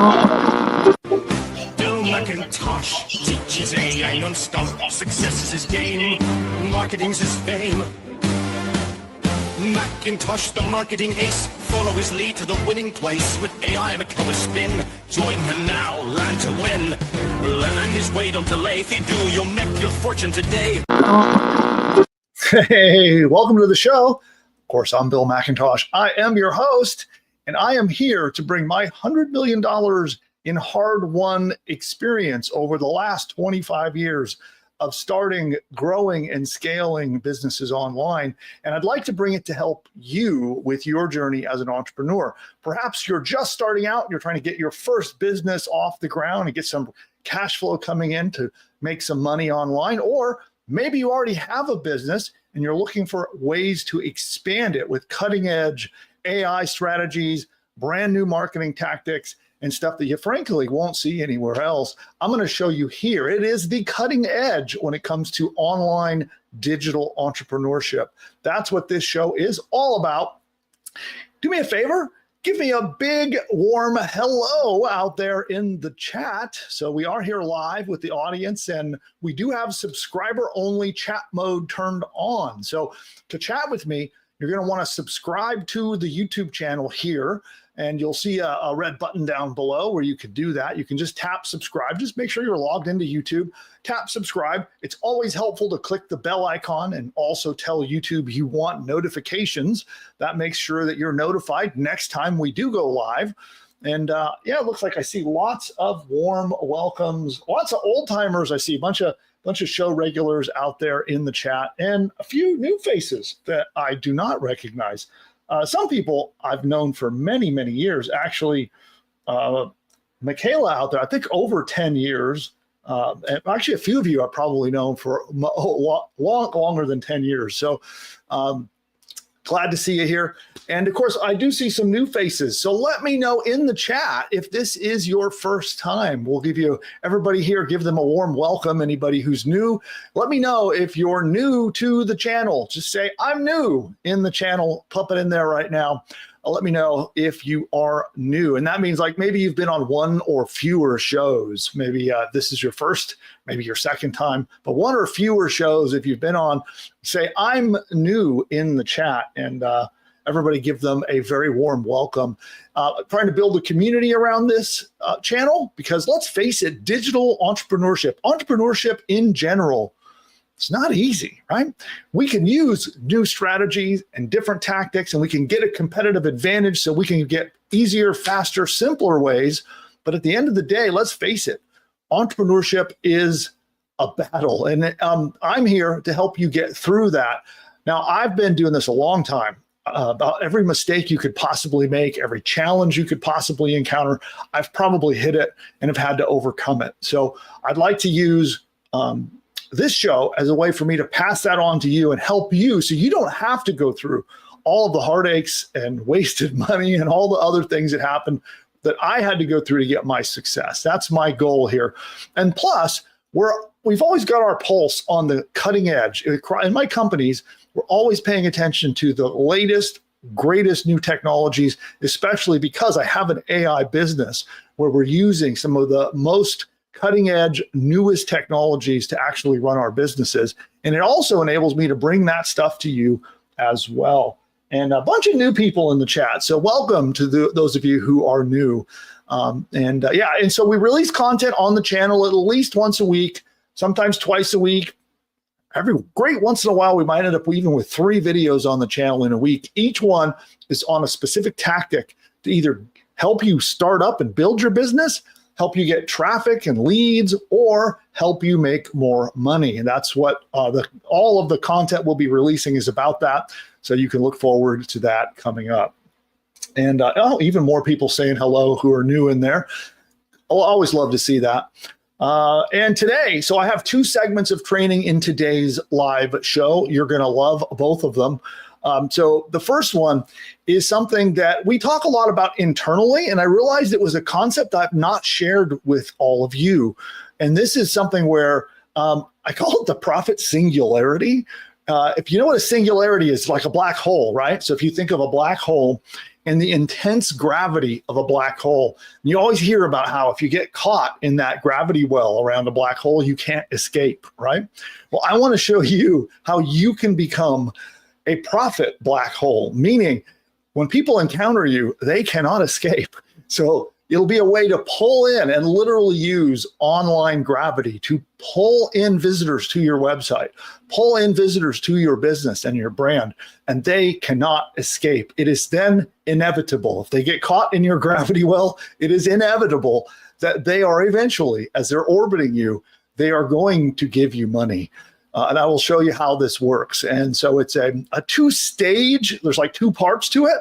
Bill McIntosh teaches AI non-stop. Success is his game, marketing's his fame. McIntosh, the marketing ace, follow his lead to the winning place with AI and a clever spin. Join him now, learn to win. Learn his way, don't delay. If you do, you'll make your fortune today. Hey, welcome to the show. Of course, I'm Bill McIntosh. I am your host, and I am here to bring my $100 million in hard-won experience over the last 25 years of starting, growing, and scaling businesses online. And I'd like to bring it to help you with your journey as an entrepreneur. Perhaps you're just starting out, you're trying to get your first business off the ground and get some cash flow coming in to make some money online, or maybe you already have a business and you're looking for ways to expand it with cutting edge AI strategies, brand new marketing tactics, and stuff that you frankly won't see anywhere else. I'm going to show you here. It is the cutting edge when it comes to online digital entrepreneurship. That's what this show is all about. Do me a favor. Give me a big warm hello out there in the chat. So we are here live with the audience, and we do have subscriber only chat mode turned on. So to chat with me, you're going to want to subscribe to the YouTube channel here, and you'll see a red button down below where you can do that. You can just tap subscribe. Just make sure you're logged into YouTube. Tap subscribe. It's always helpful to click the bell icon and also tell YouTube you want notifications. That makes sure that you're notified next time we do go live. And yeah, it looks like I see lots of warm welcomes, lots of old timers. I see a bunch of show regulars out there in the chat, and a few new faces that I do not recognize. Some people I've known for many, many years. Actually, Michaela out there, I think over 10 years. And actually, a few of you I've probably known for longer than 10 years. So glad to see you here. And of course, I do see some new faces. So let me know in the chat if this is your first time. We'll give you, everybody here, give them a warm welcome. Anybody who's new, let me know if you're new to the channel. Just say, I'm new in the channel. Pop it in there right now. Let me know if you are new. And that means like maybe you've been on one or fewer shows. Maybe this is your first, maybe your second time, but one or fewer shows. If you've been on, say, I'm new in the chat, and everybody give them a very warm welcome. Trying to build a community around this channel, because let's face it, digital entrepreneurship in general, it's not easy, right? We can use new strategies and different tactics, and we can get a competitive advantage so we can get easier, faster, simpler ways. But at the end of the day, let's face it, entrepreneurship is a battle. And I'm here to help you get through that. Now, I've been doing this a long time. About every mistake you could possibly make, every challenge you could possibly encounter, I've probably hit it and have had to overcome it. So I'd like to use this show as a way for me to pass that on to you and help you, so you don't have to go through all of the heartaches and wasted money and all the other things that happened that I had to go through to get my success. That's my goal here. And plus, we've always got our pulse on the cutting edge. In my companies, we're always paying attention to the latest, greatest new technologies, especially because I have an AI business where we're using some of the most cutting edge, newest technologies to actually run our businesses. And it also enables me to bring that stuff to you as well. And a bunch of new people in the chat. So welcome to those of you who are new. Yeah, and so we release content on the channel at least once a week, sometimes twice a week. Every great once in a while, we might end up even with 3 videos on the channel in a week. Each one is on a specific tactic to either help you start up and build your business, help you get traffic and leads, or help you make more money. And that's what all of the content we'll be releasing is about that. So you can look forward to that coming up. And even more people saying hello who are new in there. I'll always love to see that. And today, so I have 2 segments of training in today's live show. You're going to love both of them. So the first one is something that we talk a lot about internally, and I realized it was a concept I've not shared with all of you. And this is something where I call it the profit singularity. If you know what a singularity is, like a black hole, right? So if you think of a black hole, and the intense gravity of a black hole. And you always hear about how if you get caught in that gravity well around a black hole, you can't escape, right? Well, I want to show you how you can become a profit black hole, meaning when people encounter you, they cannot escape. So it'll be a way to pull in and literally use online gravity to pull in visitors to your website, pull in visitors to your business and your brand, and they cannot escape. It is then inevitable. If they get caught in your gravity well, it is inevitable that they are eventually, as they're orbiting you, they are going to give you money. And I will show you how this works. And so it's a two-stage, there's like two parts to it.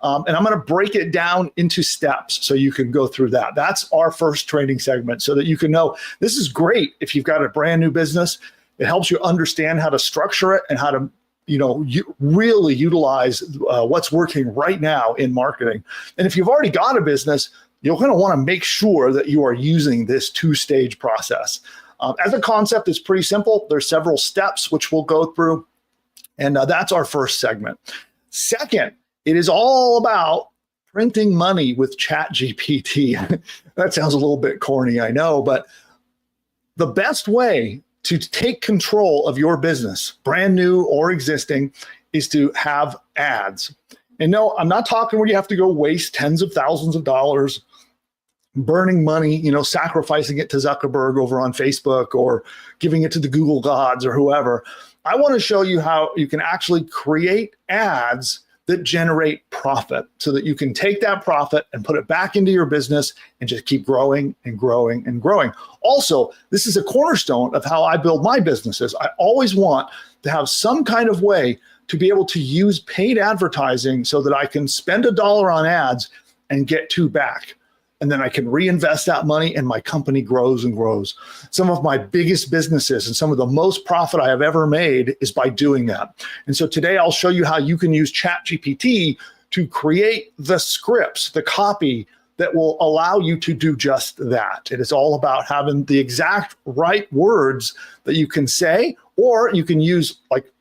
And I'm going to break it down into steps so you can go through that. That's our first training segment so that you can know this is great if you've got a brand new business. It helps you understand how to structure it and how to really utilize what's working right now in marketing. And if you've already got a business, you're going to want to make sure that you are using this two-stage process. As a concept, it's pretty simple. There's several steps which we'll go through. And that's our first segment. Second, it is all about printing money with ChatGPT. That sounds a little bit corny, I know, but the best way to take control of your business, brand new or existing, is to have ads. And no, I'm not talking where you have to go waste tens of thousands of dollars burning money, sacrificing it to Zuckerberg over on Facebook or giving it to the Google gods or whoever. I want to show you how you can actually create ads that generate profit so that you can take that profit and put it back into your business and just keep growing and growing and growing. Also, this is a cornerstone of how I build my businesses. I always want to have some kind of way to be able to use paid advertising so that I can spend $1 on ads and get $2 back. And then I can reinvest that money and my company grows and grows. Some of my biggest businesses and some of the most profit I have ever made is by doing that. And so today I'll show you how you can use ChatGPT to create the scripts, the copy that will allow you to do just that. It is all about having the exact right words that you can say, or you can use, like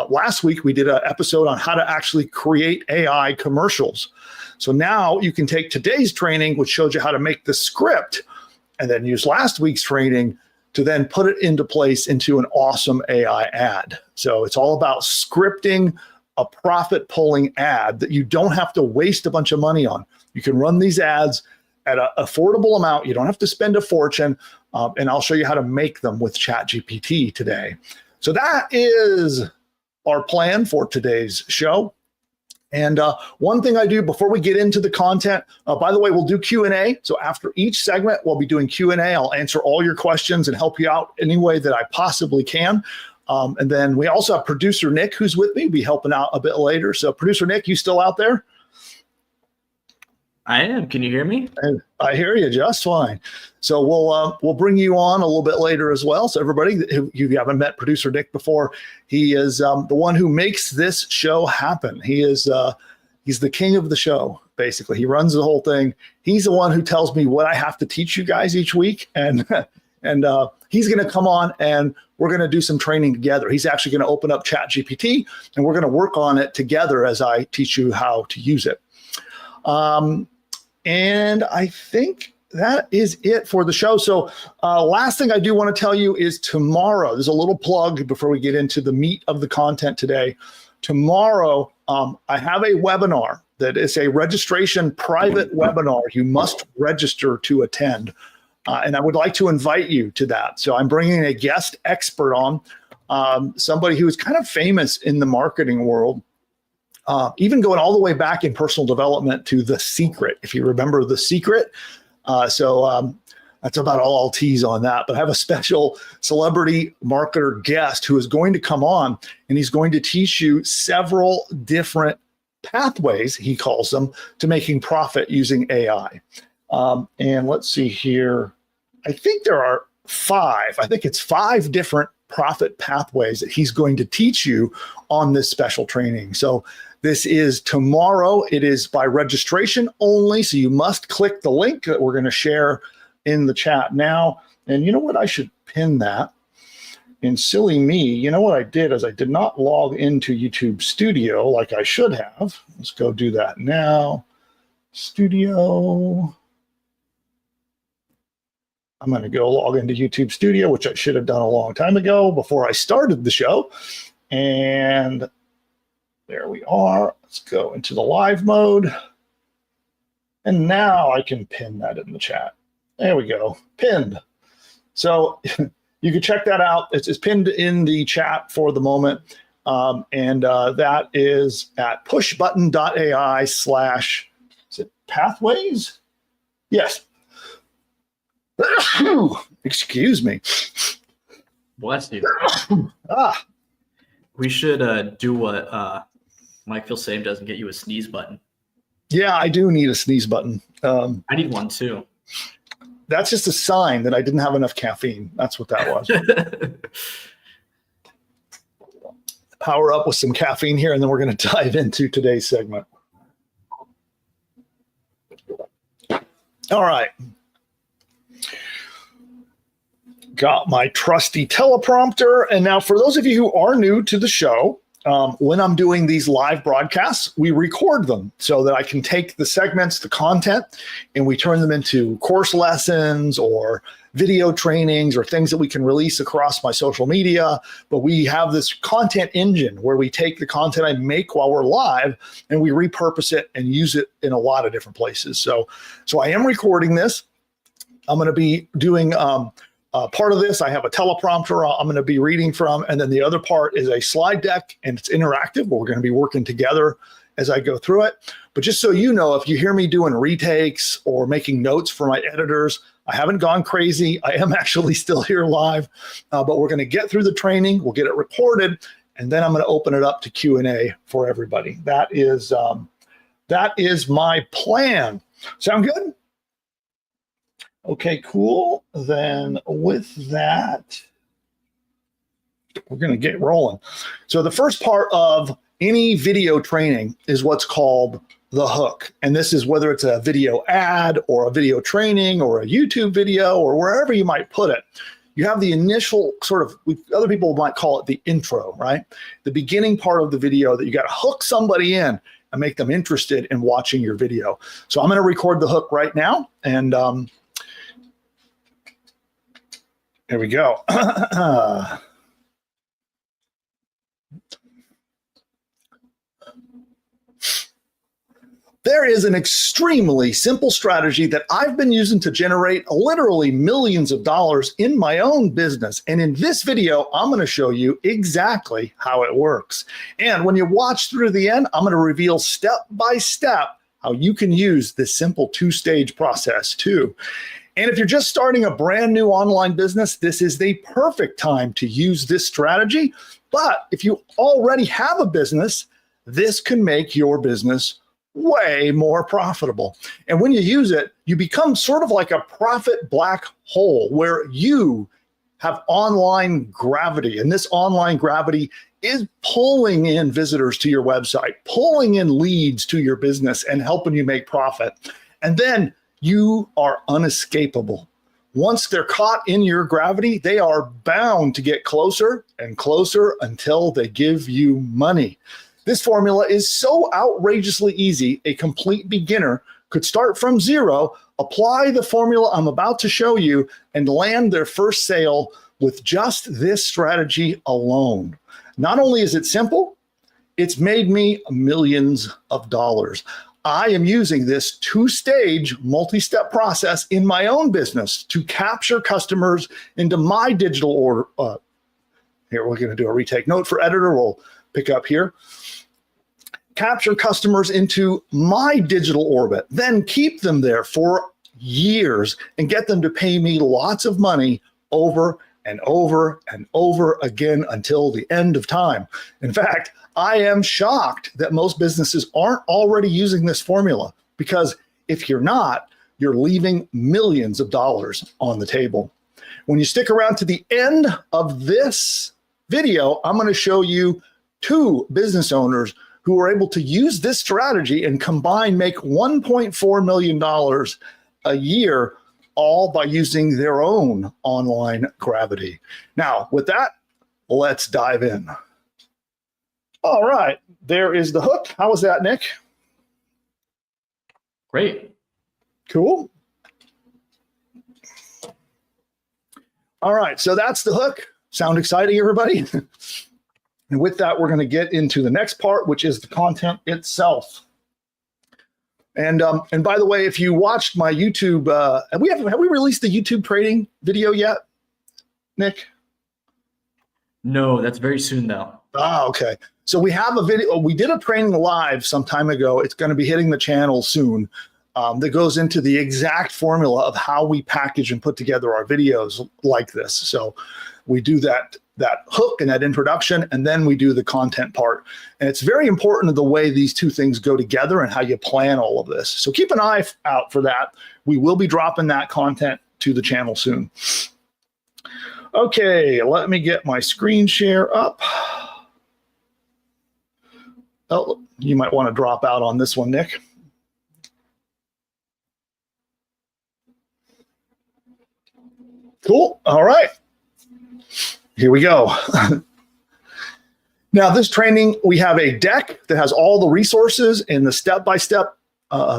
last week we did an episode on how to actually create AI commercials. So now you can take today's training, which showed you how to make the script, and then use last week's training to then put it into place into an awesome AI ad. So it's all about scripting a profit-pulling ad that you don't have to waste a bunch of money on. You can run these ads at an affordable amount. You don't have to spend a fortune, and I'll show you how to make them with ChatGPT today. So that is our plan for today's show. And one thing I do before we get into the content, by the way, we'll do Q&A. So after each segment, we'll be doing Q&A. I'll answer all your questions and help you out any way that I possibly can. And then we also have producer Nick, who's with me. We'll be helping out a bit later. So producer Nick, you still out there? I am. Can you hear me? I hear you just fine. So we'll bring you on a little bit later as well. So everybody, if you haven't met producer Nick before, he is the one who makes this show happen. He's the king of the show, basically. He runs the whole thing. He's the one who tells me what I have to teach you guys each week, and he's going to come on and we're going to do some training together. He's actually going to open up ChatGPT and we're going to work on it together as I teach you how to use it. And I think that is it for the show. So last thing I do want to tell you is tomorrow, there's a little plug before we get into the meat of the content today. Tomorrow, I have a webinar that is a registration private webinar. You must register to attend. And I would like to invite you to that. So I'm bringing a guest expert on, somebody who is kind of famous in the marketing world. Even going all the way back in personal development to The Secret, if you remember The Secret. So that's about all I'll tease on that. But I have a special celebrity marketer guest who is going to come on, and he's going to teach you several different pathways, he calls them, to making profit using AI. And let's see here. I think there are 5. I think it's 5 different profit pathways that he's going to teach you on this special training. So this is tomorrow. It is by registration only. So you must click the link that we're going to share in the chat now. And you know what? I should pin that. in silly me, you know what I did is I did not log into YouTube Studio like I should have. Let's go do that now. Studio. I'm going to go log into YouTube Studio, which I should have done a long time ago before I started the show. And there we are. Let's go into the live mode. And now I can pin that in the chat. There we go. Pinned. So you can check that out. It's pinned in the chat for the moment. That is at pushbutton.ai / is it pathways? Yes. Excuse me. Bless you. Ah. We should do what Mike Philsame does and get you a sneeze button. Yeah, I do need a sneeze button. I need one too. That's just a sign that I didn't have enough caffeine. That's what that was. Power up with some caffeine here, and then we're going to dive into today's segment. All right. Got my trusty teleprompter. And now for those of you who are new to the show, when I'm doing these live broadcasts, we record them so that I can take the segments, the content, and we turn them into course lessons or video trainings or things that we can release across my social media. But we have this content engine where we take the content I make while we're live and we repurpose it and use it in a lot of different places. So I am recording this. I'm going to be doing part of this. I have a teleprompter I'm going to be reading from, and then the other part is a slide deck, and it's interactive. We're going to be working together as I go through it. But just so you know, if you hear me doing retakes or making notes for my editors, I haven't gone crazy. I am actually still here live, but we're going to get through the training. We'll get it recorded, and then I'm going to open it up to Q&A for everybody. That is my plan. Sound good? Okay, cool. Then with that, we're going to get rolling. So the first part of any video training is what's called the hook. And this is whether it's a video ad or a video training or a YouTube video or wherever you might put it. You have the initial sort of, other people might call it the intro, right? The beginning part of the video that you got to hook somebody in and make them interested in watching your video. So I'm going to record the hook right now, and here we go. There is an extremely simple strategy that I've been using to generate literally millions of dollars in my own business. And in this video, I'm going to show you exactly how it works. And when you watch through the end, I'm going to reveal step by step how you can use this simple two-stage process too. And if you're just starting a brand new online business, this is the perfect time to use this strategy. But if you already have a business, this can make your business way more profitable. And when you use it, you become sort of like a profit black hole where you have online gravity. And this online gravity is pulling in visitors to your website, pulling in leads to your business and helping you make profit. And then you are unescapable. Once they're caught in your gravity, they are bound to get closer and closer until they give you money. This formula is so outrageously easy, a complete beginner could start from zero, apply the formula I'm about to show you, and land their first sale with just this strategy alone. Not only is it simple, it's made me millions of dollars. I am using this two-stage multi-step process in my own business to capture customers into my digital order. Here, we're going to do a retake. Note for editor, we'll pick up here. Capture customers into my digital orbit, then keep them there for years and get them to pay me lots of money over and over and over again until the end of time. In fact, I am shocked that most businesses aren't already using this formula, because if you're not, you're leaving millions of dollars on the table. When you stick around to the end of this video, I'm going to show you two business owners who are able to use this strategy and combine make $1.4 million a year, all by using their own online gravity. Now, with that, let's dive in. All right, there is the hook. How was that, Nick? Great. Cool. All right, so that's the hook. Sound exciting, everybody? And with that, we're going to get into the next part, which is the content itself. And by the way, if you watched my YouTube, have we released the YouTube training video yet, Nick? No, that's very soon though. Ah, okay. So we have a video. We did a training live some time ago. It's going to be hitting the channel soon. That goes into the exact formula of how we package and put together our videos like this. So we do that hook and that introduction, and then we do the content part. And it's very important the way these two things go together and how you plan all of this. So keep an eye out for that. We will be dropping that content to the channel soon. Okay, let me get my screen share up. Oh, you might want to drop out on this one, Nick. Cool. All right. Here we go. Now, this training, we have a deck that has all the resources and the step-by-step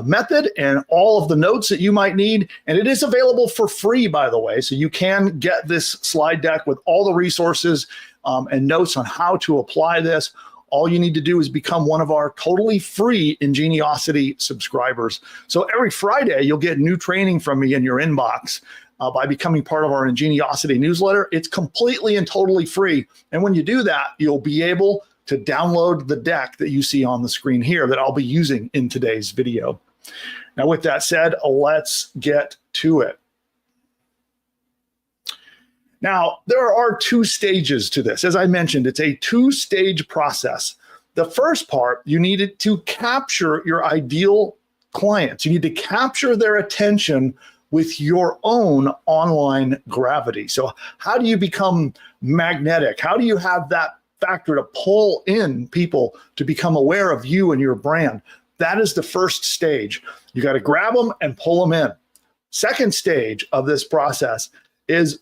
method and all of the notes that you might need. And it is available for free, by the way. So you can get this slide deck with all the resources and notes on how to apply this. All you need to do is become one of our totally free Ingeniosity subscribers. So every Friday, you'll get new training from me in your inbox. By becoming part of our Ingeniosity newsletter. It's completely and totally free. And when you do that, you'll be able to download the deck that you see on the screen here that I'll be using in today's video. Now, with that said, let's get to it. Now, there are two stages to this. As I mentioned, it's a two-stage process. The first part, you needed to capture your ideal clients. You need to capture their attention with your own online gravity. So how do you become magnetic? How do you have that factor to pull in people to become aware of you and your brand? That is the first stage. You got to grab them and pull them in. Second stage of this process is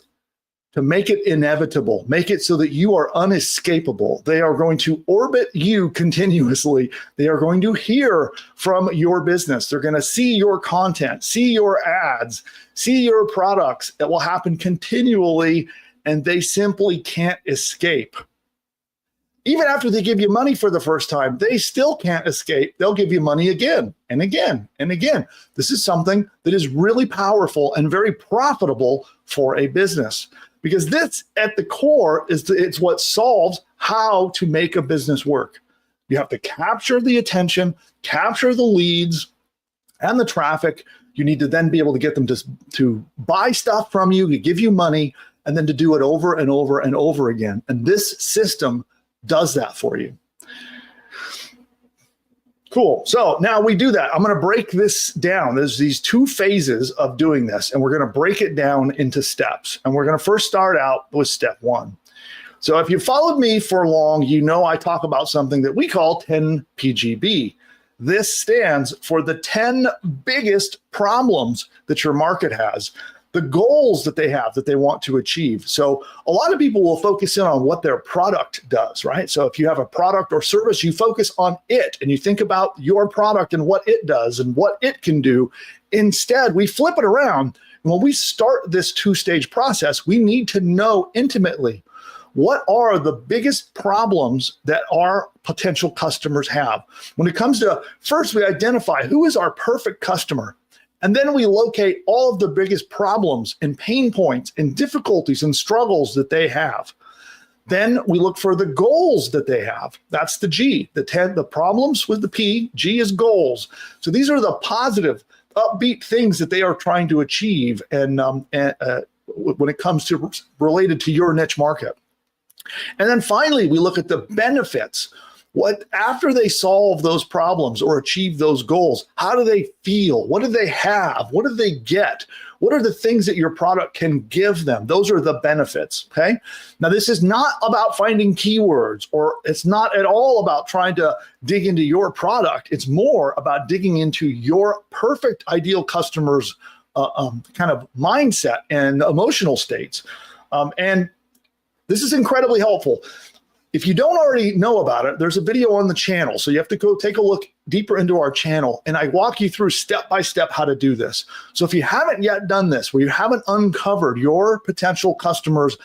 to make it inevitable, make it so that you are unescapable. They are going to orbit you continuously. They are going to hear from your business. They're going to see your content, see your ads, see your products. It will happen continually, and they simply can't escape. Even after they give you money for the first time, they still can't escape. They'll give you money again and again and again. This is something that is really powerful and very profitable for a business. Because this, at the core, it's what solves how to make a business work. You have to capture the attention, capture the leads and the traffic. You need to then be able to get them to buy stuff from you, to give you money, and then to do it over and over and over again. And this system does that for you. Cool. So now we do that. I'm going to break this down. There's these two phases of doing this, and we're going to break it down into steps. And we're going to first start out with step one. So if you followed me for long, you know I talk about something that we call 10 PGB. This stands for the 10 biggest problems that your market has, the goals that they have that they want to achieve. So a lot of people will focus in on what their product does, right? So if you have a product or service, you focus on it and you think about your product and what it does and what it can do. Instead, we flip it around. When we start this two-stage process, we need to know intimately what are the biggest problems that our potential customers have. When it comes to, first we identify who is our perfect customer. And then we locate all of the biggest problems and pain points and difficulties and struggles that they have. Then we look for the goals that they have. That's the G, the problems with the P, G is goals. So these are the positive, upbeat things that they are trying to achieve and when it comes to related to your niche market. And then finally, we look at the benefits. What after they solve those problems or achieve those goals, how do they feel? What do they have? What do they get? What are the things that your product can give them? Those are the benefits, okay? Now, this is not about finding keywords, or it's not at all about trying to dig into your product. It's more about digging into your perfect ideal customer's kind of mindset and emotional states. And This is incredibly helpful. If you don't already know about it, there's a video on the channel. So you have to go take a look deeper into our channel. And I walk you through step by step how to do this. So if you haven't yet done this, where you haven't uncovered your potential customers'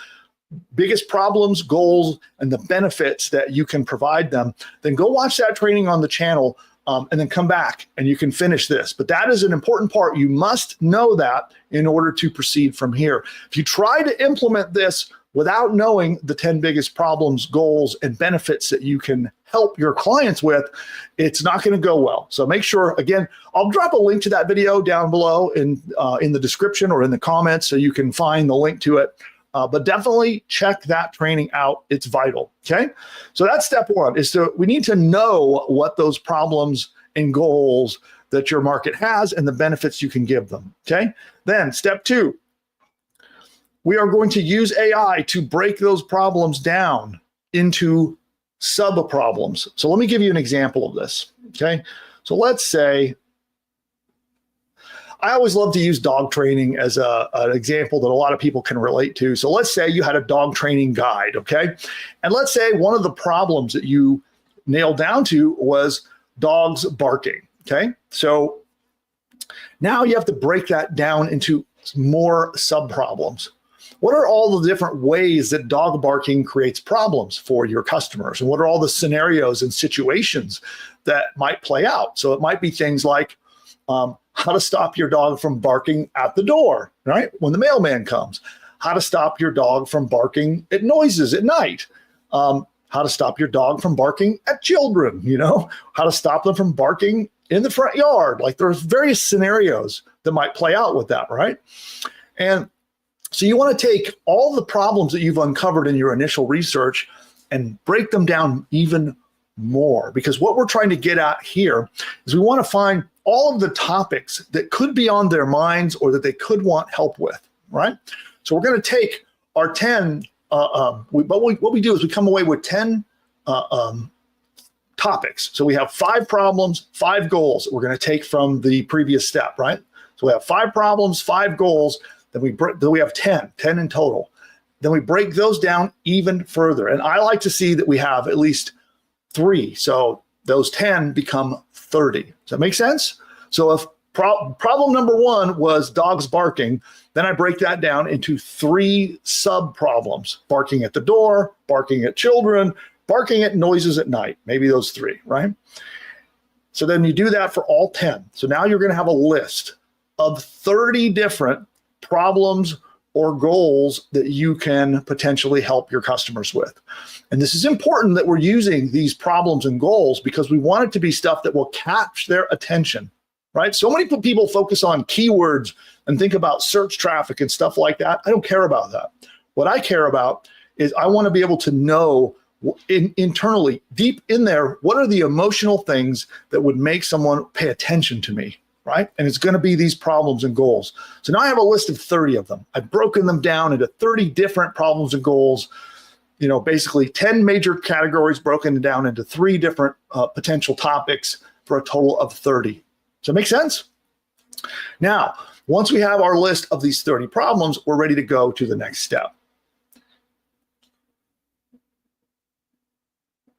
biggest problems, goals, and the benefits that you can provide them, then go watch that training on the channel and then come back and you can finish this. But that is an important part. You must know that in order to proceed from here. If you try to implement this without knowing the 10 biggest problems, goals, and benefits that you can help your clients with, it's not going to go well. So make sure, again, I'll drop a link to that video down below in the description or in the comments so you can find the link to it. But definitely check that training out. It's vital. Okay. So that's step one, is we need to know what those problems and goals that your market has and the benefits you can give them. Okay. Then step two, we are going to use AI to break those problems down into sub problems. So let me give you an example of this. Okay. So let's say, I always love to use dog training as an example that a lot of people can relate to. So let's say you had a dog training guide, okay? And let's say one of the problems that you nailed down to was dogs barking, okay? So now you have to break that down into more sub-problems. What are all the different ways that dog barking creates problems for your customers? And what are all the scenarios and situations that might play out? So it might be things like, how to stop your dog from barking at the door, right? When the mailman comes. How to stop your dog from barking at noises at night. How to stop your dog from barking at children, how to stop them from barking in the front yard. Like there's various scenarios that might play out with that, right? And so you want to take all the problems that you've uncovered in your initial research and break them down even more, because what we're trying to get at here is we want to find all of the topics that could be on their minds or that they could want help with, right? So we're going to take our 10, what we do is we come away with 10 topics. So we have 5 problems, 5 goals that we're going to take from the previous step, right? So we have 5 problems, 5 goals, then we have 10 in total. Then we break those down even further. And I like to see that we have at least 3. So those 10 become 30. Does that make sense? So if problem number 1 was dogs barking, then I break that down into 3 sub problems: barking at the door, barking at children, barking at noises at night, maybe those 3, right? So then you do that for all 10. So now you're going to have a list of 30 different problems or goals that you can potentially help your customers with. And this is important that we're using these problems and goals because we want it to be stuff that will catch their attention, right? So many people focus on keywords and think about search traffic and stuff like that. I don't care about that. What I care about is I want to be able to know internally, deep in there, what are the emotional things that would make someone pay attention to me, right? And it's going to be these problems and goals. So now I have a list of 30 of them. I've broken them down into 30 different problems and goals, basically 10 major categories broken down into 3 different potential topics for a total of 30. Does that make sense? Now, once we have our list of these 30 problems, we're ready to go to the next step.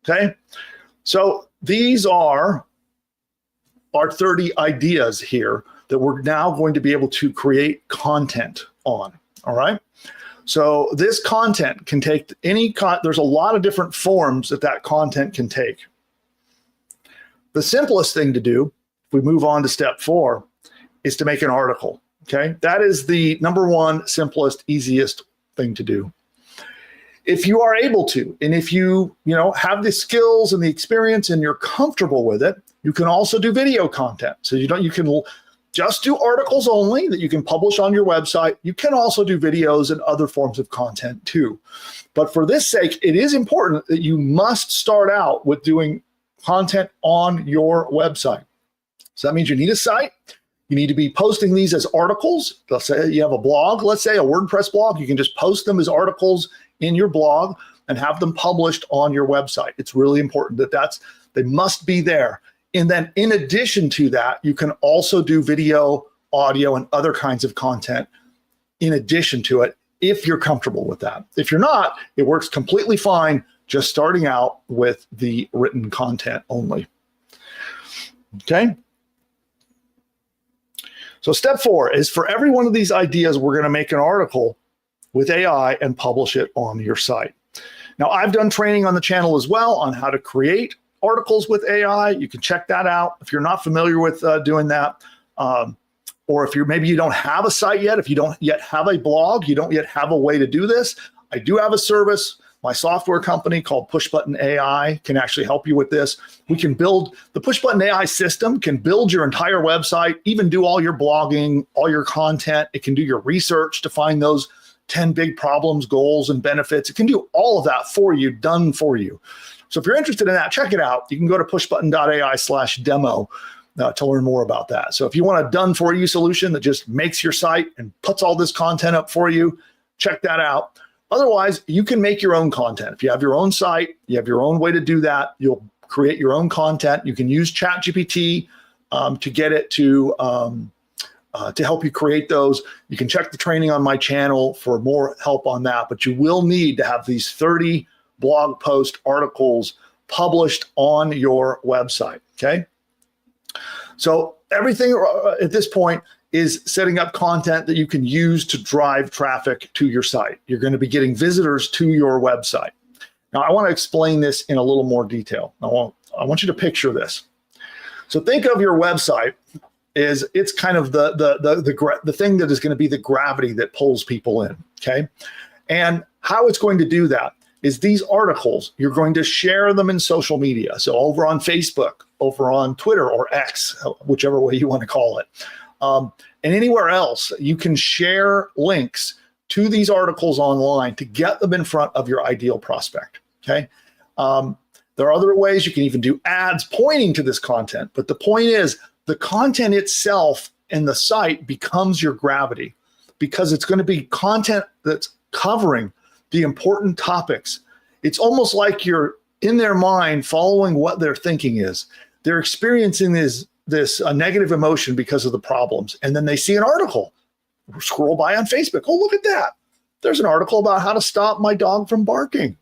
Okay, so these are our 30 ideas here that we're now going to be able to create content on, all right? So this content can take there's a lot of different forms that content can take. The simplest thing to do, if we move on to step 4, is to make an article, okay? That is the number 1 simplest, easiest thing to do. If you are able to, and if you have the skills and the experience and you're comfortable with it, you can also do video content. So you can just do articles only that you can publish on your website. You can also do videos and other forms of content too. But for this sake, it is important that you must start out with doing content on your website. So that means you need a site. You need to be posting these as articles. Let's say you have a blog, let's say a WordPress blog. You can just post them as articles in your blog and have them published on your website. It's really important that they must be there. And then in addition to that, you can also do video, audio, and other kinds of content in addition to it if you're comfortable with that. If you're not, it works completely fine just starting out with the written content only. Okay. So step 4 is for every one of these ideas, we're going to make an article with AI and publish it on your site. Now, I've done training on the channel as well on how to create articles with AI. You can check that out if you're not familiar with doing that. Or if maybe you don't have a site yet, if you don't yet have a blog, you don't yet have a way to do this, I do have a service. My software company called Pushbutton AI can actually help you with this. We can build, the Pushbutton AI system can build your entire website, even do all your blogging, all your content. It can do your research to find those 10 big problems, goals, and benefits. It can do all of that for you, done for you. So if you're interested in that, check it out. You can go to pushbutton.ai/demo to learn more about that. So if you want a done for you solution that just makes your site and puts all this content up for you, check that out. Otherwise, you can make your own content. If you have your own site, you have your own way to do that. You'll create your own content. You can use ChatGPT to get it to help you create those. You can check the training on my channel for more help on that, but you will need to have these 30 blog post articles published on your website, okay? So everything at this point is setting up content that you can use to drive traffic to your site. You're going to be getting visitors to your website. Now, I want to explain this in a little more detail. I want you to picture this. So think of your website is it's kind of the thing that is going to be the gravity that pulls people in, okay? And how it's going to do that is these articles, you're going to share them in social media. So over on Facebook, over on Twitter or X, whichever way you want to call it. And anywhere else, you can share links to these articles online to get them in front of your ideal prospect, okay? There are other ways. You can even do ads pointing to this content. But the point is, the content itself in the site becomes your gravity because it's going to be content that's covering the important topics. It's almost like you're in their mind following what their thinking is. They're experiencing this negative emotion because of the problems. And then they see an article, scroll by on Facebook. Oh, look at that. There's an article about how to stop my dog from barking.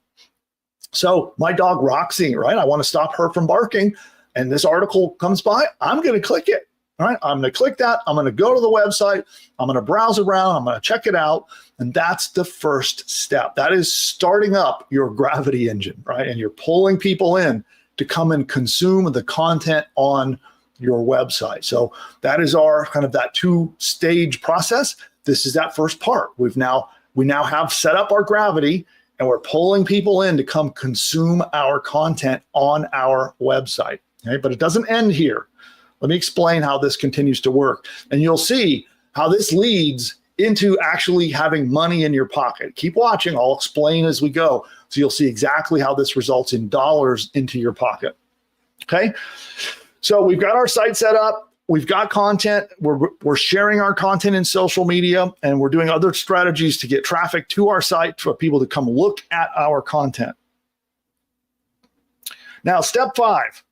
So my dog Roxy, right? I want to stop her from barking. And this article comes by, I'm going to click it. All right, I'm going to click that. I'm going to go to the website. I'm going to browse around. I'm going to check it out. And that's the first step. That is starting up your gravity engine, right? And you're pulling people in to come and consume the content on your website. So that is our kind of that 2-stage process. This is that first part. We now have set up our gravity and we're pulling people in to come consume our content on our website. Okay, but it doesn't end here. Let me explain how this continues to work. And you'll see how this leads into actually having money in your pocket. Keep watching. I'll explain as we go. So you'll see exactly how this results in dollars into your pocket. Okay. So we've got our site set up. We've got content. We're sharing our content in social media, and we're doing other strategies to get traffic to our site for people to come look at our content. Now, step 5.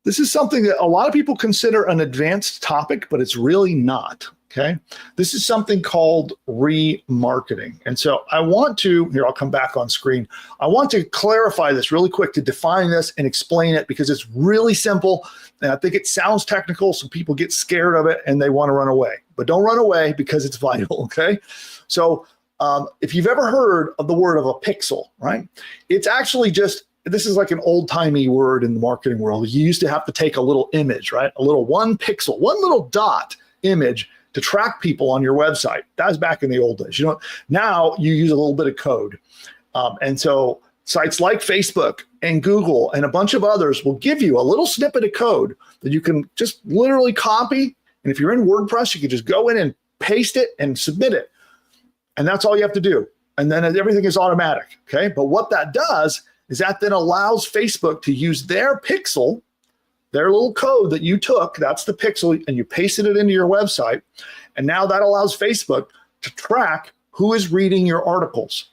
This is something that a lot of people consider an advanced topic, but it's really not, okay? This is something called remarketing. And so I want to, here, I'll come back on screen. I want to clarify this really quick to define this and explain it because it's really simple. And I think it sounds technical, so people get scared of it and they want to run away. But don't run away because it's vital, okay? So if you've ever heard of the word of a pixel, right? It's actually just, this is like an old-timey word in the marketing world. You used to have to take a little image, right? A little 1 pixel, 1 little dot image to track people on your website. That was back in the old days. Now you use a little bit of code. And so sites like Facebook and Google and a bunch of others will give you a little snippet of code that you can just literally copy. And if you're in WordPress, you can just go in and paste it and submit it. And that's all you have to do. And then everything is automatic, okay? But what that does is that then allows Facebook to use their pixel, their little code that you took, that's the pixel, and you pasted it into your website. And now that allows Facebook to track who is reading your articles,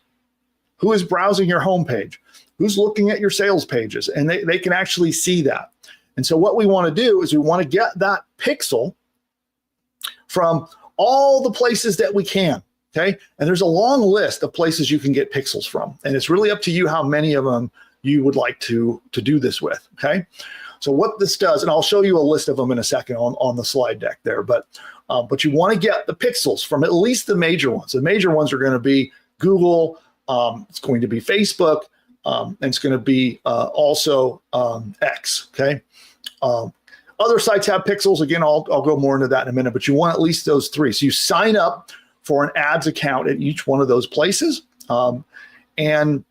who is browsing your homepage, who's looking at your sales pages, and they can actually see that. And so what we want to do is we want to get that pixel from all the places that we can. Okay. And there's a long list of places you can get pixels from. And it's really up to you how many of them you would like to do this with. Okay. So what this does, and I'll show you a list of them in a second on the slide deck there, but you want to get the pixels from at least the major ones. The major ones are going to be Google, it's going to be Facebook, and it's going to be also X. Okay. Other sites have pixels. Again, I'll go more into that in a minute, but you want at least those three. So you sign up for an ads account at each one of those places, and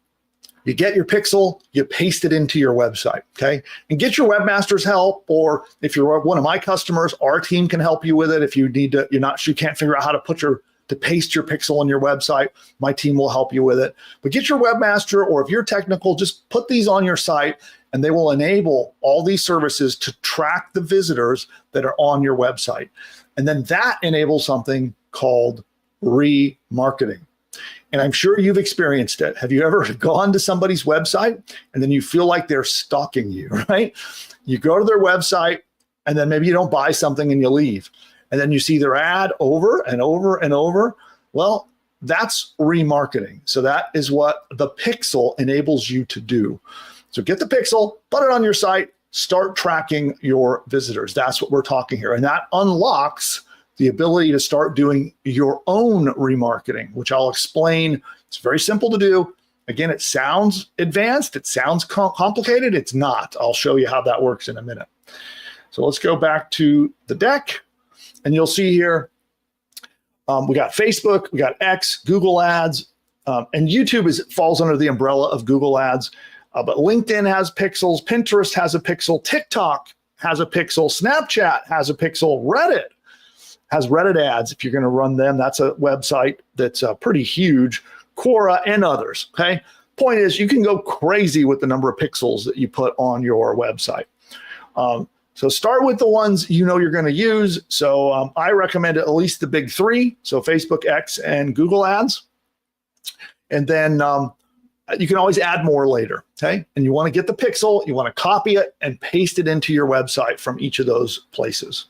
you get your pixel, you paste it into your website, okay? And get your webmaster's help, or if you're one of my customers, our team can help you with it. If you need to, you can't figure out how to paste your pixel on your website, my team will help you with it. But get your webmaster, or if you're technical, just put these on your site, and they will enable all these services to track the visitors that are on your website. And then that enables something called remarketing. And I'm sure you've experienced it. Have you ever gone to somebody's website and then you feel like they're stalking you, right? You go to their website and then maybe you don't buy something and you leave. And then you see their ad over and over and over. Well, that's remarketing. So that is what the pixel enables you to do. So get the pixel, put it on your site, start tracking your visitors. That's what we're talking here. And that unlocks the ability to start doing your own remarketing, which I'll explain. It's very simple to do. Again, it sounds advanced. It sounds complicated. It's not. I'll show you how that works in a minute. So let's go back to the deck, and you'll see here, we got Facebook, we got X, Google Ads, and YouTube falls under the umbrella of Google Ads. But LinkedIn has pixels, Pinterest has a pixel, TikTok has a pixel, Snapchat has a pixel, Reddit has Reddit ads. If you're going to run them, that's a website that's pretty huge, Quora and others. Okay. Point is, you can go crazy with the number of pixels that you put on your website. So start with the ones you know you're going to use. So I recommend at least the big three. So Facebook, X, and Google Ads. And then you can always add more later. Okay. And you want to get the pixel, you want to copy it and paste it into your website from each of those places.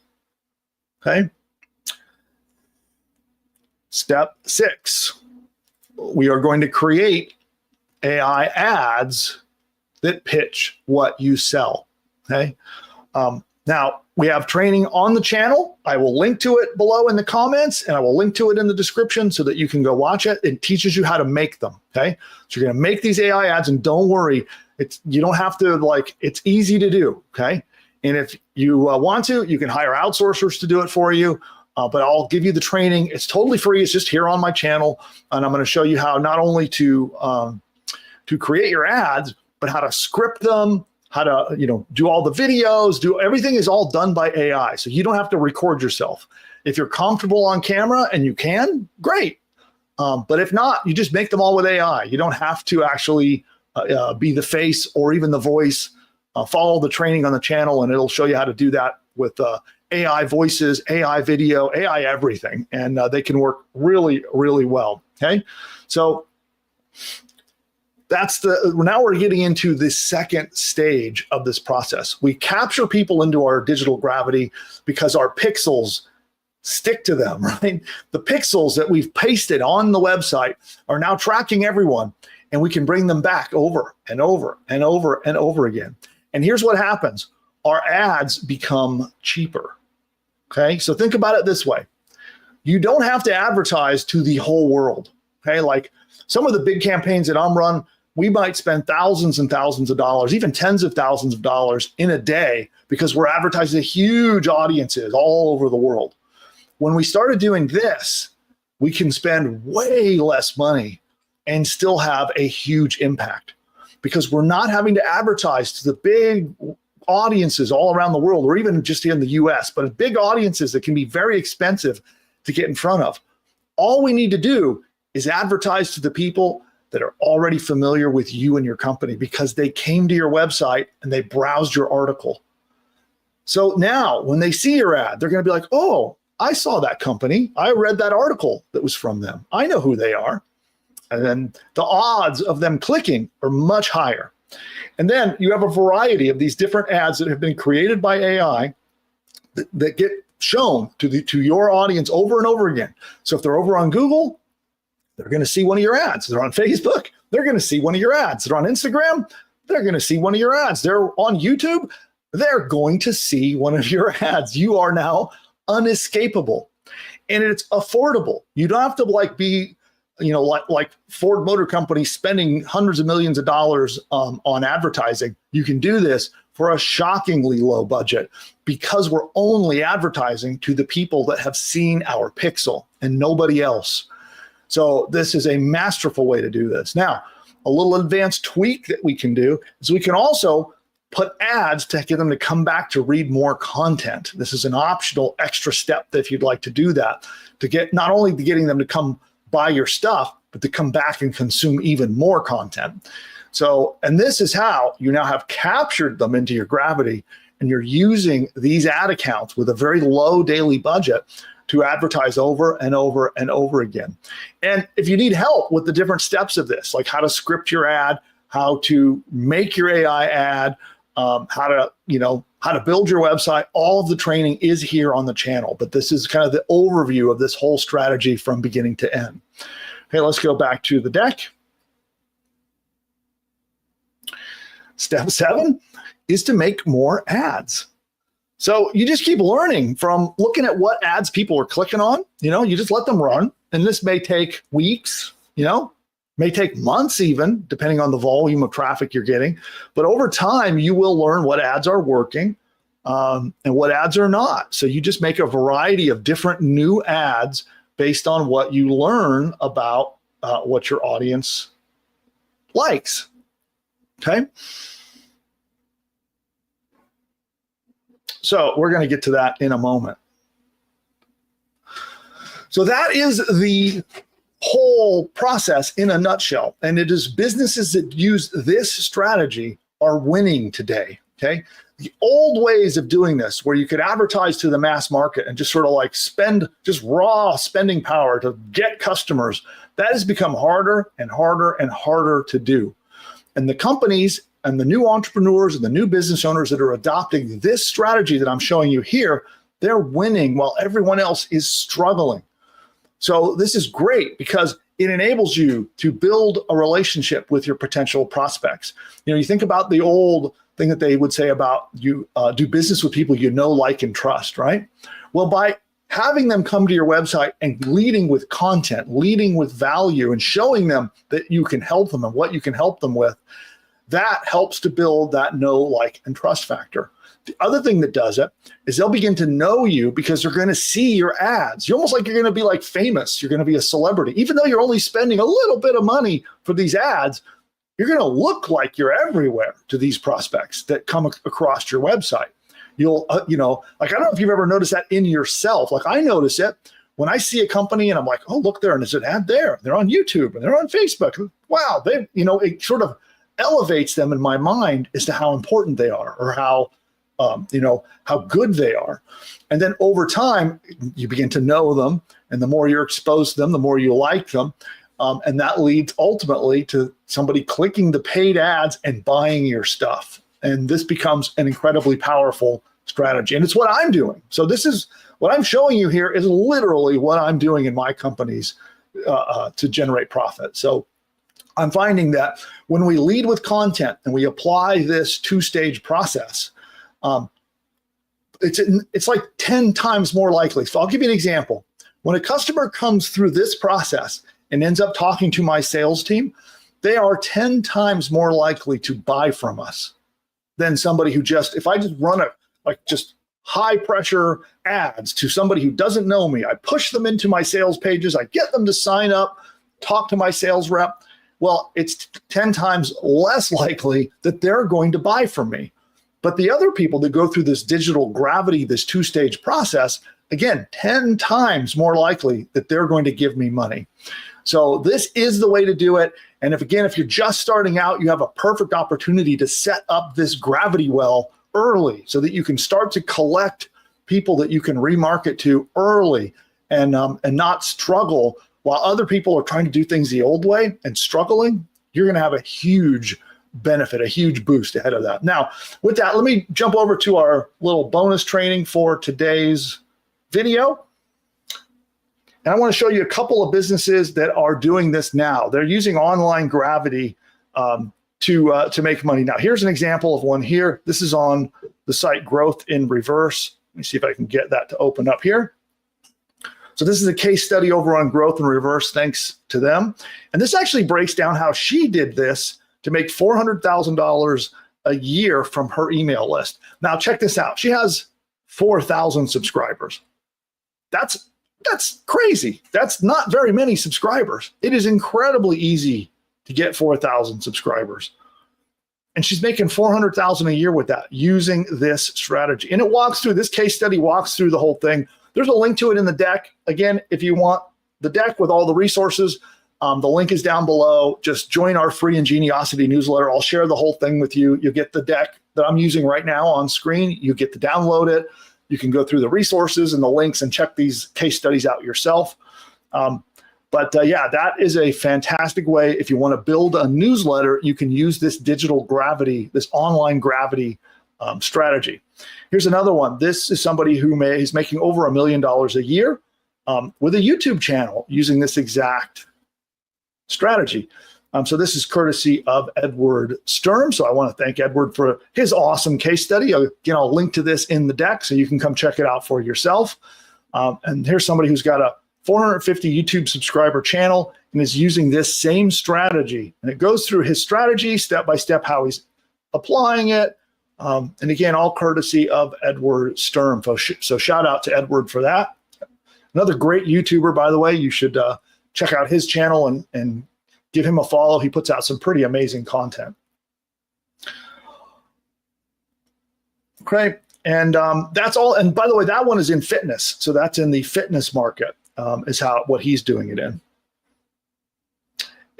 Okay. Step 6, we are going to create AI ads that pitch what you sell. Okay. Now we have training on the channel. I will link to it below in the comments, and I will link to it in the description so that you can go watch it. It teaches you how to make them. Okay. So you're going to make these AI ads, and don't worry, you don't have to it's easy to do. Okay. And if you want to, you can hire outsourcers to do it for you. But I'll give you the training. It's totally free. It's just here on my channel. And I'm going to show you how not only to create your ads, but how to script them, how to do all the videos, everything is all done by AI. So you don't have to record yourself. If you're comfortable on camera and you can, great. But if not, you just make them all with AI. You don't have to actually be the face or even the voice. Follow the training on the channel, and it'll show you how to do that with AI voices, AI video, AI everything, and they can work really, really well. Okay, so now we're getting into the second stage of this process. We capture people into our digital gravity because our pixels stick to them, right? The pixels that we've pasted on the website are now tracking everyone, and we can bring them back over and over and over and over again. And here's what happens. Our ads become cheaper. Okay, so think about it this way. You don't have to advertise to the whole world. Okay, like some of the big campaigns that I'm run, we might spend thousands and thousands of dollars, even tens of thousands of dollars in a day because we're advertising to huge audiences all over the world. When we started doing this, we can spend way less money and still have a huge impact because we're not having to advertise to the big audiences all around the world, or even just here in the US, but big audiences that can be very expensive to get in front of. All we need to do is advertise to the people that are already familiar with you and your company because they came to your website and they browsed your article. So now when they see your ad, they're going to be like, oh, I saw that company. I read that article that was from them. I know who they are. And then the odds of them clicking are much higher. And then you have a variety of these different ads that have been created by AI that get shown to your audience over and over again. So if they're over on Google, they're going to see one of your ads. They're on Facebook. They're going to see one of your ads. They're on Instagram. They're going to see one of your ads. They're on YouTube. They're going to see one of your ads. You are now unescapable, and it's affordable. You don't have to be, like Ford Motor Company spending hundreds of millions of dollars on advertising. You can do this for a shockingly low budget because we're only advertising to the people that have seen our pixel and nobody else. So this is a masterful way to do this. Now, a little advanced tweak that we can do is we can also put ads to get them to come back to read more content. This is an optional extra step that if you'd like to do that, to get not only to getting them to come buy your stuff, but to come back and consume even more content. So, and this is how you now have captured them into your gravity, and you're using these ad accounts with a very low daily budget to advertise over and over and over again. And if you need help with the different steps of this, like how to script your ad, how to make your AI ad, how to build your website, all of the training is here on the channel. But this is kind of the overview of this whole strategy from beginning to end. Okay, let's go back to the deck. Step 7 is to make more ads. So you just keep learning from looking at what ads people are clicking on. You just let them run. And this may take weeks, may take months even, depending on the volume of traffic you're getting. But over time, you will learn what ads are working and what ads are not. So you just make a variety of different new ads based on what you learn about what your audience likes. Okay. So we're going to get to that in a moment. So that is the whole process in a nutshell. And it is businesses that use this strategy are winning today. Okay. The old ways of doing this, where you could advertise to the mass market and just sort of spend just raw spending power to get customers, that has become harder and harder and harder to do. And the companies and the new entrepreneurs and the new business owners that are adopting this strategy that I'm showing you here, they're winning while everyone else is struggling. So this is great because it enables you to build a relationship with your potential prospects. You think about the old thing that they would say about you do business with people you know, like, and trust, right? Well, by having them come to your website and leading with content, leading with value, and showing them that you can help them and what you can help them with, that helps to build that know, like, and trust factor. The other thing that does it is they'll begin to know you because they're going to see your ads. You're almost like you're going to be famous. You're going to be a celebrity. Even though you're only spending a little bit of money for these ads, you're going to look like you're everywhere to these prospects that come across your website. You'll, I don't know if you've ever noticed that in yourself. I notice it when I see a company and I'm like, oh, look there, and there's an ad there. They're on YouTube and they're on Facebook. Wow, it sort of elevates them in my mind as to how important they are or how good they are. And then over time, you begin to know them. And the more you're exposed to them, the more you like them. And that leads ultimately to somebody clicking the paid ads and buying your stuff. And this becomes an incredibly powerful strategy. And it's what I'm doing. So this is what I'm showing you here is literally what I'm doing in my companies to generate profit. So I'm finding that when we lead with content and we apply this two-stage process, it's like 10 times more likely. So I'll give you an example. When a customer comes through this process and ends up talking to my sales team, they are 10 times more likely to buy from us than somebody who if I just run just high pressure ads to somebody who doesn't know me, I push them into my sales pages, I get them to sign up, talk to my sales rep. Well, it's 10 times less likely that they're going to buy from me. But the other people that go through this digital gravity, this two-stage process, again, 10 times more likely that they're going to give me money. So this is the way to do it. And if you're just starting out, you have a perfect opportunity to set up this gravity well early so that you can start to collect people that you can remarket to early and not struggle while other people are trying to do things the old way and struggling. You're going to have a huge benefit, a huge boost ahead of that. Now, with that, let me jump over to our little bonus training for today's video. And I want to show you a couple of businesses that are doing this now. They're using online gravity to make money. Now, here's an example of one here. This is on the site Growth in Reverse. Let me see if I can get that to open up here. So this is a case study over on Growth in Reverse, thanks to them. And this actually breaks down how she did this to make $400,000 a year from her email list. Now, check this out. She has 4,000 subscribers. That's crazy. That's not very many subscribers. It is incredibly easy to get 4,000 subscribers. And she's making $400,000 a year with that using this strategy. And it walks through, this case study walks through the whole thing. There's a link to it in the deck. Again, if you want the deck with all the resources, the link is down below. Just join our free Ingeniosity newsletter. I'll share the whole thing with you. You'll get the deck that I'm using right now on screen. You get to download it. You can go through the resources and the links and check these case studies out yourself. Yeah, that is a fantastic way. If you want to build a newsletter, you can use this digital gravity, this online gravity strategy. Here's another one. This is somebody who is making over $1 million a year with a YouTube channel using this exact strategy. So this is courtesy of Edward Sturm. So I want to thank Edward for his awesome case study. I'll link to this in the deck so you can come check it out for yourself. And here's somebody who's got a 450 YouTube subscriber channel and is using this same strategy. And it goes through his strategy step by step, how he's applying it. And again, all courtesy of Edward Sturm. So shout out to Edward for that. Another great YouTuber, by the way. You should check out his channel and give him a follow. He puts out some pretty amazing content. Okay, and that's all. And by the way, that one is in fitness. So that's in the fitness market is what he's doing it in.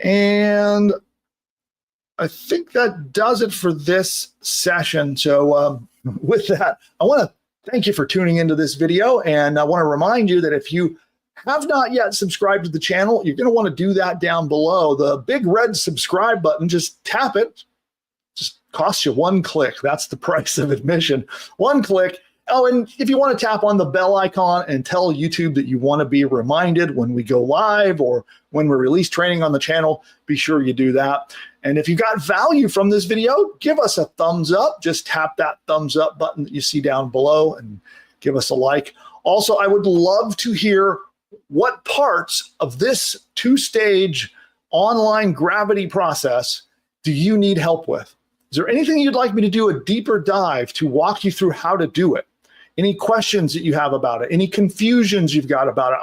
And I think that does it for this session. So with that, I want to thank you for tuning into this video. And I want to remind you that if you have not yet subscribed to the channel, you're going to want to do that down below. The big red subscribe button, just tap it. Just costs you one click. That's the price of admission. One click. Oh, and if you want to tap on the bell icon and tell YouTube that you want to be reminded when we go live or when we release training on the channel, be sure you do that. And if you got value from this video, give us a thumbs up. Just tap that thumbs up button that you see down below and give us a like. Also, I would love to hear what parts of this two-stage online gravity process do you need help with? Is there anything you'd like me to do a deeper dive to walk you through how to do it? Any questions that you have about it? Any confusions you've got about it?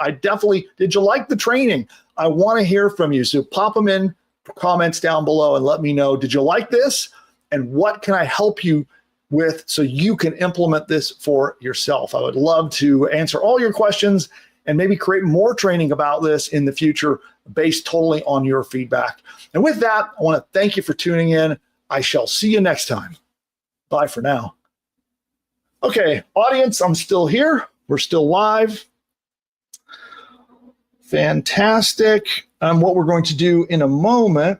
Did you like the training? I want to hear from you. So pop them in comments down below and let me know, did you like this? And what can I help you with so you can implement this for yourself? I would love to answer all your questions and maybe create more training about this in the future based totally on your feedback. And with that, I want to thank you for tuning in. I shall see you next time. Bye for now. Okay, audience, I'm still here. We're still live. Fantastic. What we're going to do in a moment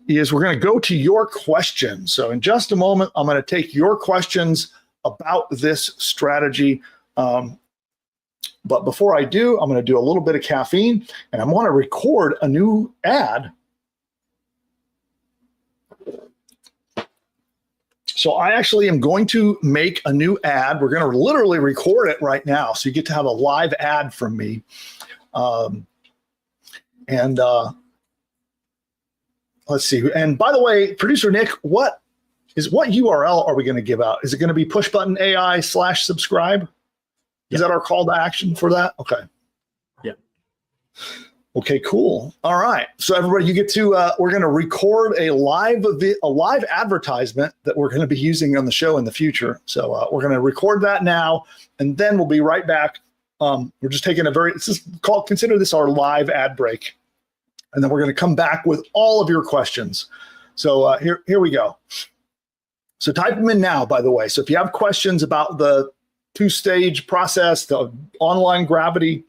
is we're going to go to your questions. So in just a moment, I'm going to take your questions about this strategy. But before I do, I'm going to do a little bit of caffeine, and I want to record a new ad. So I actually am going to make a new ad. We're going to literally record it right now. So you get to have a live ad from me. Let's see. And by the way, producer Nick, what URL are we going to give out? Is it going to be pushbutton.ai/subscribe? Is that our call to action for that? Okay. Yeah. Okay, cool. All right. So everybody, you get to, we're going to record a live advertisement that we're going to be using on the show in the future. So we're going to record that now, and then we'll be right back. We're just taking consider this our live ad break. And then we're going to come back with all of your questions. So here we go. So type them in now, by the way. So if you have questions about the two-stage process, the online gravity,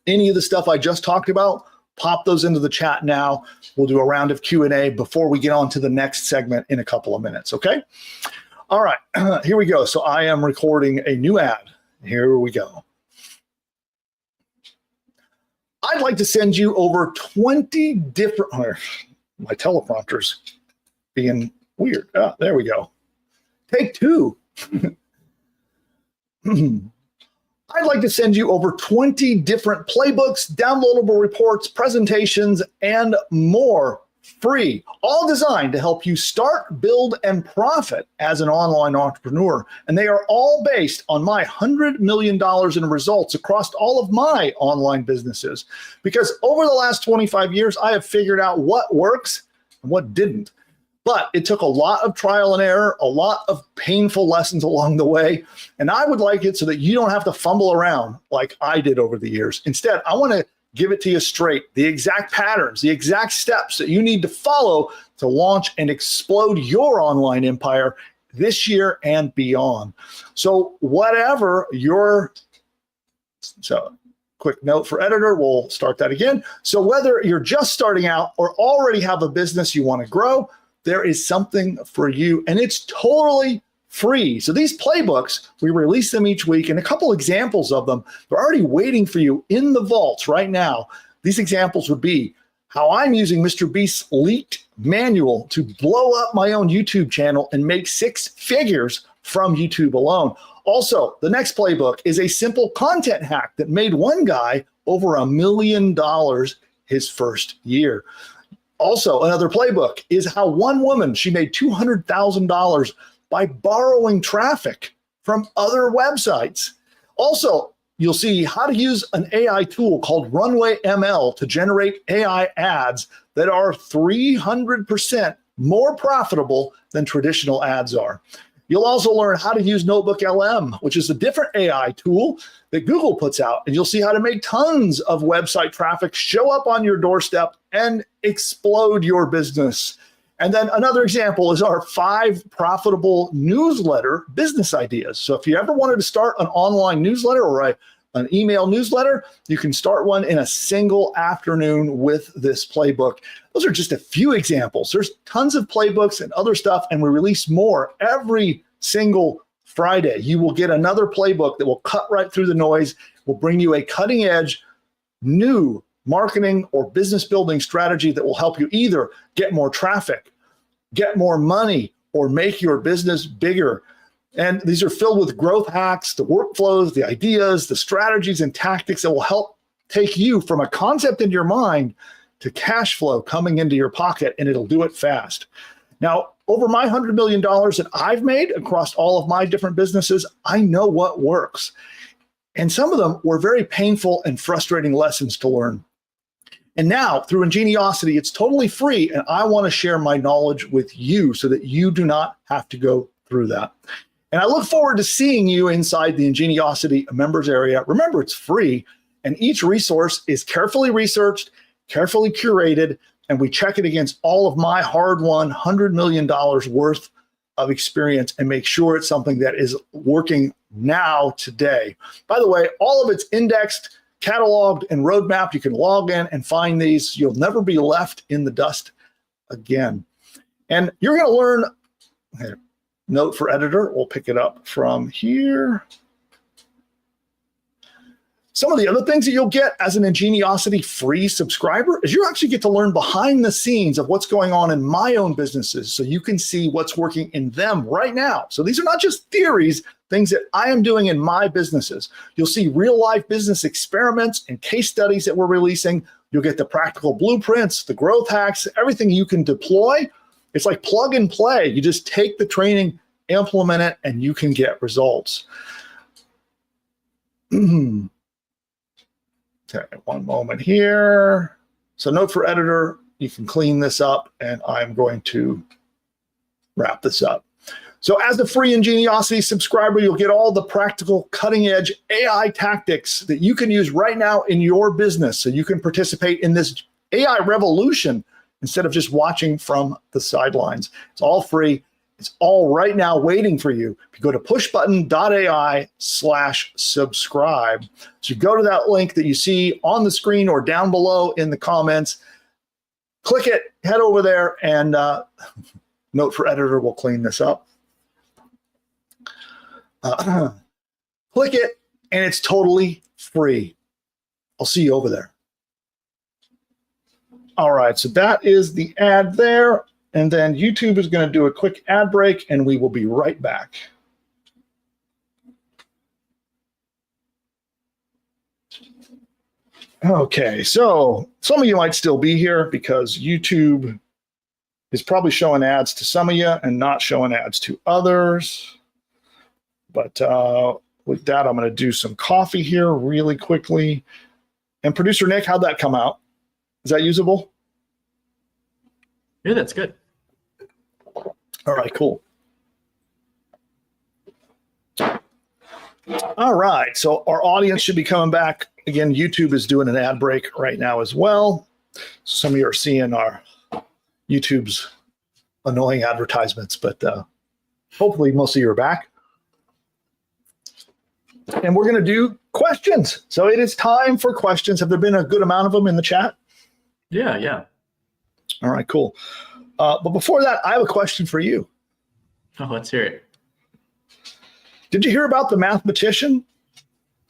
any of the stuff I just talked about, pop those into the chat now. We'll do a round of Q&A before we get on to the next segment in a couple of minutes, okay? All right, here we go. So I am recording a new ad. Here we go. I'd like to send you over 20 different, my teleprompter's being weird. There we go. Take two. I'd like to send you over 20 different playbooks, downloadable reports, presentations, and more free, all designed to help you start, build, and profit as an online entrepreneur. And they are all based on my $100 million in results across all of my online businesses. Because over the last 25 years, I have figured out what works and what didn't. But it took a lot of trial and error, a lot of painful lessons along the way. And I would like it so that you don't have to fumble around like I did over the years. Instead, I want to give it to you straight, the exact patterns, the exact steps that you need to follow to launch and explode your online empire this year and beyond. So quick note for editor, we'll start that again. So whether you're just starting out or already have a business you want to grow, there is something for you, and it's totally free. So these playbooks, we release them each week, and a couple examples of them, they're already waiting for you in the vaults right now. These examples would be how I'm using Mr. Beast's leaked manual to blow up my own YouTube channel and make 6 figures from YouTube alone. Also, the next playbook is a simple content hack that made one guy over $1 million his first year. Also, another playbook is how one woman, she made $200,000 by borrowing traffic from other websites. Also, you'll see how to use an AI tool called Runway ML to generate AI ads that are 300% more profitable than traditional ads are. You'll also learn how to use Notebook LM, which is a different AI tool that Google puts out. And you'll see how to make tons of website traffic show up on your doorstep and explode your business. And then another example is our 5 profitable newsletter business ideas. So if you ever wanted to start an online newsletter or an email newsletter, you can start one in a single afternoon with this playbook. Those are just a few examples. There's tons of playbooks and other stuff, and we release more every single Friday. You will get another playbook that will cut right through the noise, will bring you a cutting edge, new marketing or business building strategy that will help you either get more traffic, get more money, or make your business bigger. And these are filled with growth hacks, the workflows, the ideas, the strategies and tactics that will help take you from a concept in your mind to cash flow coming into your pocket, and it'll do it fast. Now, over my $100 million that I've made across all of my different businesses, I know what works. And some of them were very painful and frustrating lessons to learn. And now, through Ingeniosity, it's totally free, and I want to share my knowledge with you so that you do not have to go through that. And I look forward to seeing you inside the Ingeniosity members area. Remember, it's free, and each resource is carefully researched, carefully curated, and we check it against all of my hard-won $100 million worth of experience and make sure it's something that is working now, today. By the way, all of it's indexed, cataloged, and roadmapped. You can log in and find these. You'll never be left in the dust again. And you're going to learn, here, note for editor, we'll pick it up from here. Some of the other things that you'll get as an Ingeniosity free subscriber is you actually get to learn behind the scenes of what's going on in my own businesses so you can see what's working in them right now. So these are not just theories, things that I am doing in my businesses. You'll see real life business experiments and case studies that we're releasing. You'll get the practical blueprints, the growth hacks, everything you can deploy. It's like plug and play. You just take the training, implement it, and you can get results. Okay, one moment here. So note for editor, you can clean this up, and I'm going to wrap this up. So as a free Ingeniosity subscriber, you'll get all the practical cutting edge AI tactics that you can use right now in your business so you can participate in this AI revolution instead of just watching from the sidelines. It's all free. It's all right now waiting for you. If you go to pushbutton.ai/subscribe, so you go to that link that you see on the screen or down below in the comments, click it, head over there, and note for editor, we'll clean this up. Click it, and it's totally free. I'll see you over there. All right, so that is the ad there. And then YouTube is going to do a quick ad break, and we will be right back. Okay, so some of you might still be here because YouTube is probably showing ads to some of you and not showing ads to others. But with that, I'm going to do some coffee here really quickly. And producer Nick, how'd that come out? Is that usable? Yeah, that's good. All right, cool. All right, so our audience should be coming back. Again, YouTube is doing an ad break right now as well. Some of you are seeing our YouTube's annoying advertisements, but hopefully most of you are back. And we're going to do questions. So it is time for questions. Have there been a good amount of them in the chat? Yeah. All right, cool. But before that, I have a question for you. Oh, let's hear it. Did you hear about the mathematician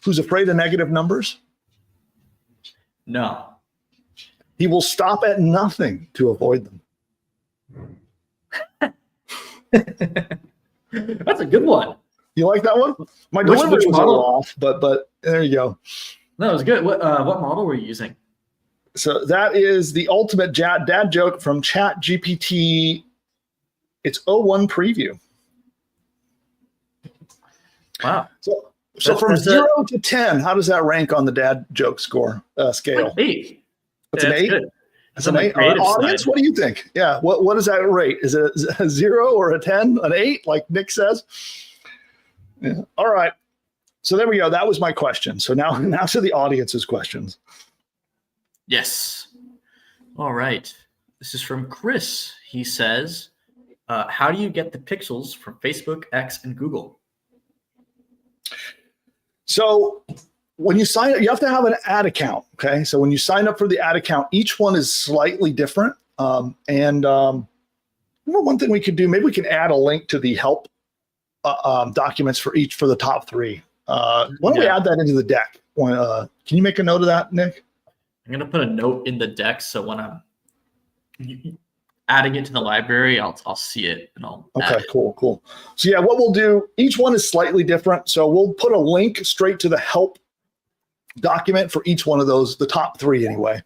who's afraid of negative numbers? No. He will stop at nothing to avoid them. That's a good one. You like that one? My Which delivery was a model? little off, but there you go. That was good. What model were you using? So that is the ultimate dad joke from ChatGPT. It's 01 preview. Wow. So from 0 to 10, how does that rank on the dad joke score scale? Like 8. That's an 8? Good. That's an 8. Audience, what do you think? Yeah, what is that rate? Is it a 0 or a 10? An 8, like Nick says? Yeah. All right. So there we go. That was my question. So now to the audience's questions. Yes. All right. This is from Chris. He says, how do you get the pixels from Facebook, X, and Google? So when you sign up, you have to have an ad account. Okay. So when you sign up for the ad account, each one is slightly different. One thing we could do, maybe we can add a link to the help documents for the top 3. Why don't we add that into the deck? Can you make a note of that, Nick? I'm going to put a note in the deck so when I'm adding it to the library, I'll see it and I'll add it. Cool. So yeah, what we'll do, each one is slightly different. So we'll put a link straight to the help document for each one of those, the top 3 anyway.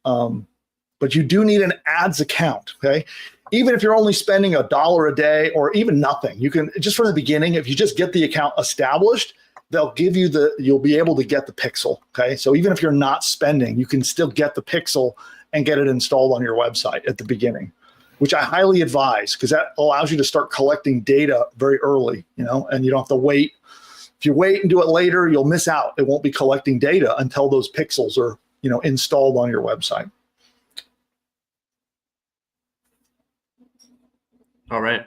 But you do need an ads account, okay? Even if you're only spending $1 a day or even nothing, you can just from the beginning, if you just get the account established, they'll give you you'll be able to get the pixel, okay? So even if you're not spending, you can still get the pixel and get it installed on your website at the beginning, which I highly advise because that allows you to start collecting data very early, and you don't have to wait. If you wait and do it later, you'll miss out. It won't be collecting data until those pixels are, installed on your website. All right.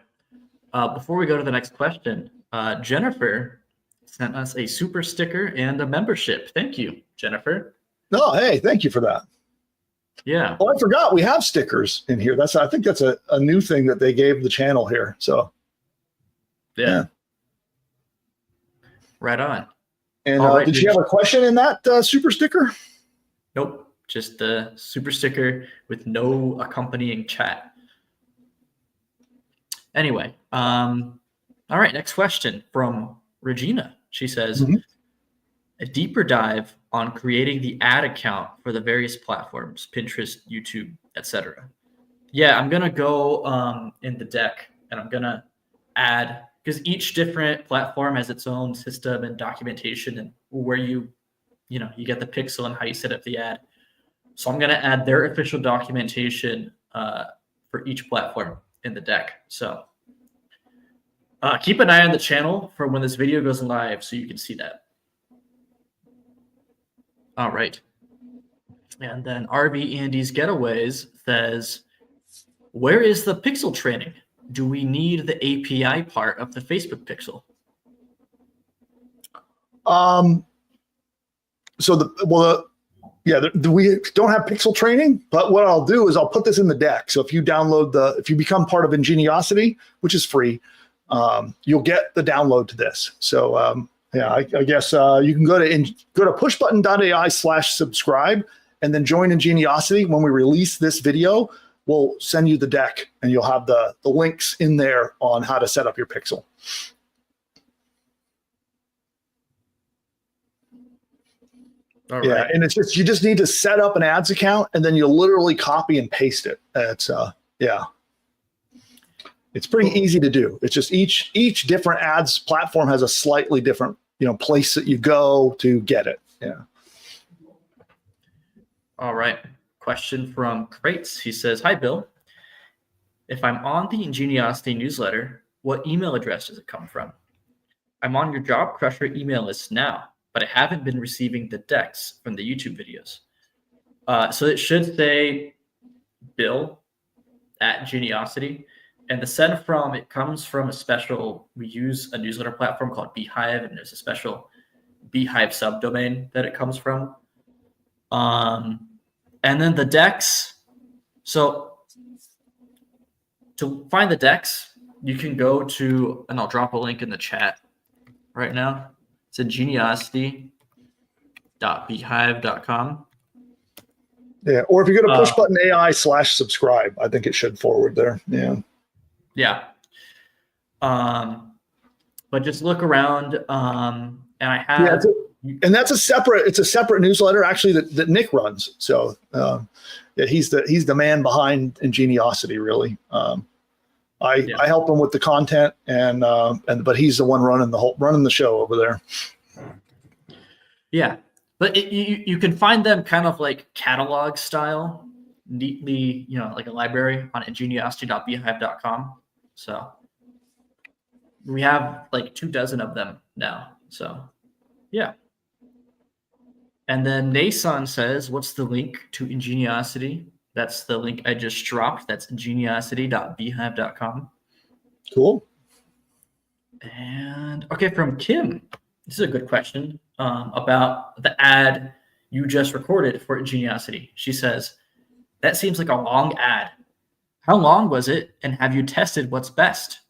Before we go to the next question, Jennifer sent us a super sticker and a membership. Thank you, Jennifer. No, hey, thank you for that. Yeah. Oh, I forgot we have stickers in here. I think that's a new thing that they gave the channel here. So yeah. Right on. And did you have a question in that super sticker? Nope. Just the super sticker with no accompanying chat. Anyway, all right, next question from Regina. She says, a deeper dive on creating the ad account for the various platforms, Pinterest, YouTube, etc. Yeah, I'm going to go in the deck and I'm going to add, because each different platform has its own system and documentation and where you get the pixel and how you set up the ad. So I'm going to add their official documentation for each platform in the deck. So keep an eye on the channel for when this video goes live so you can see that. All right. And then RV Andy's Getaways says, where is the pixel training? Do we need the API part of the Facebook pixel? We don't have pixel training, but what I'll do is I'll put this in the deck. So if you if you become part of Ingeniosity, which is free, you'll get the download to this. So Yeah, I guess you can go to pushbutton.ai/subscribe and then join Ingeniosity. When we release this video, we'll send you the deck and you'll have the links in there on how to set up your pixel. All Yeah, right. and it's just you just need to set up an ads account and then you literally copy and paste it. It's it's pretty easy to do. It's just each different ads platform has a slightly different place that you go to get it. Yeah. All right. Question from Crates. He says, "Hi, Bill. If I'm on the Ingeniosity newsletter, what email address does it come from? I'm on your Job Crusher email list now, but I haven't been receiving the decks from the YouTube videos." So it should say Bill at Ingeniosity. And the send from, it comes from we use a newsletter platform called Beehive, and there's a special Beehive subdomain that it comes from. And then the decks. So to find the decks, you can go to, and I'll drop a link in the chat right now. It's ingeniosity.beehive.com. Yeah. Or if you go to pushbutton.ai/subscribe, I think it should forward there. Yeah. Yeah. But just look around. And I have, and that's a separate newsletter actually that Nick runs. So yeah, he's the man behind Ingeniosity, really. I help him with the content but he's the one running the show over there. Yeah. But you can find them kind of like catalog style, neatly, like a library on ingeniosity.beehive.com. So we have like 24 of them now. So yeah. And then Nason says, "What's the link to Ingeniosity?" That's the link I just dropped. That's ingeniosity.beehive.com. Cool. And okay, from Kim, this is a good question about the ad you just recorded for Ingeniosity. She says, "That seems like a long ad. How long was it? And have you tested what's best?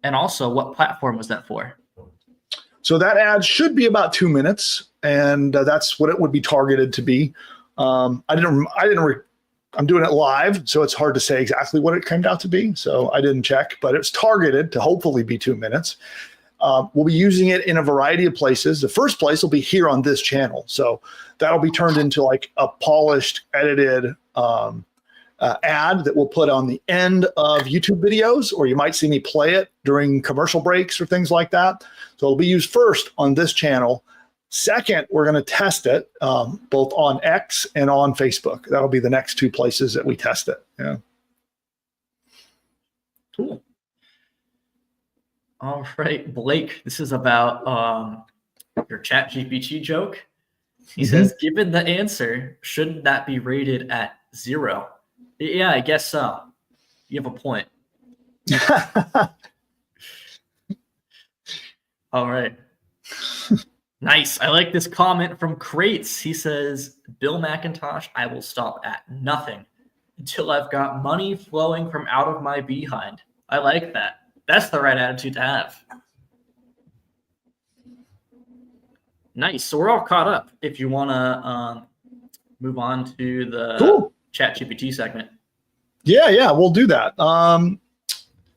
And also, what platform was that for?" So that ad should be about 2 minutes, and that's what it would be targeted to be. I'm doing it live, so it's hard to say exactly what it came out to be. So I didn't check, but it's targeted to hopefully be 2 minutes. We'll be using it in a variety of places. The first place will be here on this channel. So that'll be turned into like a polished, edited ad that we'll put on the end of YouTube videos, or you might see me play it during commercial breaks or things like that. So it'll be used first on this channel. Second, we're going to test it both on X and on Facebook. That'll be the next 2 places that we test it. Yeah. Cool. All right, Blake, this is about your ChatGPT joke. He says, "Given the answer, shouldn't that be rated at 0? Yeah, I guess so. You have a point. All right. Nice. I like this comment from Crates. He says, "Bill McIntosh, I will stop at nothing until I've got money flowing from out of my behind." I like that. That's the right attitude to have. Nice. So we're all caught up. If you want to move on to the ChatGPT segment. Yeah, we'll do that.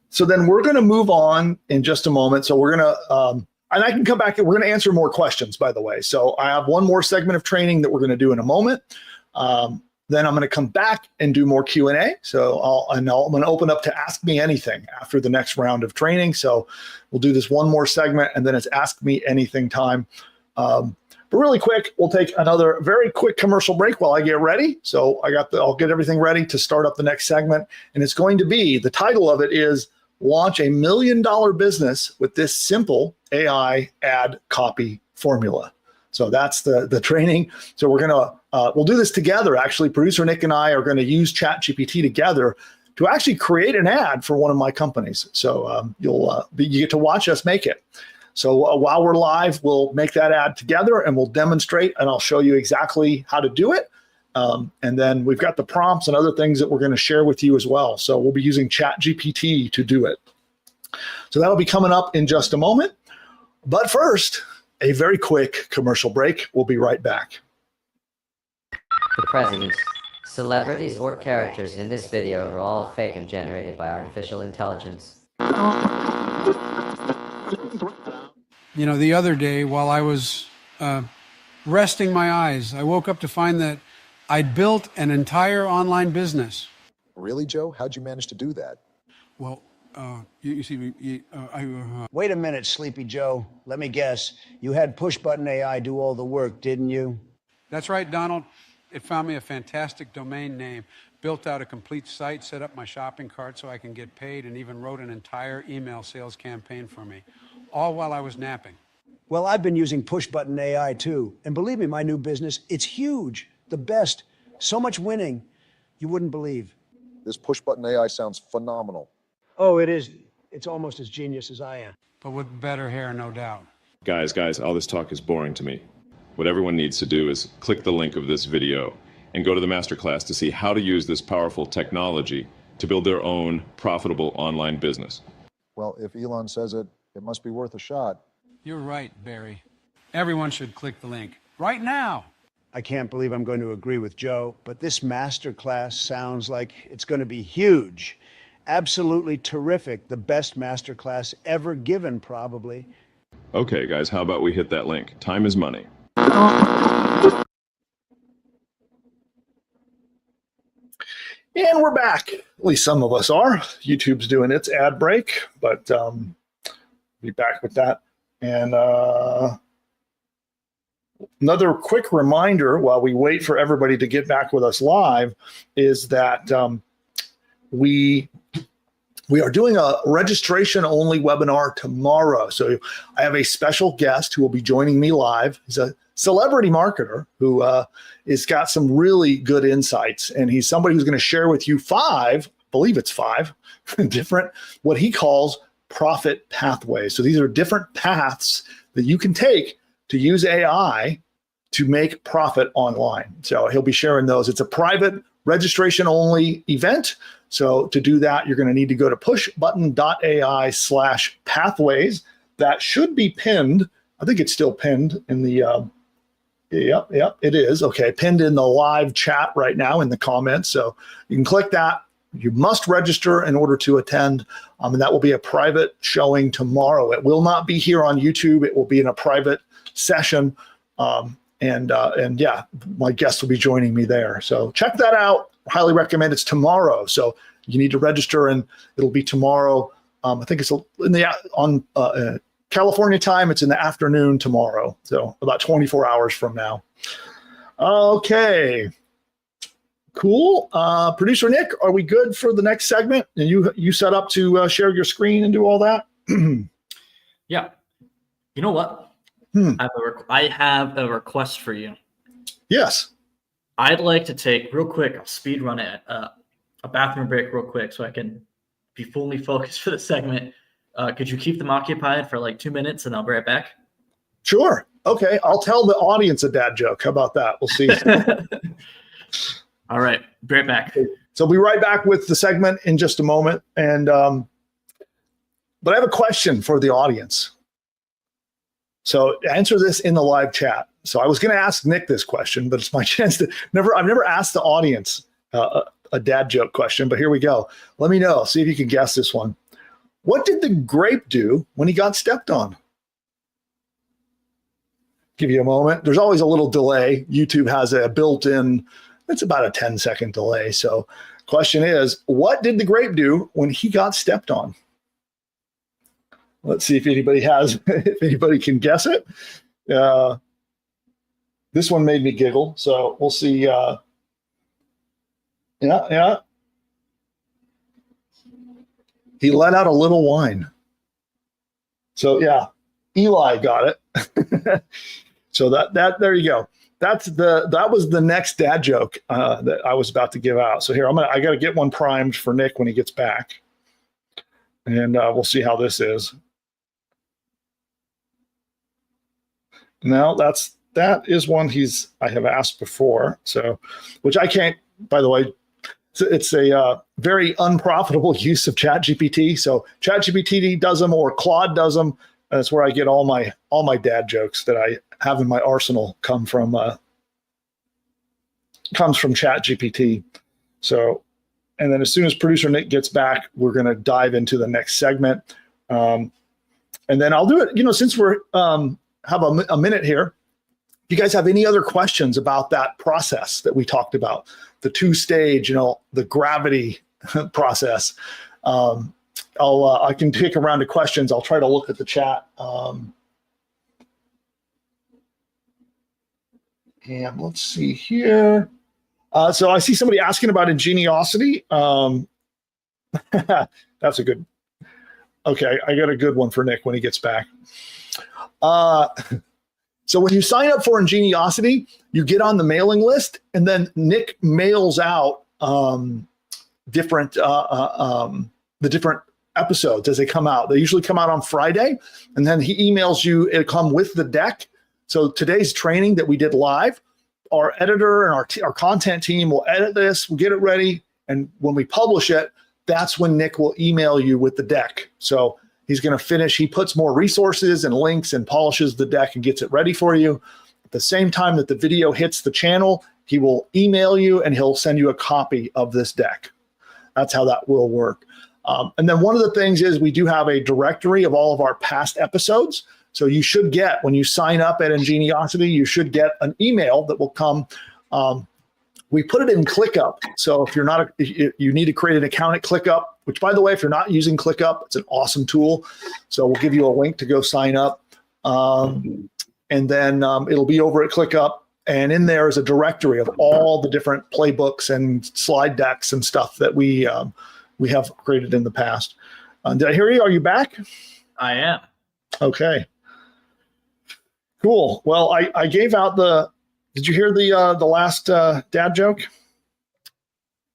So then we're going to move on in just a moment. So we're going to, and I can come back and we're going to answer more questions, by the way. So I have one more segment of training that we're going to do in a moment. Then I'm going to come back and do more Q&A. So I'm going to open up to Ask Me Anything after the next round of training. So we'll do this one more segment and then it's Ask Me Anything time. But really quick, we'll take another very quick commercial break while I get ready. So I'll get everything ready to start up the next segment. And it's going to be, the title of it is Launch a $1 Million Business with this simple AI ad copy formula. So that's the training. So we'll do this together. Actually, producer Nick and I are going to use ChatGPT together to actually create an ad for one of my companies. So you get to watch us make it. So while we're live, we'll make that ad together and we'll demonstrate, and I'll show you exactly how to do it. And then we've got the prompts and other things that we're going to share with you as well. So we'll be using ChatGPT to do it. So that'll be coming up in just a moment. But first, a very quick commercial break. We'll be right back. The presidents, celebrities, or characters in this video are all fake and generated by artificial intelligence. You know, the other day while I was resting my eyes, I woke up to find that I'd built an entire online business. Really, Joe? How'd you manage to do that? Well, you see, Wait a minute, Sleepy Joe. Let me guess. You had push-button AI do all the work, didn't you? that's right, Donald. It found me a fantastic domain name, built out a complete site, set up my shopping cart so I can get paid, and even wrote an entire email sales campaign for me, all while I was napping. Well, I've been using push-button AI too. And believe me, my new business, it's huge. The best. So much winning, you wouldn't believe. This push-button AI sounds phenomenal. Oh, it is. It's almost as genius as I am. But with better hair, no doubt. Guys, all this talk is boring to me. What everyone needs to do is click the link of this video and go to the masterclass to see how to use this powerful technology to build their own profitable online business. Well, if Elon says it, it must be worth a shot. You're right, Barry. Everyone should click the link right now. I can't believe I'm going to agree with Joe, but this masterclass sounds like it's going to be huge. Absolutely terrific. The best masterclass ever given, probably. Okay, guys, how about we hit that link? Time is money. And we're back. At least some of us are. YouTube's doing its ad break, but be back with that. And another quick reminder while we wait for everybody to get back with us live is that we are doing a registration-only webinar tomorrow. So I have a special guest who will be joining me live. He's a celebrity marketer who has got some really good insights, and he's somebody who's going to share with you five different, what he calls profit pathways. So these are different paths that you can take to use AI to make profit online. So he'll be sharing those. It's a private registration-only event. So to do that, you're going to need to go to pushbutton.ai/pathways. That should be pinned. I think it's still pinned in the, yep, it is. Okay, pinned in the live chat right now in the comments. So you can click that. You must register in order to attend, and that will be a private showing tomorrow. It will not be here on YouTube. It will be in a private session, and yeah, my guest will be joining me there. So check that out. Highly recommend. It's tomorrow, so you need to register, and it'll be tomorrow. I think it's in the on California time. It's in the afternoon tomorrow, so about 24 hours from now. Okay. Cool. Producer Nick, are we good for the next segment? And you set up to share your screen and do all that? Yeah. You know what? I have a request for you. Yes. I'd like to take real quick, I'll speed run it, a bathroom break real quick so I can be fully focused for the segment. Could you keep them occupied for like 2 minutes and I'll be right back? Sure. Okay. I'll tell the audience a dad joke. How about that? We'll see. All right, be right back. So we'll be right back with the segment in just a moment. And but I have a question for the audience. So answer this in the live chat. So I was going to ask Nick this question, but it's my chance to I've never asked the audience a dad joke question, but here we go. Let me know. See if you can guess this one. What did the grape do when he got stepped on? Give you a moment. There's always a little delay. YouTube has a built-in. It's about a 10-second delay. So question is, what did the grape do when he got stepped on? Let's see if anybody can guess it. This one made me giggle. So we'll see. Yeah. He let out a little wine. So yeah, Eli got it. So that there you go. That was the next dad joke that I was about to give out. So here I got to get one primed for Nick when he gets back, and we'll see how this is. Now that is one I have asked before. So, which I can't. By the way, it's a very unprofitable use of ChatGPT. So ChatGPT does them or Claude does them. That's where I get all my all my dad jokes that I have in my arsenal comes from ChatGPT. So, and then as soon as producer Nick gets back, we're going to dive into the next segment. And then I'll do it, since we're have a minute here. If you guys have any other questions about that process that we talked about, the 2-stage, the gravity process, I can take a round of questions. I'll try to look at the chat. And let's see here. So I see somebody asking about ingeniosity. That's a good. Okay, I got a good one for Nick when he gets back. So when you sign up for Ingeniosity, you get on the mailing list, and then Nick mails out the different episodes as they come out. They usually come out on Friday, and then he emails you. It'll come with the deck. So today's training that we did live, our editor and our content team will edit this, we'll get it ready, and when we publish it, that's when Nick will email you with the deck. So he's going to finish. He puts more resources and links and polishes the deck and gets it ready for you. At the same time that the video hits the channel, he will email you and he'll send you a copy of this deck. That's how that will work. And then one of the things is we do have a directory of all of our past episodes. So you should get, when you sign up at Ingeniosity, you should get an email that will come. We put it in ClickUp. So if you're not, you need to create an account at ClickUp, which, by the way, if you're not using ClickUp, it's an awesome tool. So we'll give you a link to go sign up. And then it'll be over at ClickUp. And in there is a directory of all the different playbooks and slide decks and stuff that we have created in the past. Did I hear you? Are you back? I am. Okay. Cool. Well, I gave out the. Did you hear the last dad joke?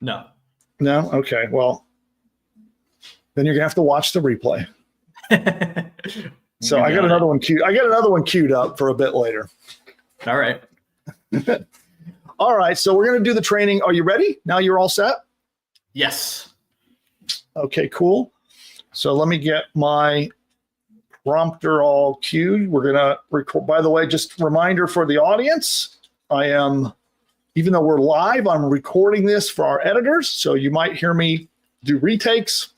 No. No? Okay. Well, then you're gonna have to watch the replay. So I got another one queued up for a bit later. All right. All right. So we're gonna do the training. Are you ready? Now you're all set? Yes. Okay, cool. So let me get my prompter all queued. We're gonna record. By the way, just a reminder for the audience. Even though we're live, I'm recording this for our editors. So you might hear me do retakes.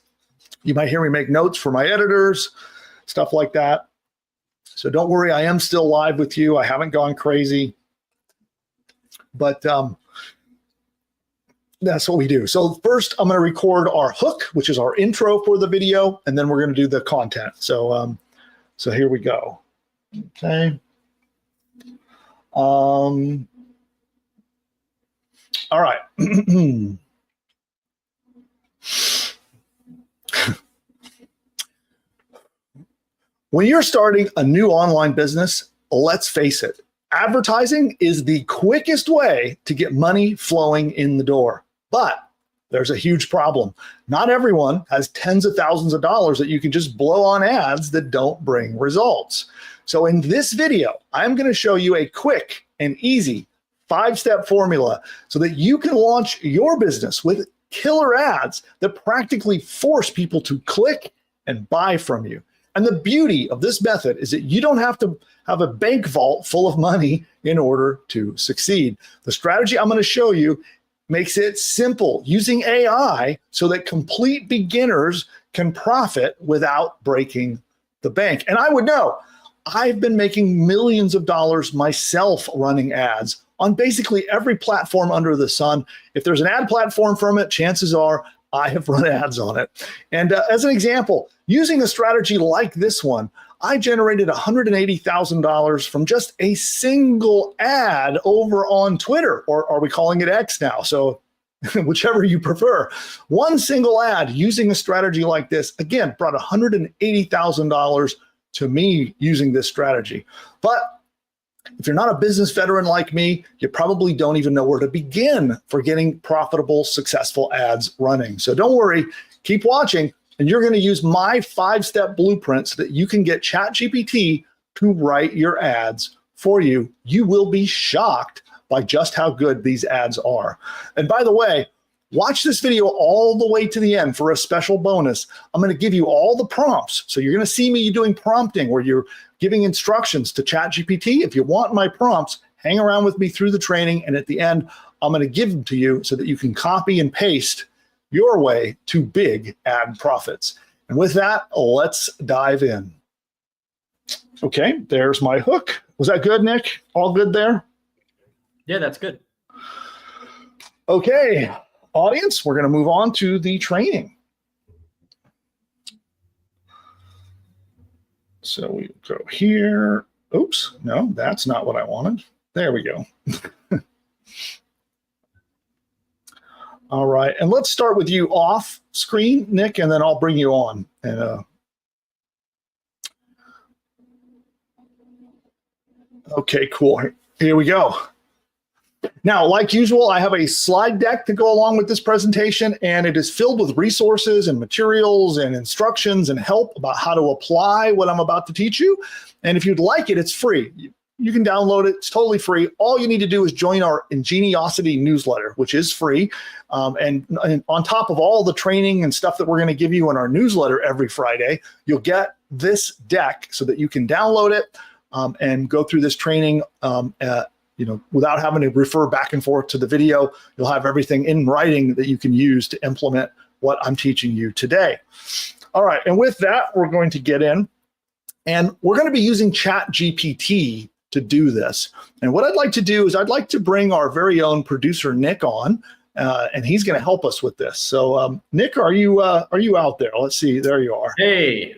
You might hear me make notes for my editors, stuff like that. So don't worry, I am still live with you. I haven't gone crazy. But that's what we do. So first, I'm going to record our hook, which is our intro for the video, and then we're going to do the content. So, so here we go. Okay. All right. When you're starting a new online business, let's face it, advertising is the quickest way to get money flowing in the door. But there's a huge problem. Not everyone has tens of thousands of dollars that you can just blow on ads that don't bring results. So in this video, I'm going to show you a quick and easy 5-step formula so that you can launch your business with killer ads that practically force people to click and buy from you. And the beauty of this method is that you don't have to have a bank vault full of money in order to succeed. The strategy I'm going to show you makes it simple using AI so that complete beginners can profit without breaking the bank. And I would know, I've been making millions of dollars myself running ads on basically every platform under the sun. If there's an ad platform from it, chances are I have run ads on it. And as an example, using a strategy like this one, I generated $180,000 from just a single ad over on Twitter, or are we calling it X now? So whichever you prefer. One single ad using a strategy like this, again, brought $180,000 to me using this strategy. But if you're not a business veteran like me, you probably don't even know where to begin for getting profitable, successful ads running. So don't worry, keep watching, and you're going to use my 5-step blueprint so that you can get ChatGPT to write your ads for you. You will be shocked by just how good these ads are. And by the way, Watch this video all the way to the end for a special bonus. I'm going to give you all the prompts. So you're going to see me doing prompting where you're giving instructions to ChatGPT. If you want my prompts, hang around with me through the training. And at the end, I'm going to give them to you so that you can copy and paste your way to big ad profits. And with that, let's dive in. Okay, there's my hook. Was that good, Nick? All good there? Yeah, that's good. Okay, audience, we're going to move on to the training. So we go here. Oops, no, that's not what I wanted. There we go. All right, and let's start with you off screen, Nick, and then I'll bring you on. And okay, cool. Here we go. Now, like usual, I have a slide deck to go along with this presentation, and it is filled with resources and materials and instructions and help about how to apply what I'm about to teach you. And if you'd like it, it's free. You can download it. It's totally free. All you need to do is join our Ingeniosity newsletter, which is free. And on top of all the training and stuff that we're going to give you in our newsletter every Friday, you'll get this deck so that you can download it and go through this training without having to refer back and forth to the video. You'll have everything in writing that you can use to implement what I'm teaching you today. All right, and with that, we're going to get in, and we're going to be using ChatGPT to do this. And what I'd like to do is I'd like to bring our very own producer, Nick, on, and he's going to help us with this. So, Nick, are you out there? Let's see. There you are. Hey.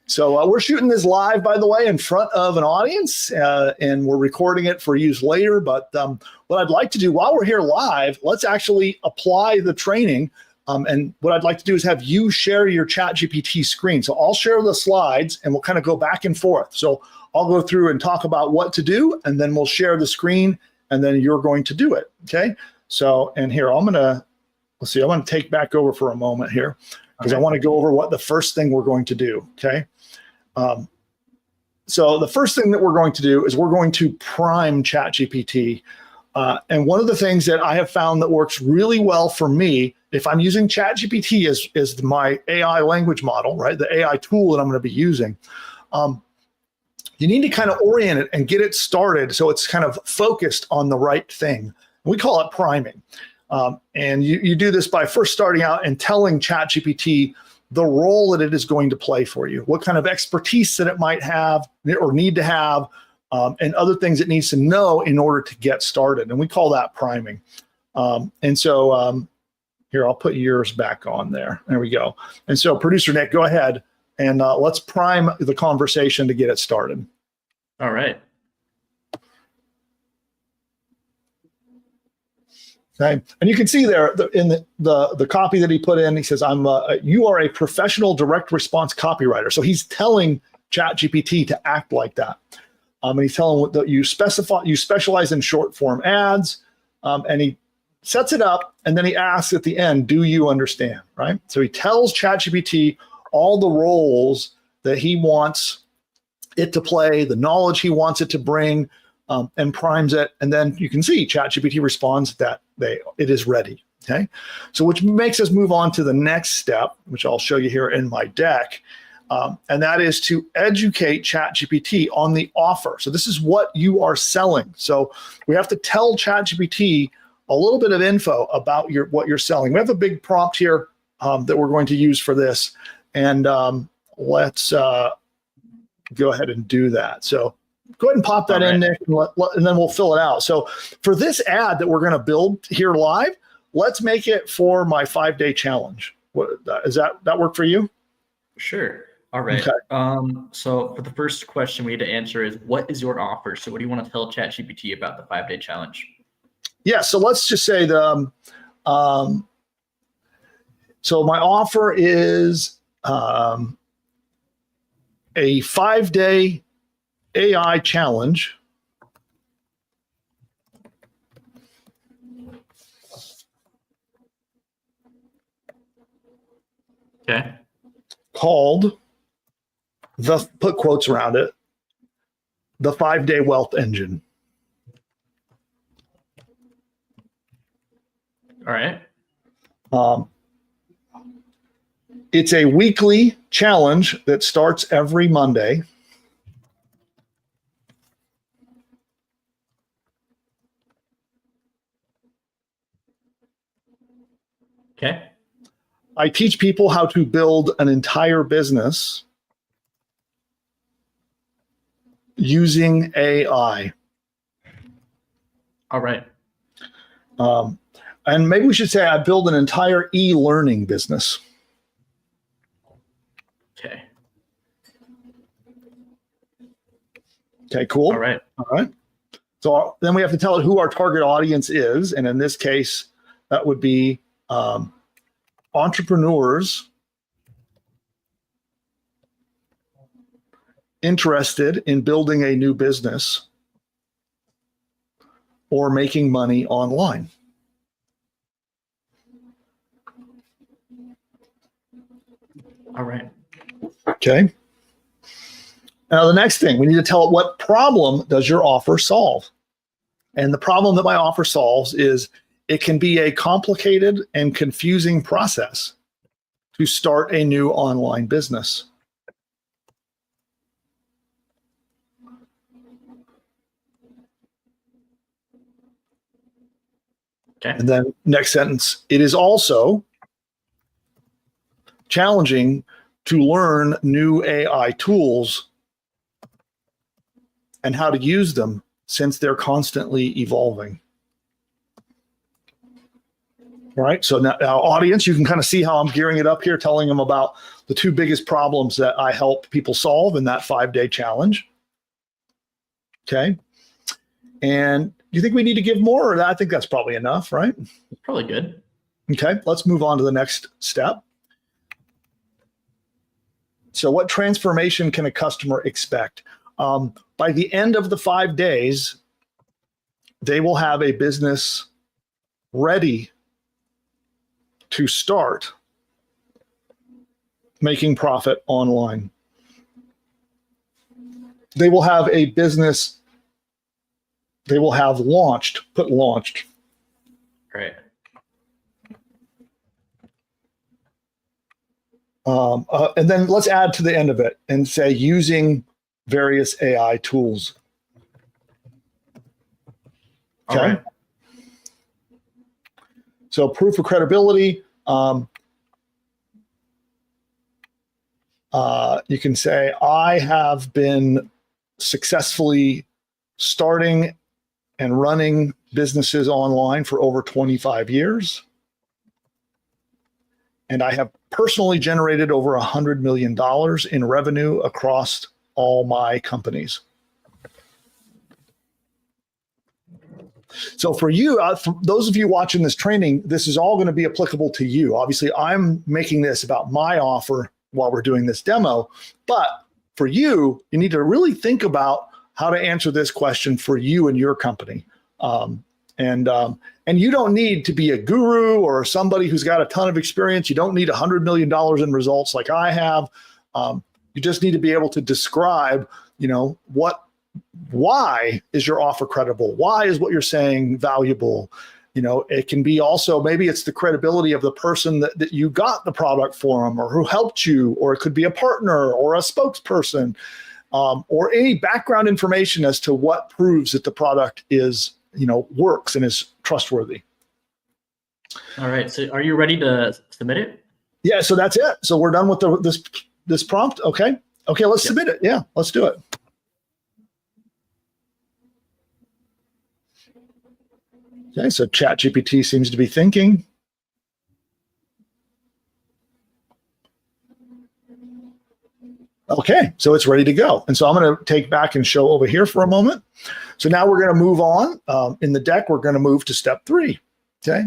So we're shooting this live, by the way, in front of an audience, and we're recording it for use later. But what I'd like to do while we're here live, let's actually apply the training. And what I'd like to do is have you share your ChatGPT screen. So I'll share the slides, and we'll kind of go back and forth. So I'll go through and talk about what to do, and then we'll share the screen, and then you're going to do it. Okay. So, and here, let's see, I'm going to take back over for a moment here because I want to go over what the first thing we're going to do. Okay. So the first thing that we're going to do is we're going to prime ChatGPT. And one of the things that I have found that works really well for me, if I'm using ChatGPT as my AI language model, right, the AI tool that I'm going to be using, you need to kind of orient it and get it started so it's kind of focused on the right thing. We call it priming. And you do this by first starting out and telling ChatGPT the role that it is going to play for you, what kind of expertise that it might have or need to have, and other things it needs to know in order to get started. And we call that priming. And so here, I'll put yours back on there. There we go. And so producer Nick, go ahead and let's prime the conversation to get it started. All right. Okay. And you can see there in the copy that he put in, he says, you are a professional direct response copywriter. So he's telling ChatGPT to act like that. And he's telling that you specialize in short form ads. And he sets it up, and then he asks at the end, do you understand? Right. So he tells ChatGPT all the roles that he wants it to play, the knowledge he wants it to bring, and primes it. And then you can see ChatGPT responds that it is ready. Okay. So which makes us move on to the next step, which I'll show you here in my deck. And that is to educate ChatGPT on the offer. So this is what you are selling. So we have to tell ChatGPT a little bit of info about what you're selling. We have a big prompt here that we're going to use for this. And let's go ahead and do that. So go ahead and pop that in, Nick, and then we'll fill it out. So for this ad that we're going to build here live, let's make it for my 5-day challenge. Does that work for you? Sure. All right. Okay. So for the first question we need to answer is, what is your offer? So what do you want to tell ChatGPT about the 5-day challenge? Yeah. So let's just say so my offer is a 5-day AI challenge. Okay. Called put quotes around it, the 5-day wealth engine. All right. It's a weekly challenge that starts every Monday. Okay. I teach people how to build an entire business using AI. All right. And maybe we should say I build an entire e-learning business. Okay. Okay, cool. All right. All right. So then we have to tell it who our target audience is. And in this case, that would be entrepreneurs interested in building a new business or making money online. All right. Okay. Now, the next thing, we need to tell it what problem does your offer solve? And the problem that my offer solves is it can be a complicated and confusing process to start a new online business. Okay. And then next sentence, it is also challenging to learn new AI tools and how to use them since they're constantly evolving. All right, so now audience, you can kind of see how I'm gearing it up here, telling them about the two biggest problems that I help people solve in that 5-day challenge. Okay, and do you think we need to give more, or I think that's probably enough, right? Probably good. Okay, let's move on to the next step. So what transformation can a customer expect? By the end of the 5 days, they will have a business ready to start making profit online. They will have a business, they will have launched, put launched. Right. And then let's add to the end of it and say using various AI tools. Okay. All right. So proof of credibility. You can say, I have been successfully starting and running businesses online for over 25 years. And I have personally generated over $100 million in revenue across all my companies. So for you, for those of you watching this training, this is all going to be applicable to you. Obviously, I'm making this about my offer while we're doing this demo, but for you, you need to really think about how to answer this question for you and your company. And you don't need to be a guru or somebody who's got a ton of experience. You don't need $100 million in results like I have. You just need to be able to describe, why is your offer credible? Why is what you're saying valuable? It can be also, maybe it's the credibility of the person that you got the product from or who helped you, or it could be a partner or a spokesperson, or any background information as to what proves that the product is, works and is trustworthy. All right. So are you ready to submit it? Yeah. So that's it. So we're done with this prompt. Okay. Let's submit it. Yeah, let's do it. Okay, so ChatGPT seems to be thinking. Okay, so it's ready to go. And so I'm going to take back and show over here for a moment. So now we're going to move on. In the deck, we're going to move to step 3. Okay,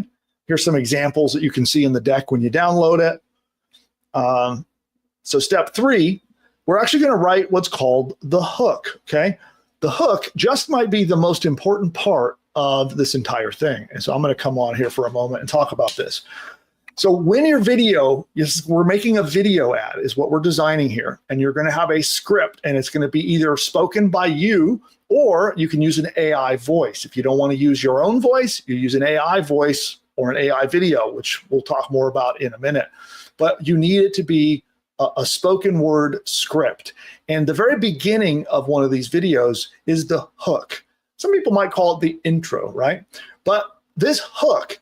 here's some examples that you can see in the deck when you download it. So step 3, we're actually going to write what's called the hook. Okay, the hook just might be the most important part of this entire thing. And so I'm going to come on here for a moment and talk about this. So when your video, we're making a video ad is what we're designing here. And you're going to have a script, and it's going to be either spoken by you, or you can use an AI voice. If you don't want to use your own voice, you use an AI voice or an AI video, which we'll talk more about in a minute. But you need it to be a spoken word script. And the very beginning of one of these videos is the hook. Some people might call it the intro, right? But this hook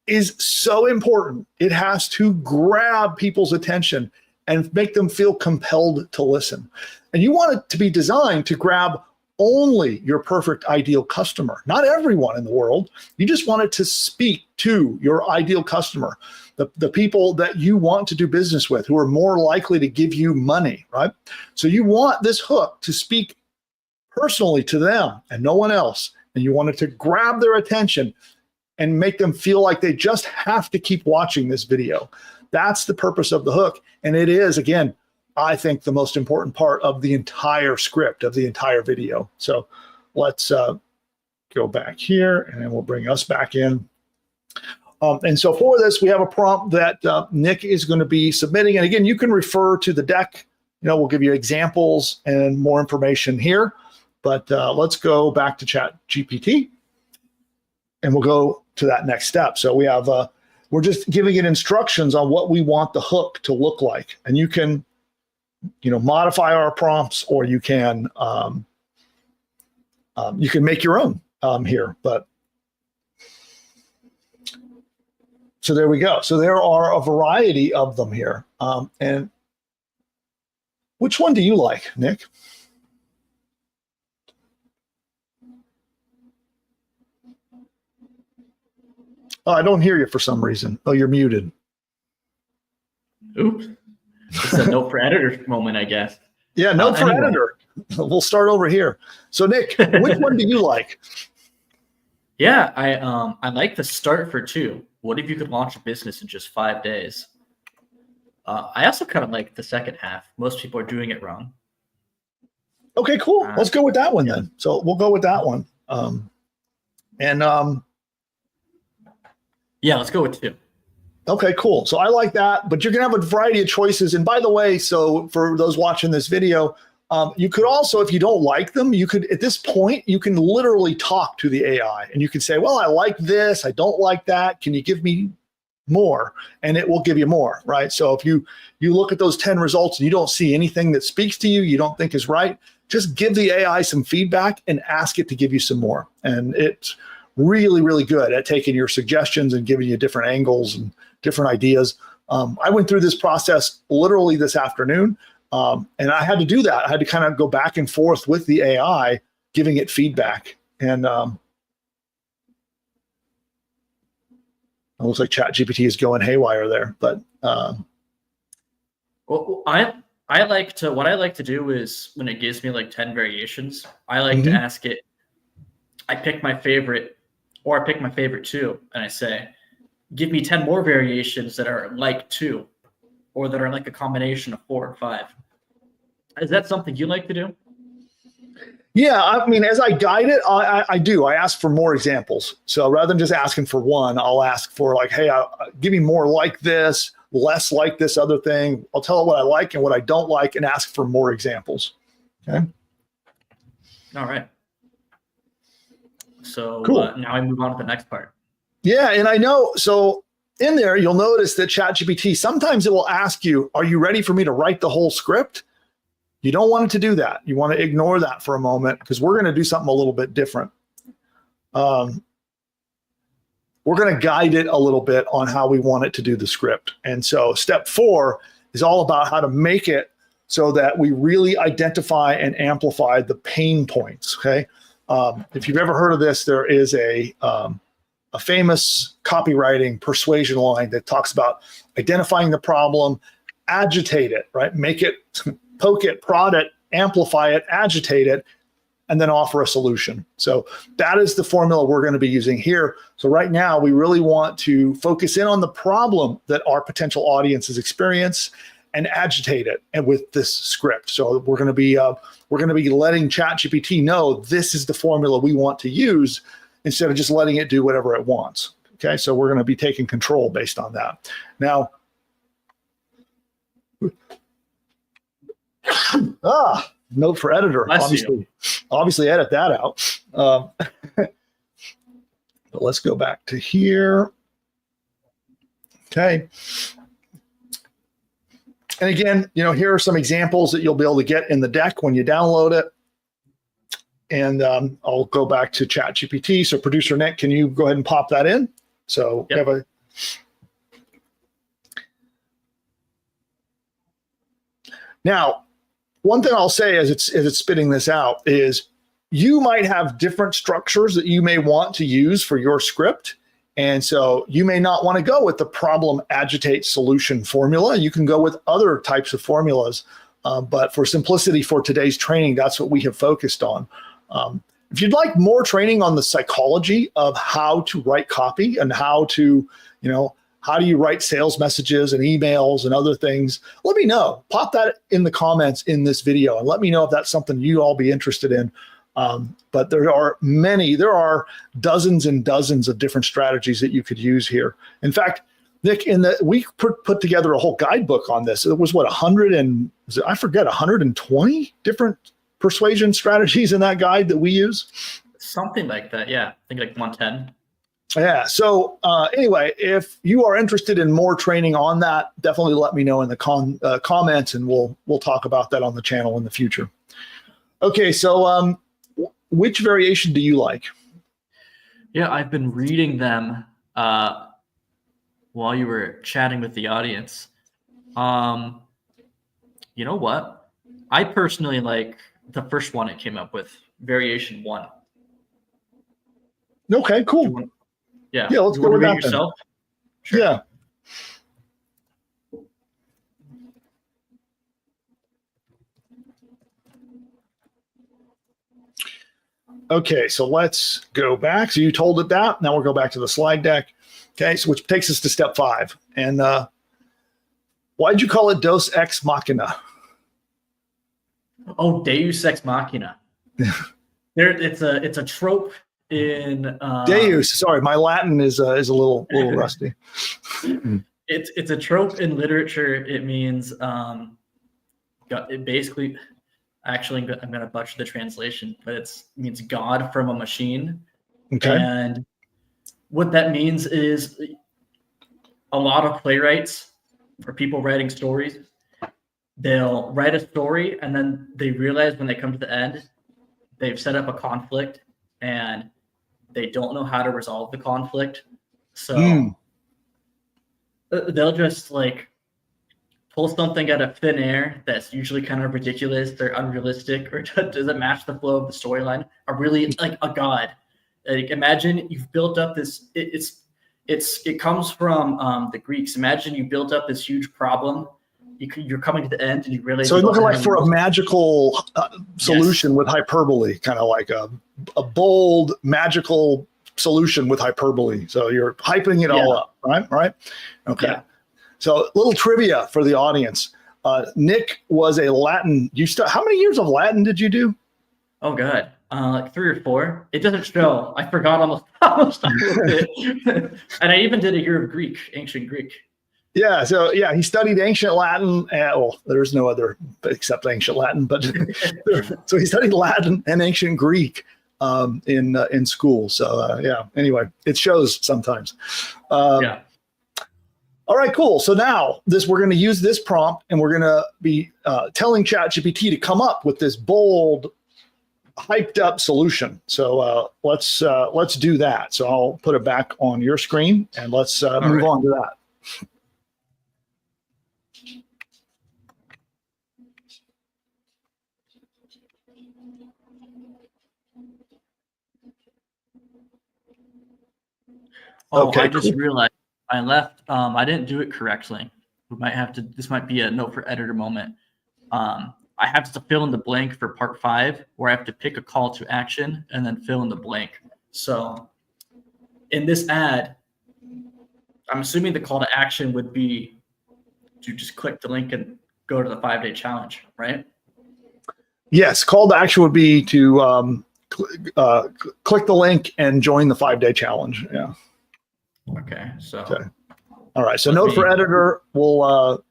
is so important. It has to grab people's attention and make them feel compelled to listen. And you want it to be designed to grab only your perfect ideal customer, not everyone in the world. You just want it to speak to your ideal customer, the people that you want to do business with, who are more likely to give you money, right? So you want this hook to speak personally to them and no one else. And you want it to grab their attention and make them feel like they just have to keep watching this video. That's the purpose of the hook. And it is, again, I think the most important part of the entire script, of the entire video. So let's go back here and then we'll bring us back in. And so for this, we have a prompt that Nick is going to be submitting. And again, you can refer to the deck. We'll give you examples and more information here. But let's go back to ChatGPT and we'll go to that next step. So we have, we're just giving it instructions on what we want the hook to look like. And you can, modify our prompts, or you can make your own here. But so there we go. So there are a variety of them here. And which one do you like, Nick? Oh, I don't hear you for some reason. Oh, you're muted. Oops. It's a note for editor moment, I guess. Yeah, note for editor. We'll start over here. So Nick, which one do you like? Yeah, I like the start for 2. What if you could launch a business in just 5 days? I also kind of like the second half. Most people are doing it wrong. Okay, cool. Let's go with that one then. So we'll go with that one. Yeah, let's go with 2. Okay, cool. So I like that, but you're going to have a variety of choices. And by the way, so for those watching this video, you could also, if you don't like them, you could, at this point, you can literally talk to the AI and you can say, well, I like this, I don't like that. Can you give me more? And it will give you more, right? So if you look at those 10 results and you don't see anything that speaks to you, you don't think is right, just give the AI some feedback and ask it to give you some more. And it's really, really good at taking your suggestions and giving you different angles and different ideas. I went through this process literally this afternoon, and I had to do that. I had to kind of go back and forth with the AI, giving it feedback. And it looks like ChatGPT is going haywire there. But well, I like to, what I like to do is when it gives me like 10 variations, I like to ask it, I pick my favorite, or I pick my favorite 2, and I say, give me 10 more variations that are like 2, or that are like a combination of 4 or 5. Is that something you like to do? Yeah, I mean, as I guide it, I do. I ask for more examples. So rather than just asking for one, I'll ask for like, hey, give me more like this, less like this other thing. I'll tell it what I like and what I don't like and ask for more examples. Okay. All right. So cool. Now I move on to the next part. Yeah, and I know, so in there, you'll notice that ChatGPT, sometimes it will ask you, are you ready for me to write the whole script? You don't want it to do that. You want to ignore that for a moment because we're going to do something a little bit different. We're going to guide it a little bit on how we want it to do the script. And so step 4 is all about how to make it so that we really identify and amplify the pain points, okay? If you've ever heard of this, there is a famous copywriting persuasion line that talks about identifying the problem, agitate it, right? Make it, poke it, prod it, amplify it, agitate it, and then offer a solution. So that is the formula we're going to be using here. So right now, we really want to focus in on the problem that our potential audiences experience and agitate it, and with this script. So we're going to be letting ChatGPT know this is the formula we want to use instead of just letting it do whatever it wants. Okay, so we're going to be taking control based on that. Now, note for editor. Obviously edit that out. But let's go back to here. Okay. And again, here are some examples that you'll be able to get in the deck when you download it. And I'll go back to ChatGPT. So producer Nick, can you go ahead and pop that in? So Yep. we have now, one thing I'll say as it's spitting this out is you might have different structures that you may want to use for your script. And so you may not want to go with the problem, agitate, solution formula. You can go with other types of formulas. But for simplicity for today's training, that's what we have focused on. If you'd like more training on the psychology of how to write copy and how to, how do you write sales messages and emails and other things, let me know. Pop that in the comments in this video and let me know if that's something you all be interested in. But there are dozens and dozens of different strategies that you could use here. In fact, Nick, we put together a whole guidebook on this. It was 120 different persuasion strategies in that guide that we use. Something like that. Yeah. I think like 110. Yeah. So anyway, if you are interested in more training on that, definitely let me know in the comments, and we'll talk about that on the channel in the future. Okay. So which variation do you like? Yeah, I've been reading them while you were chatting with the audience. You know what? I personally like the first one it came up with, variation 1. Okay, cool. Yeah, let's go with that yourself. Sure. Yeah. Okay, so let's go back. So you told it that. Now we'll go back to the slide deck. Okay, so which takes us to step 5. And why'd you call it Deus Ex Machina? Oh, Deus Ex Machina. It's a trope in Deus. Sorry, my Latin is a little rusty. It's a trope in literature. It means it basically. Actually, I'm going to butcher the translation, but it means God from a machine. Okay. And what that means is a lot of playwrights or people writing stories, they'll write a story and then they realize when they come to the end, they've set up a conflict and they don't know how to resolve the conflict. So they'll just pull something out of thin air that's usually kind of ridiculous or unrealistic or doesn't match the flow of the storyline, or really like a god. Imagine you've built up this. It comes from the Greeks. Imagine you built up this huge problem. You're coming to the end and you realize. So it's looking like for a magical solution with hyperbole, kind of like a bold magical solution with hyperbole. So you're hyping it all up, right? Okay. Yeah. So a little trivia for the audience. Nick was a Latin. How many years of Latin did you do? Oh, God. Like 3 or 4. It doesn't show. I forgot almost all of it. And I even did a year of Greek, ancient Greek. Yeah. So yeah, he studied ancient Latin. There's no other except ancient Latin, but so he studied Latin and ancient Greek in school. So yeah. Anyway, it shows sometimes. Yeah. All right, cool. So now we're going to use this prompt and we're going to be telling ChatGPT to come up with this bold, hyped up solution. So let's do that. So I'll put it back on your screen and let's move on to that. Oh, okay, I just realized I left. I didn't do it correctly. We might have to. This might be a note for editor moment. I have to fill in the blank for part 5, where I have to pick a call to action and then fill in the blank. So, in this ad, I'm assuming the call to action would be to just click the link and go to the 5-day challenge, right? Yes, call to action would be to click the link and join the 5-day challenge. Yeah. Okay. So. Okay. All right. So note for editor, we'll. All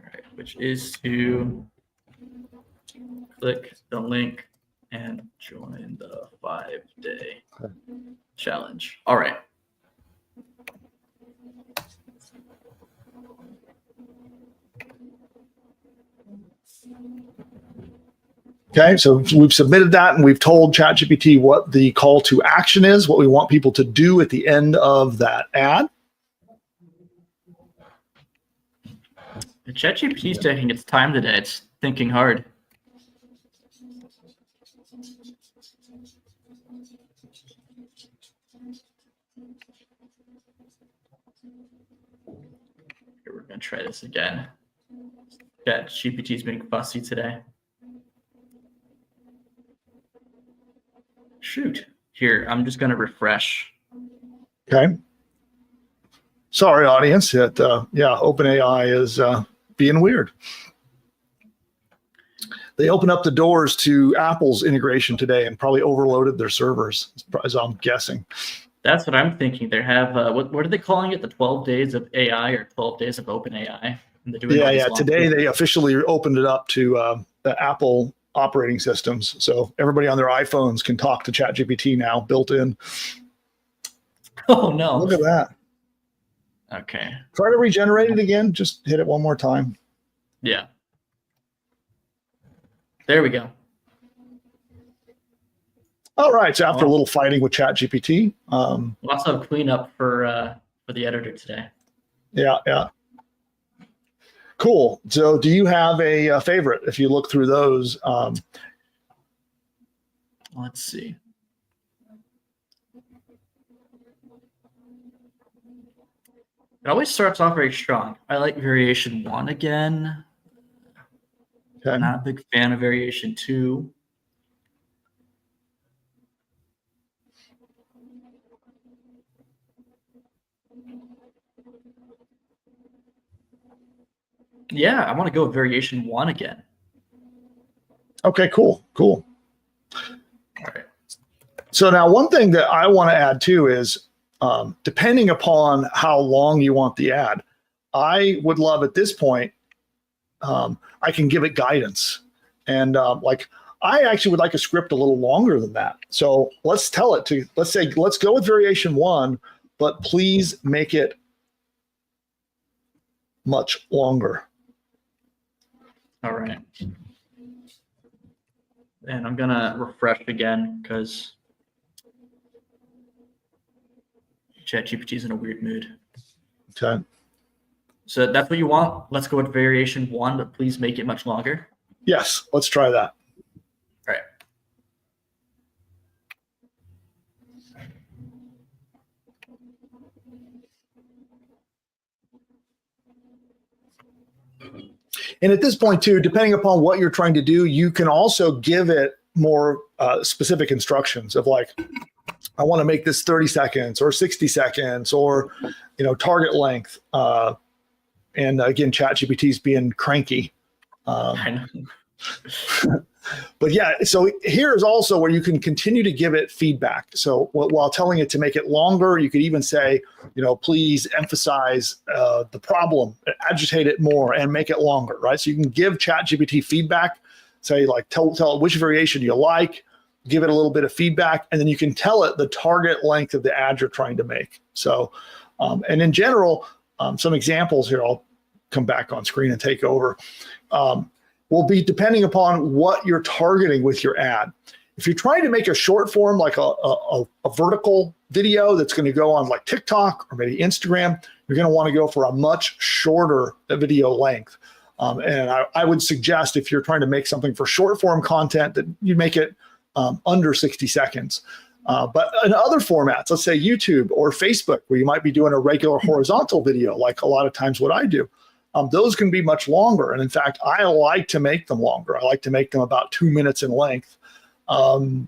right, which is to click the link and join the 5-day challenge. All right. Okay, so we've submitted that and we've told ChatGPT what the call to action is, what we want people to do at the end of that ad. The ChatGPT is taking its time today. It's thinking hard. Here, we're going to try this again. ChatGPT's being fussy today. Shoot. Here, I'm just going to refresh. Okay. Sorry, audience. Yeah, OpenAI is being weird. They opened up the doors to Apple's integration today and probably overloaded their servers, as I'm guessing. That's what I'm thinking. They have, what are they calling it? The 12 days of AI or 12 days of OpenAI? Today they officially opened it up to the Apple operating systems. So everybody on their iPhones can talk to ChatGPT now, built in. Oh, no. Look at that. Okay. Try to regenerate it again. Just hit it one more time. Yeah. There we go. All right. So after a little fighting with ChatGPT. Lots of cleanup for the editor today. Yeah. Cool. So do you have a favorite if you look through those? Let's see. It always starts off very strong. I like variation 1 again. Okay. Not a big fan of variation 2. Yeah, I want to go with variation 1 again. Okay, cool. All right. So now one thing that I want to add too is depending upon how long you want the ad, I would love at this point, I can give it guidance. And I actually would like a script a little longer than that. So let's tell it to, let's go with variation 1, but please make it much longer. All right. And I'm going to refresh again because ChatGPT is in a weird mood. Okay. So that's what you want. Let's go with variation 1, but please make it much longer. Yes, let's try that. All right. And at this point too, depending upon what you're trying to do, you can also give it more specific instructions of like, I want to make this 30 seconds or 60 seconds or, target length. And again, ChatGPT is being cranky. I know. But yeah, so here's also where you can continue to give it feedback. So while telling it to make it longer, you could even say, please emphasize the problem, agitate it more and make it longer, right? So you can give ChatGPT feedback, say like, tell it which variation you like, give it a little bit of feedback, and then you can tell it the target length of the ad you're trying to make. So, and in general, some examples here, I'll come back on screen and take over. Will be depending upon what you're targeting with your ad. If you're trying to make a short form, like a vertical video that's going to go on like TikTok or maybe Instagram, you're going to want to go for a much shorter video length. And I would suggest if you're trying to make something for short form content that you make it under 60 seconds. But in other formats, let's say YouTube or Facebook, where you might be doing a regular horizontal video, like a lot of times what I do, those can be much longer. And in fact, I like to make them longer. I like to make them about 2 minutes in length. And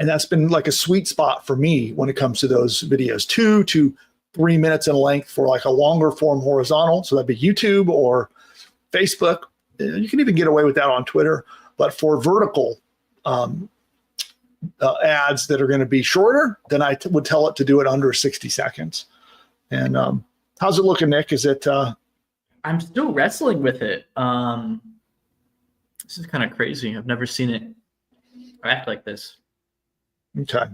that's been like a sweet spot for me when it comes to those videos, 2 to 3 minutes in length for like a longer form horizontal. So that'd be YouTube or Facebook. You can even get away with that on Twitter. But for vertical ads that are going to be shorter, then I would tell it to do it under 60 seconds. And how's it looking, Nick? Is it... I'm still wrestling with it. This is kind of crazy. I've never seen it act like this. Okay.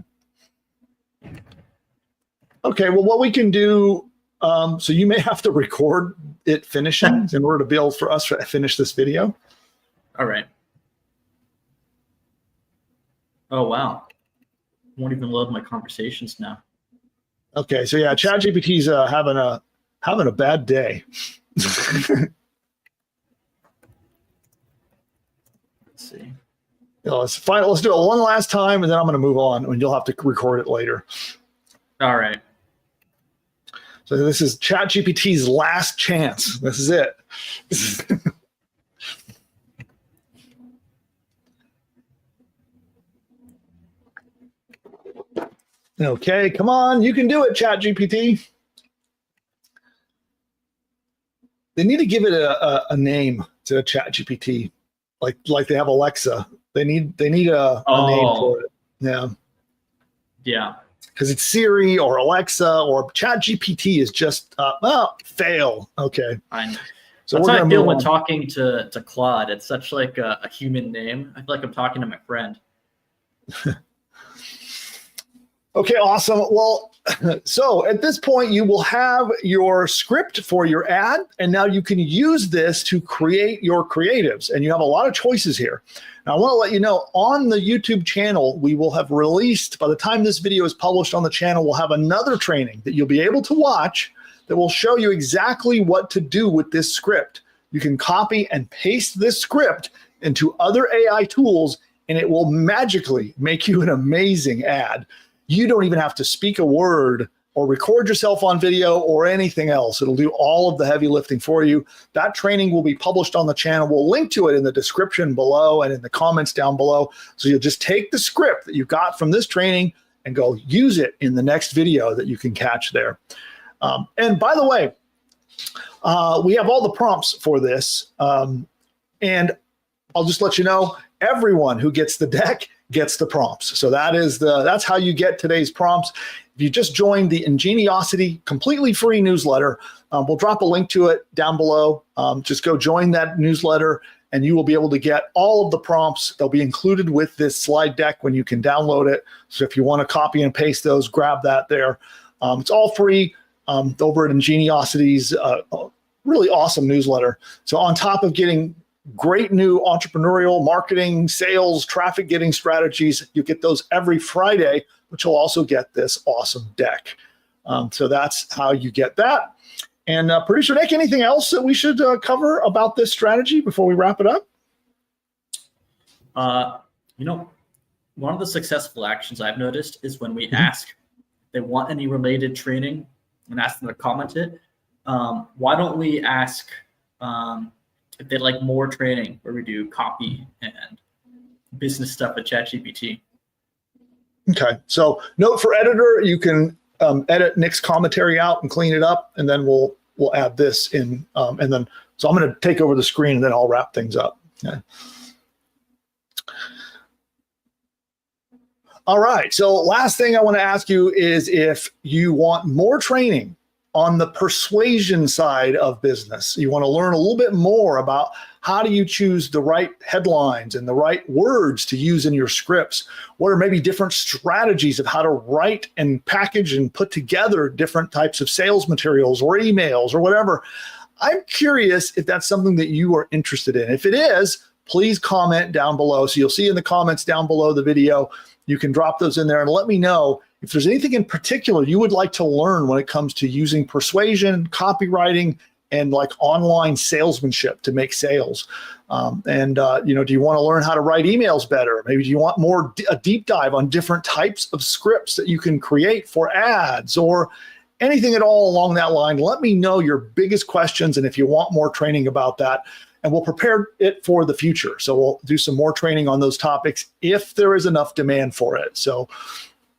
Okay, well, what we can do, so you may have to record it finishing in order to be able for us to finish this video. All right. Oh, wow. Won't even load my conversations now. Okay, so yeah, ChatGPT's having a bad day. Let's see. Let's do it one last time, and then I'm going to move on, and you'll have to record it later. All right. So this is ChatGPT's last chance. This is it. Okay, come on, you can do it, ChatGPT. They need to give it a name to ChatGPT, like they have Alexa. They need a name for it. Yeah. Yeah. Because it's Siri or Alexa or ChatGPT is just fail. Okay. I know. So that's we're how I gonna feel move when on. talking to Claude. It's such like a human name. I feel like I'm talking to my friend. Okay, awesome. Well, so at this point, you will have your script for your ad, and now you can use this to create your creatives, and you have a lot of choices here. Now, I want to let you know, on the YouTube channel, we will have released, by the time this video is published on the channel, we'll have another training that you'll be able to watch that will show you exactly what to do with this script. You can copy and paste this script into other AI tools, and it will magically make you an amazing ad. You don't even have to speak a word or record yourself on video or anything else. It'll do all of the heavy lifting for you. That training will be published on the channel. We'll link to it in the description below and in the comments down below. So you'll just take the script that you got from this training and go use it in the next video that you can catch there. And by the way, we have all the prompts for this. And I'll just let you know, everyone who gets the deck gets the prompts. So that's how you get today's prompts. If you just joined the Ingeniosity completely free newsletter, we'll drop a link to it down below. Just go join that newsletter and you will be able to get all of the prompts. They'll be included with this slide deck when you can download it. So if you want to copy and paste those, grab that there. It's all free over at Ingeniosity's really awesome newsletter. So on top of getting great new entrepreneurial marketing, sales, traffic getting strategies, you get those every Friday, but you'll also get this awesome deck. So that's how you get that. And Producer Nick, anything else that we should cover about this strategy before we wrap it up? One of the successful actions I've noticed is when we ask if they want any related training and ask them to comment it. Why don't we ask if they'd like more training where we do copy and business stuff with ChatGPT? Okay, so note for editor, you can edit Nick's commentary out and clean it up, and then we'll add this in, and then so I'm going to take over the screen and then I'll wrap things up. Okay. All right, so last thing I want to ask you is if you want more training on the persuasion side of business. You want to learn a little bit more about how do you choose the right headlines and the right words to use in your scripts? What are maybe different strategies of how to write and package and put together different types of sales materials or emails or whatever? I'm curious if that's something that you are interested in. If it is, please comment down below. So you'll see in the comments down below the video, you can drop those in there and let me know if there's anything in particular you would like to learn when it comes to using persuasion, copywriting, and like online salesmanship to make sales. Do you want to learn how to write emails better? Maybe do you want a deep dive on different types of scripts that you can create for ads or anything at all along that line? Let me know your biggest questions and if you want more training about that. And we'll prepare it for the future. So we'll do some more training on those topics if there is enough demand for it. So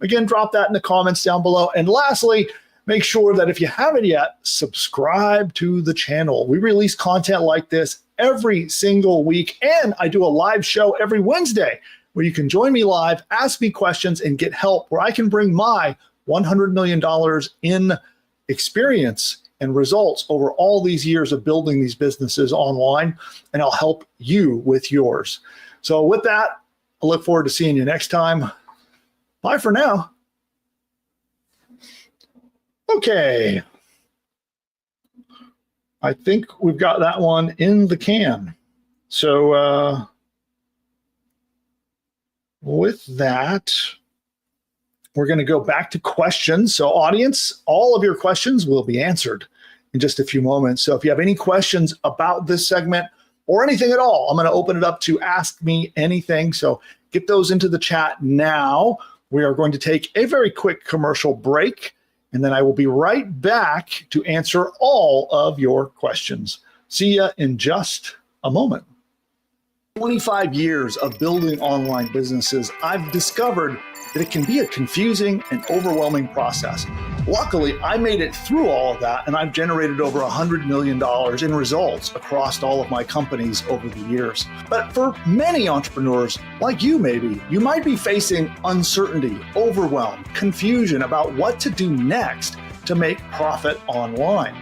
again, drop that in the comments down below. And lastly, make sure that if you haven't yet, subscribe to the channel. We release content like this every single week. And I do a live show every Wednesday where you can join me live, ask me questions, and get help where I can bring my $100 million in experience and results over all these years of building these businesses online, and I'll help you with yours. So with that, I look forward to seeing you next time. Bye for now. Okay. I think we've got that one in the can. So with that, we're going to go back to questions. So audience, all of your questions will be answered in just a few moments. So if you have any questions about this segment or anything at all, I'm going to open it up to Ask Me Anything. So get those into the chat now. We are going to take a very quick commercial break, and then I will be right back to answer all of your questions. See ya in just a moment. 25 years of building online businesses, I've discovered that it can be a confusing and overwhelming process. Luckily, I made it through all of that, and I've generated over $100 million in results across all of my companies over the years. But for many entrepreneurs, like you maybe, you might be facing uncertainty, overwhelm, confusion about what to do next to make profit online.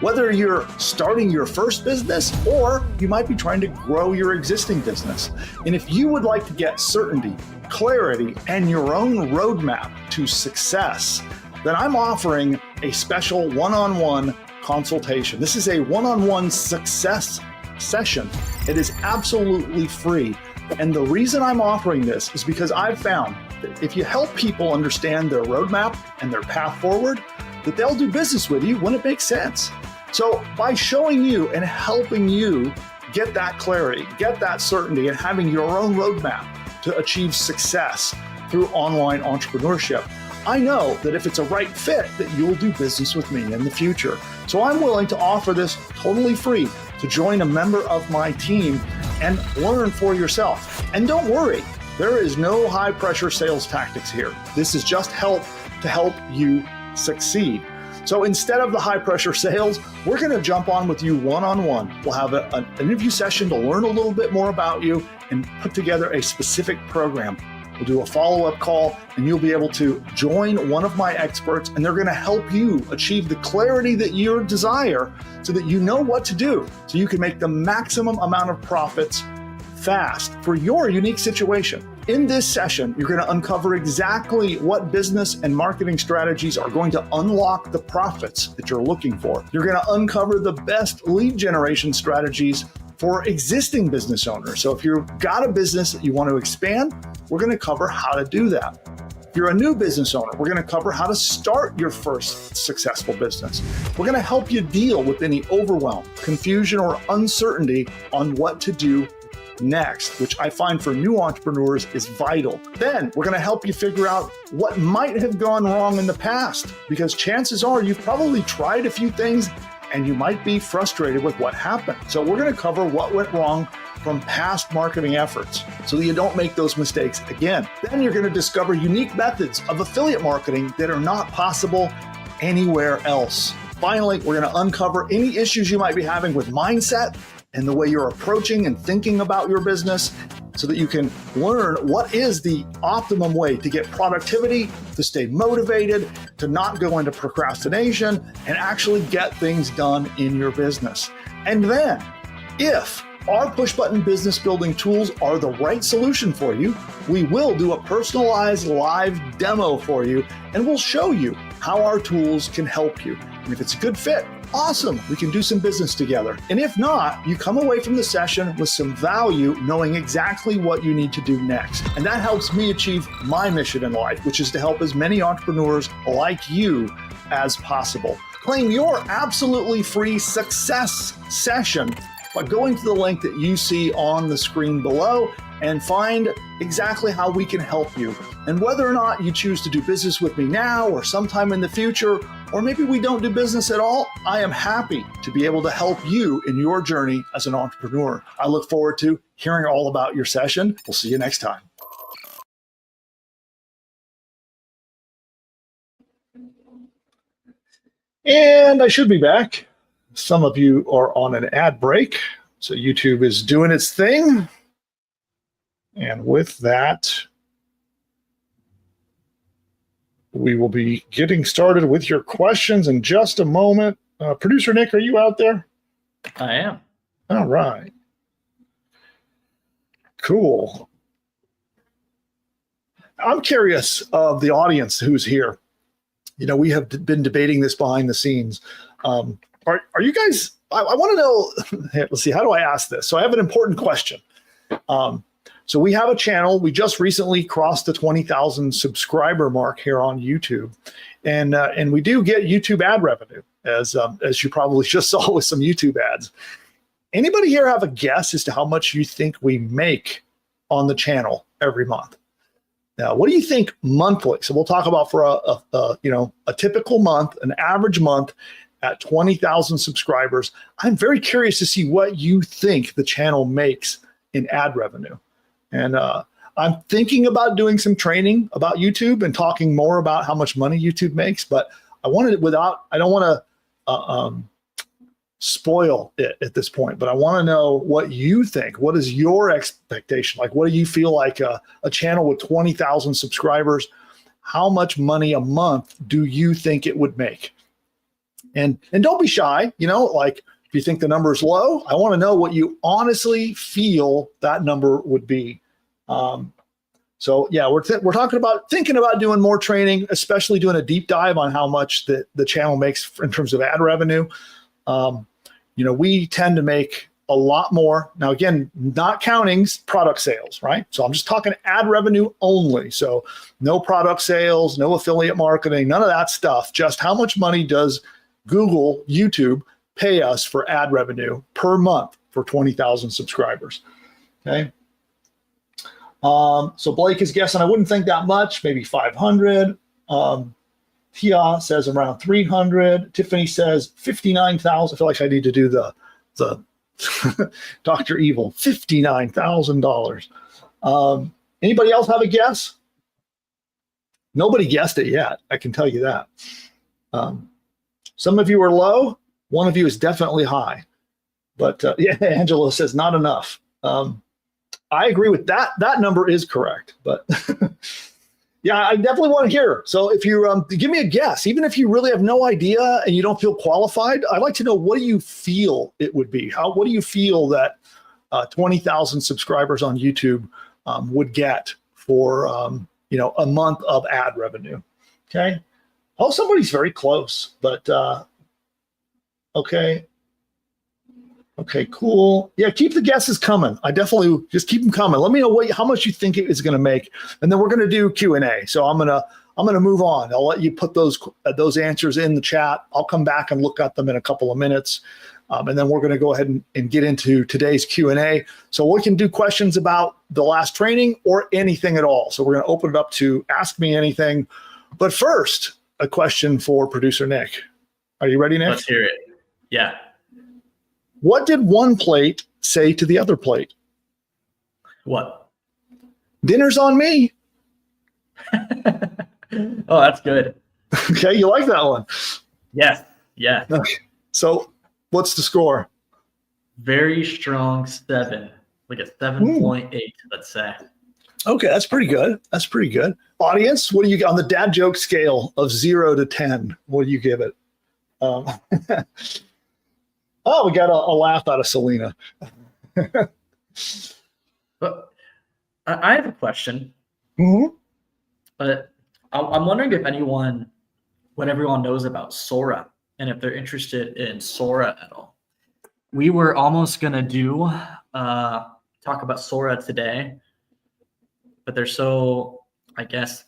Whether you're starting your first business or you might be trying to grow your existing business. And if you would like to get certainty, clarity, and your own roadmap to success, then I'm offering a special one-on-one consultation. This is a one-on-one success session. It is absolutely free. And the reason I'm offering this is because I've found that if you help people understand their roadmap and their path forward, that they'll do business with you when it makes sense. So by showing you and helping you get that clarity, get that certainty, and having your own roadmap to achieve success through online entrepreneurship, I know that if it's a right fit, that you'll do business with me in the future. So I'm willing to offer this totally free to join a member of my team and learn for yourself. And don't worry, there is no high pressure sales tactics here. This is just help to help you succeed. So instead of the high pressure sales, we're going to jump on with you one-on-one. We'll have an interview session to learn a little bit more about you and put together a specific program. We'll do a follow-up call, and you'll be able to join one of my experts, and they're going to help you achieve the clarity that you desire so that you know what to do, so you can make the maximum amount of profits fast for your unique situation. In this session, you're going to uncover exactly what business and marketing strategies are going to unlock the profits that you're looking for. You're going to uncover the best lead generation strategies for existing business owners. So if you've got a business that you want to expand, we're going to cover how to do that. If you're a new business owner, we're going to cover how to start your first successful business. We're going to help you deal with any overwhelm, confusion, or uncertainty on what to do next, which I find for new entrepreneurs is vital. Then we're going to help you figure out what might have gone wrong in the past, because chances are you've probably tried a few things and you might be frustrated with what happened. So we're going to cover what went wrong from past marketing efforts so that you don't make those mistakes again. Then you're going to discover unique methods of affiliate marketing that are not possible anywhere else. Finally, we're going to uncover any issues you might be having with mindset and the way you're approaching and thinking about your business so that you can learn what is the optimum way to get productivity, to stay motivated, to not go into procrastination, and actually get things done in your business. And then, if our push-button business building tools are the right solution for you, we will do a personalized live demo for you, and we'll show you how our tools can help you. And if it's a good fit, awesome, we can do some business together. And if not, you come away from the session with some value, knowing exactly what you need to do next. And that helps me achieve my mission in life, which is to help as many entrepreneurs like you as possible. Claim your absolutely free success session by going to the link that you see on the screen below and find exactly how we can help you. And whether or not you choose to do business with me now or sometime in the future, or maybe we don't do business at all, I am happy to be able to help you in your journey as an entrepreneur. I look forward to hearing all about your session. We'll see you next time. And I should be back. Some of you are on an ad break, so YouTube is doing its thing. And with that, we will be getting started with your questions in just a moment. Producer Nick, are you out there? I am. All right. Cool. I'm curious of the audience who's here. You know, we have been debating this behind the scenes. Are you guys, I want to know, let's see, how do I ask this? So I have an important question. So we have a channel. We just recently crossed the 20,000 subscriber mark here on YouTube. And we do get YouTube ad revenue, as you probably just saw with some YouTube ads. Anybody here have a guess as to how much you think we make on the channel every month? Now, what do you think monthly? So we'll talk about for a typical month, an average month at 20,000 subscribers. I'm very curious to see what you think the channel makes in ad revenue. And I'm thinking about doing some training about YouTube and talking more about how much money YouTube makes, but I don't want to spoil it at this point, but I want to know what you think. What is your expectation? Like, what do you feel like a channel with 20,000 subscribers, how much money a month do you think it would make? And don't be shy, like if you think the number is low, I want to know what you honestly feel that number would be. So yeah, we're thinking about doing more training, especially doing a deep dive on how much the channel makes in terms of ad revenue. We tend to make a lot more. Now, again, not counting product sales, right? So I'm just talking ad revenue only. So no product sales, no affiliate marketing, none of that stuff. Just how much money does Google, YouTube pay us for ad revenue per month for 20,000 subscribers? Okay. So Blake is guessing, I wouldn't think that much, maybe 500. Tia says around 300. Tiffany says 59,000. I feel like I need to do the Dr. Evil, $59,000. Anybody else have a guess? Nobody guessed it yet. I can tell you that. Some of you are low. One of you is definitely high. But yeah, Angelo says not enough. I agree with that. That number is correct. But yeah, I definitely want to hear. So if you give me a guess, even if you really have no idea and you don't feel qualified, I'd like to know, what do you feel it would be? What do you feel that 20,000 subscribers on YouTube would get for a month of ad revenue? Okay. Oh, somebody's very close, but okay. Okay, cool. Yeah, keep the guesses coming. I definitely just keep them coming. Let me know how much you think it is going to make, and then we're going to do Q&A. So I'm gonna move on. I'll let you put those answers in the chat. I'll come back and look at them in a couple of minutes, and then we're going to go ahead and get into today's Q&A. So we can do questions about the last training or anything at all. So we're going to open it up to ask me anything. But first, a question for producer Nick. Are you ready, Nick? Let's hear it. Yeah. What did one plate say to the other plate? What? Dinner's on me. Oh, that's good. Okay, you like that one? Yes. Yeah. Okay. So what's the score? Very strong 7, like a 7.8, let's say. Okay, that's pretty good. That's pretty good. Audience, what do you get on the dad joke scale of 0 to 10? What do you give it? Oh, we got a laugh out of Selena. But I have a question. Mm-hmm. I'm wondering if everyone knows about Sora and if they're interested in Sora at all. We were almost going to talk about Sora today, but they're so, I guess,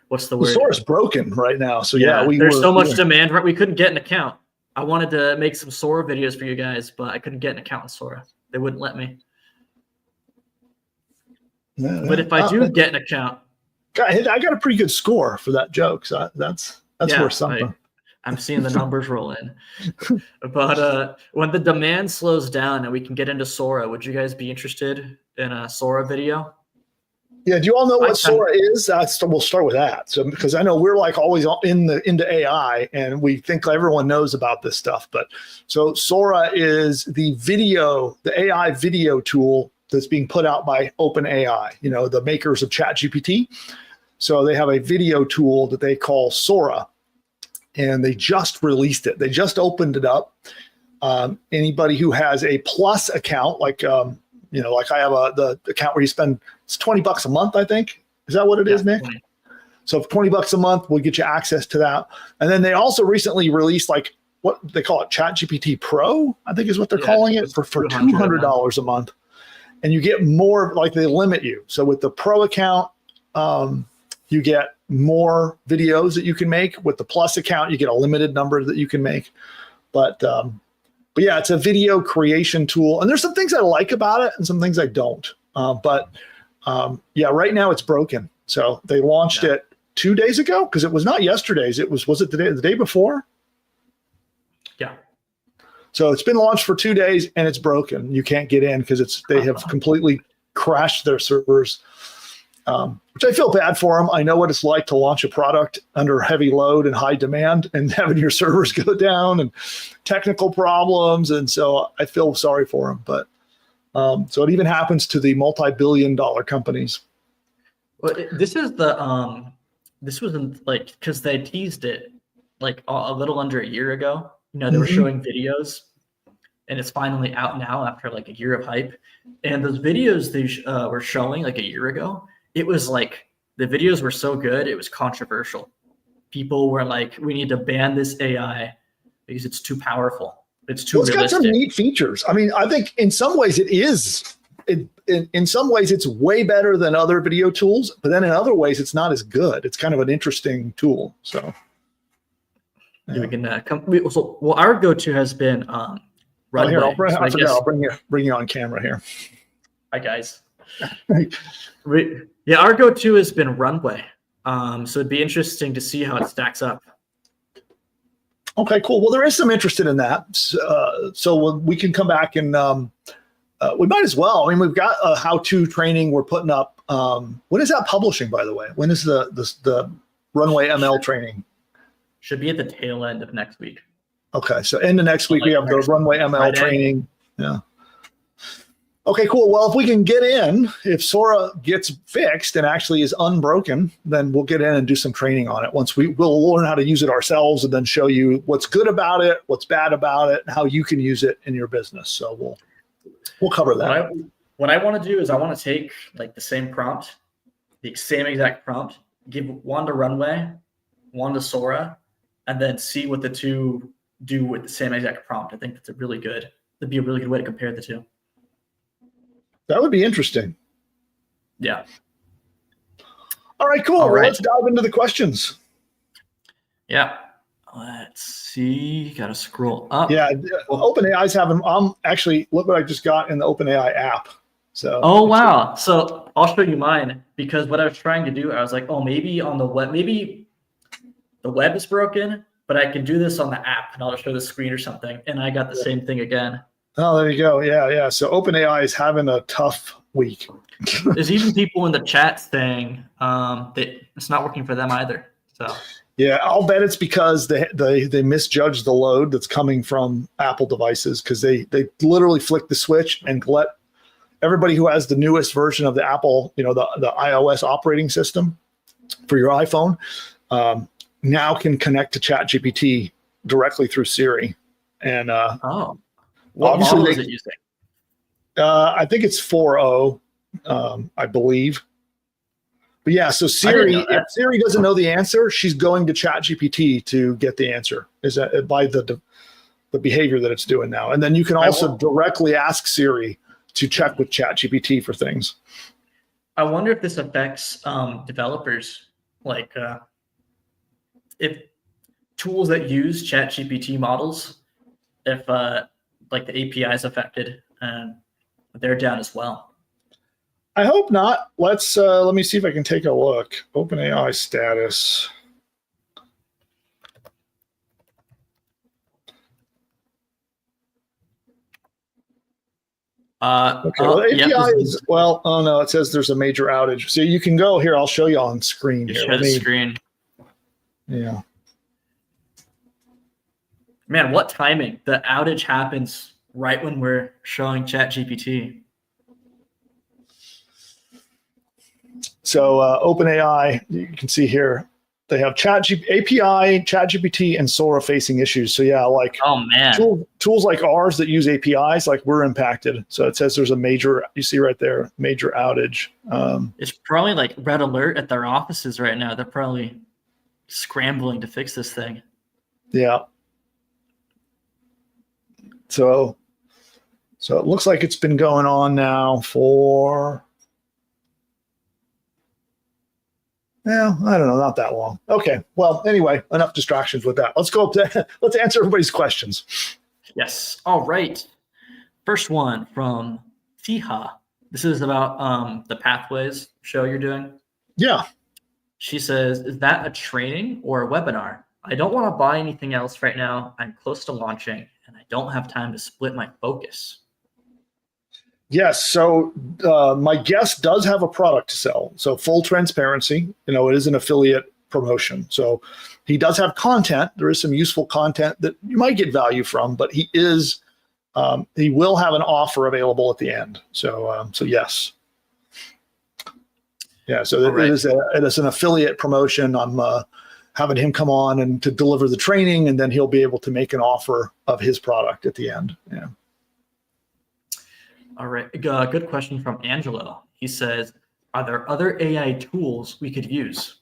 what's the word? Sora's broken right now. So yeah, there's so much demand for it. We couldn't get an account. I wanted to make some Sora videos for you guys, but I couldn't get an account in Sora. They wouldn't let me. Yeah, but if I do get an account, I got a pretty good score for that joke. So that's worth something. I'm seeing the numbers roll in. But when the demand slows down and we can get into Sora, would you guys be interested in a Sora video? Yeah, do you all know what Sora is? We'll start with that. So, because I know we're like always into AI, and we think everyone knows about this stuff. But so Sora is the AI video tool that's being put out by OpenAI. The makers of ChatGPT. So they have a video tool that they call Sora, and they just released it. They just opened it up. Anybody who has a Plus account, like I have the account where you spend, it's $20 a month, I think. Is that what it is, Nick? 20. So for $20 a month, we'll get you access to that. And then they also recently released like what they call it, ChatGPT Pro, I think is what they're calling it, for $200 a month. And you get more, like they limit you. So with the Pro account, you get more videos that you can make. With the Plus account, you get a limited number that you can make. But yeah, it's a video creation tool. And there's some things I like about it and some things I don't. Yeah, right now it's broken. So they launched it 2 days ago, because it was not yesterday's. It was it the day before? Yeah. So it's been launched for 2 days and it's broken. You can't get in because they have completely crashed their servers, which I feel bad for them. I know what it's like to launch a product under heavy load and high demand and having your servers go down and technical problems. And so I feel sorry for them. But so it even happens to the multi-billion-dollar companies. Well, this wasn't like, because they teased it like a little under a year ago. You know, they were showing videos, and it's finally out now after like a year of hype. And those videos they were showing like a year ago, it was like the videos were so good, it was controversial. People were like, we need to ban this AI because it's too powerful. It's too realistic. It's got some neat features. I mean, I think in some ways it is. In some ways, it's way better than other video tools, but then in other ways, it's not as good. It's kind of an interesting tool. So, yeah. We can our go-to has been Runway. Here, I'll bring you on camera here. Hi guys. Our go-to has been Runway. So it'd be interesting to see how it stacks up. Okay, cool. Well, there is some interest in that. So we can come back and we might as well. I mean, we've got a how-to training we're putting up. When is that publishing, by the way? When is the Runway ML training? Should be at the tail end of next week. Okay, so end of next week, we have the Runway ML training. Yeah. Okay, cool. Well, if we can get in, if Sora gets fixed and actually is unbroken, then we'll get in and do some training on it. We'll learn how to use it ourselves and then show you what's good about it, what's bad about it, and how you can use it in your business. So we'll cover that. What I want to do is I want to take like the same prompt, the same exact prompt, give one to Runway, one to Sora, and then see what the two do with the same exact prompt. I think that'd be a really good way to compare the two. That would be interesting. Yeah. All right, cool. Well, let's dive into the questions. Yeah. Let's see. Got to scroll up. Yeah. OpenAI's having. Actually, look what I just got in the OpenAI app. So. Oh wow. So I'll show you mine, because what I was trying to do, I was like, oh, maybe on the web, maybe the web is broken, but I can do this on the app, and I'll just show the screen or something. And I got the same thing again. Oh, there you go. Yeah. So OpenAI is having a tough week. There's even people in the chat saying that it's not working for them either. So. Yeah, I'll bet it's because they misjudged the load that's coming from Apple devices, because they literally flick the switch and let everybody who has the newest version of the Apple, the iOS operating system for your iPhone, now can connect to ChatGPT directly through Siri. And what model is it using? I think it's 4.0, I believe. But yeah, so Siri, if Siri doesn't know the answer, she's going to ChatGPT to get the answer. Is that by the behavior that it's doing now? And then you can also directly ask Siri to check with ChatGPT for things. I wonder if this affects developers, like if tools that use ChatGPT models, if like the API is affected and they're down as well. I hope not. Let me see if I can take a look. OpenAI status. Okay. Well, the API is oh no, it says there's a major outage. So you can go here. I'll show you on screen here. Share the screen. Yeah. Man, what timing? The outage happens right when we're showing ChatGPT. So OpenAI, you can see here, They have API, ChatGPT, and Sora facing issues. So yeah, like Oh man. tools like ours that use APIs, like we're impacted. So it says there's a major, you see right there, major outage. It's probably like red alert at their offices right now. They're probably scrambling to fix this thing. Yeah. So it looks like it's been going on now for, well, I don't know, not that long. Okay. Well, anyway, enough distractions with that. Let's go up to, let's answer everybody's questions. Yes. All right. First one from Tiha. This is about the Pathways show you're doing. Yeah. She says, is that a training or a webinar? I don't want to buy anything else right now. I'm close to launching and I don't have time to split my focus. Yes. So my guest does have a product to sell. So full transparency, it is an affiliate promotion. So he does have content. There is some useful content that you might get value from, but he will have an offer available at the end. So yes. Yeah. So right. it is an affiliate promotion. I'm having him come on and to deliver the training, and then he'll be able to make an offer of his product at the end. Yeah. All right. Good question from Angelo. He says, are there other AI tools we could use?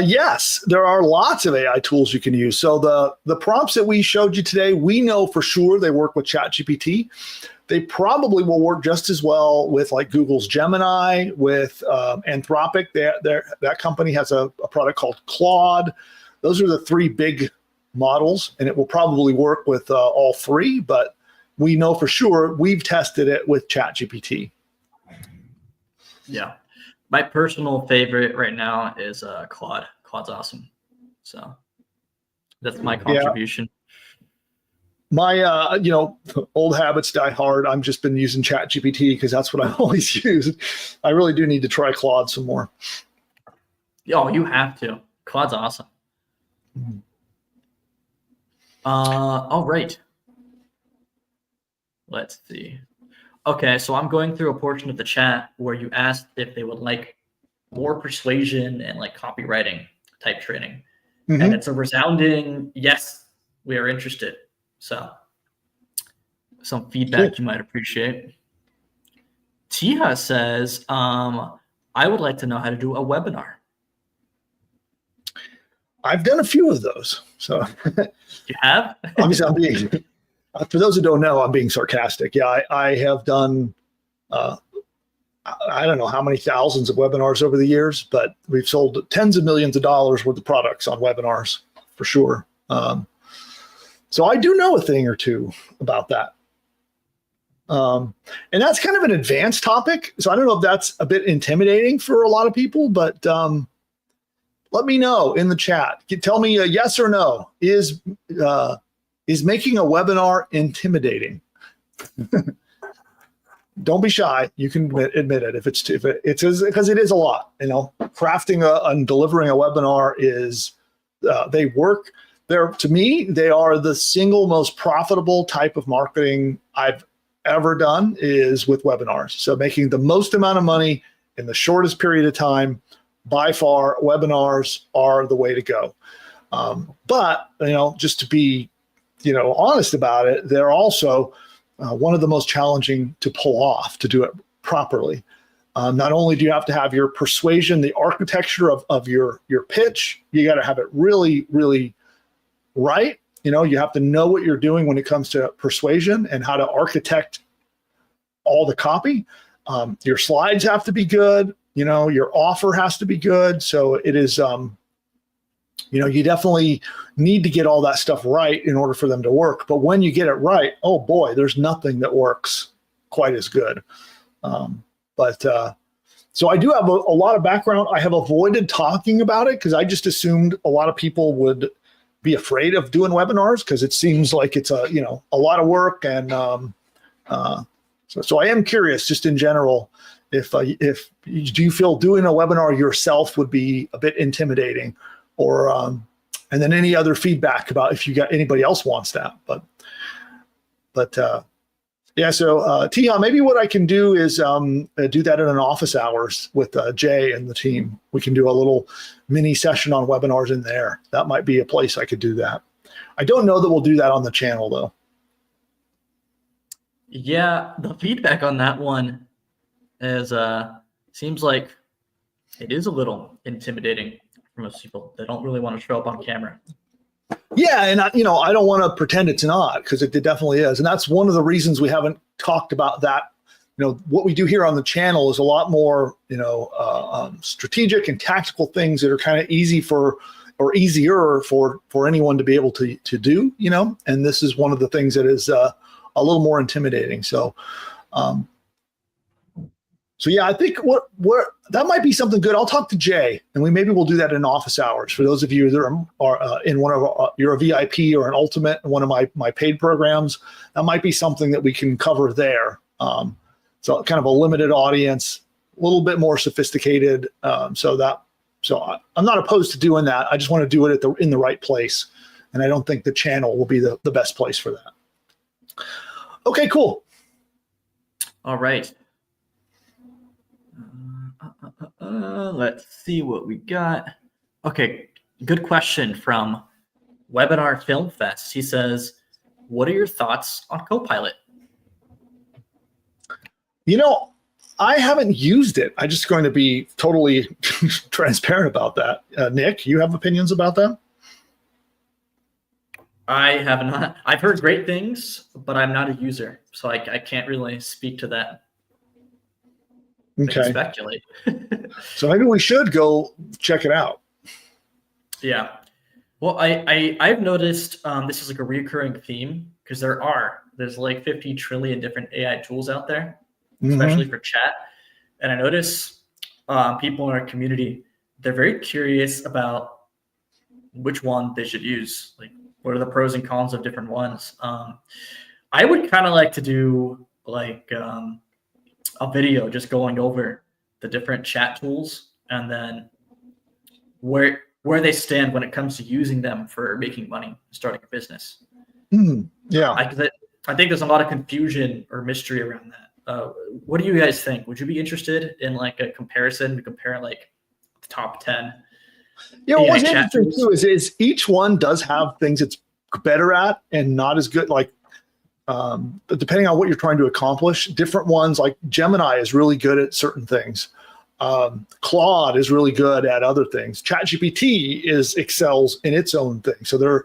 Yes, there are lots of AI tools you can use. So the prompts that we showed you today, we know for sure they work with ChatGPT. They probably will work just as well with like Google's Gemini, with Anthropic. That company has a product called Claude. Those are the three big models, and it will probably work with all three, but we know for sure we've tested it with ChatGPT. Yeah. My personal favorite right now is Claude. Claude's awesome. So that's my contribution. Yeah. My, old habits die hard. I've just been using ChatGPT because that's what I always use. I really do need to try Claude some more. Oh, you have to. Claude's awesome. All right. Let's see. Okay, so I'm going through a portion of the chat where you asked if they would like more persuasion and like copywriting type training. Mm-hmm. And it's a resounding yes, we are interested. So some feedback you might appreciate. Tiha says, I would like to know how to do a webinar. I've done a few of those. So you have? Obviously, I'm being, for those who don't know, I'm being sarcastic. Yeah, I have done, I don't know how many thousands of webinars over the years, but we've sold tens of millions of dollars worth of products on webinars for sure. So I do know a thing or two about that. And that's kind of an advanced topic. So I don't know if that's a bit intimidating for a lot of people, but let me know in the chat. Tell me a yes or no. Is making a webinar intimidating? Don't be shy. You can admit it if it's because it is a lot. Crafting and delivering a webinar is they work. To me, they are the single most profitable type of marketing I've ever done is with webinars. So making the most amount of money in the shortest period of time, by far, webinars are the way to go. But just to be honest about it, they're also one of the most challenging to pull off, to do it properly. Not only do you have to have your persuasion, the architecture of your pitch, you got to have it really, really right. You have to know what you're doing when it comes to persuasion and how to architect all the copy. Your slides have to be good. Your offer has to be good. So it is, you definitely need to get all that stuff right in order for them to work. But when you get it right, oh boy, there's nothing that works quite as good. So I do have a lot of background. I have avoided talking about it because I just assumed a lot of people would be afraid of doing webinars because it seems like it's a lot of work. And so I am curious just in general, if do you feel doing a webinar yourself would be a bit intimidating, or and then any other feedback about if you got anybody else wants that. But Yeah, so Tiha, maybe what I can do is do that in an office hours with Jay and the team. We can do a little mini session on webinars in there. That might be a place I could do that. I don't know that we'll do that on the channel, though. Yeah, the feedback on that one is seems like it is a little intimidating for most people. They don't really want to show up on camera. Yeah, and I don't want to pretend it's not, because it definitely is, and that's one of the reasons we haven't talked about that. What we do here on the channel is a lot more, strategic and tactical things that are kind of easier for anyone to be able to do. And this is one of the things that is a little more intimidating. So yeah, I think what that might be something good. I'll talk to Jay, and maybe we'll do that in office hours. For those of you that are in one of you're a VIP or an ultimate in one of my paid programs, that might be something that we can cover there. So kind of a limited audience, a little bit more sophisticated. So I'm not opposed to doing that. I just want to do it in the right place, and I don't think the channel will be the best place for that. Okay, cool. All right. Let's see what we got. Okay, good question from Webinar Film Fest. He says, what are your thoughts on Copilot? I haven't used it. I'm just going to be totally transparent about that. Nick, you have opinions about that? I have not. I've heard great things, but I'm not a user, so I can't really speak to that. Okay. Speculate. So maybe we should go check it out. Yeah. Well, I've noticed this is like a recurring theme, because there's like 50 trillion different AI tools out there, especially for chat. And I notice people in our community, they're very curious about which one they should use. Like, what are the pros and cons of different ones? I would kind of like to do like a video just going over the different chat tools, and then where they stand when it comes to using them for making money, starting a business. Yeah. I think there's a lot of confusion or mystery around that. What do you guys think? Would you be interested in like a comparison to compare like the top 10? What's interesting too is each one does have things it's better at and not as good. Like, but depending on what you're trying to accomplish, different ones, like Gemini is really good at certain things. Claude is really good at other things. ChatGPT excels in its own thing. So they're,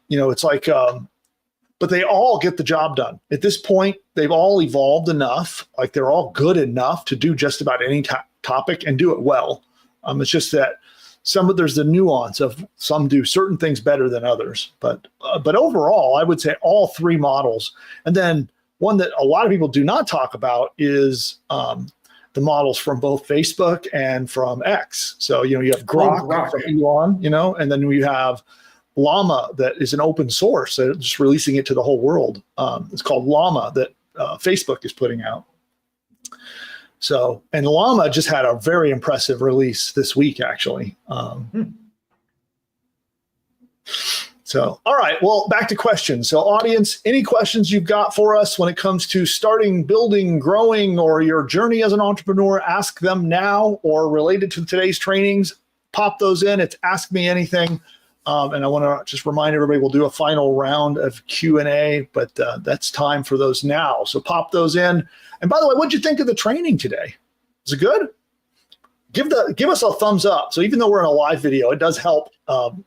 it's like, but they all get the job done. At this point, they've all evolved enough, like they're all good enough to do just about any topic and do it well. It's just that there's the nuance of some do certain things better than others, but overall, I would say all three models. And then one that a lot of people do not talk about is the models from both Facebook and from X. So you have Grok from Elon, and then we have Llama that is an open source, so just releasing it to the whole world. It's called Llama that Facebook is putting out. So, and Llama just had a very impressive release this week, actually. So, all right, well, back to questions. So audience, any questions you've got for us when it comes to starting, building, growing, or your journey as an entrepreneur, ask them now, or related to today's trainings, pop those in. It's Ask Me Anything. And I want to just remind everybody, we'll do a final round of Q&A, but that's time for those now. So pop those in. And by the way, what'd you think of the training today? Was it good? Give us a thumbs up. So even though we're in a live video, it does help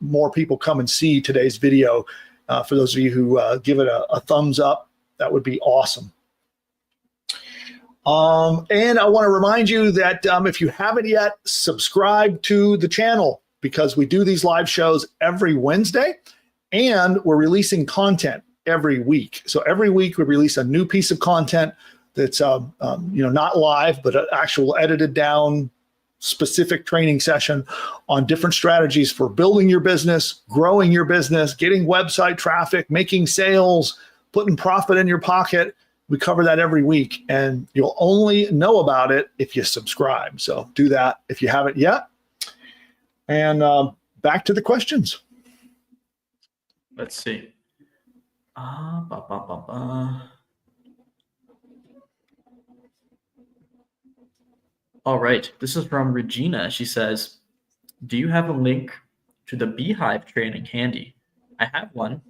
more people come and see today's video. For those of you who give it a thumbs up, that would be awesome. And I want to remind you that if you haven't yet, subscribe to the channel, because we do these live shows every Wednesday, and we're releasing content every week. So every week we release a new piece of content that's not live, but an actual edited down specific training session on different strategies for building your business, growing your business, getting website traffic, making sales, putting profit in your pocket. We cover that every week, and you'll only know about it if you subscribe. So do that if you haven't yet. And back to the questions. Let's see. All right. This is from Regina. She says, do you have a link to the Beehive training handy? I have one,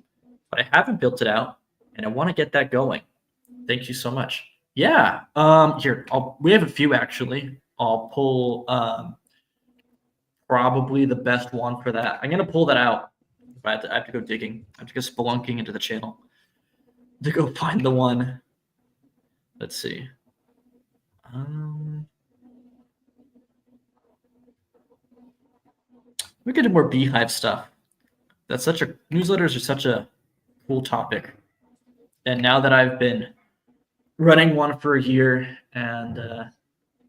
but I haven't built it out, and I want to get that going. Thank you so much. Yeah. Here, we have a few actually. I'll pull probably the best one for that. I'm gonna pull that out. I have to go digging. I have to go spelunking into the channel to go find the one. Let's see. We could do more Beehive stuff. Newsletters are such a cool topic. And now that I've been running one for a year and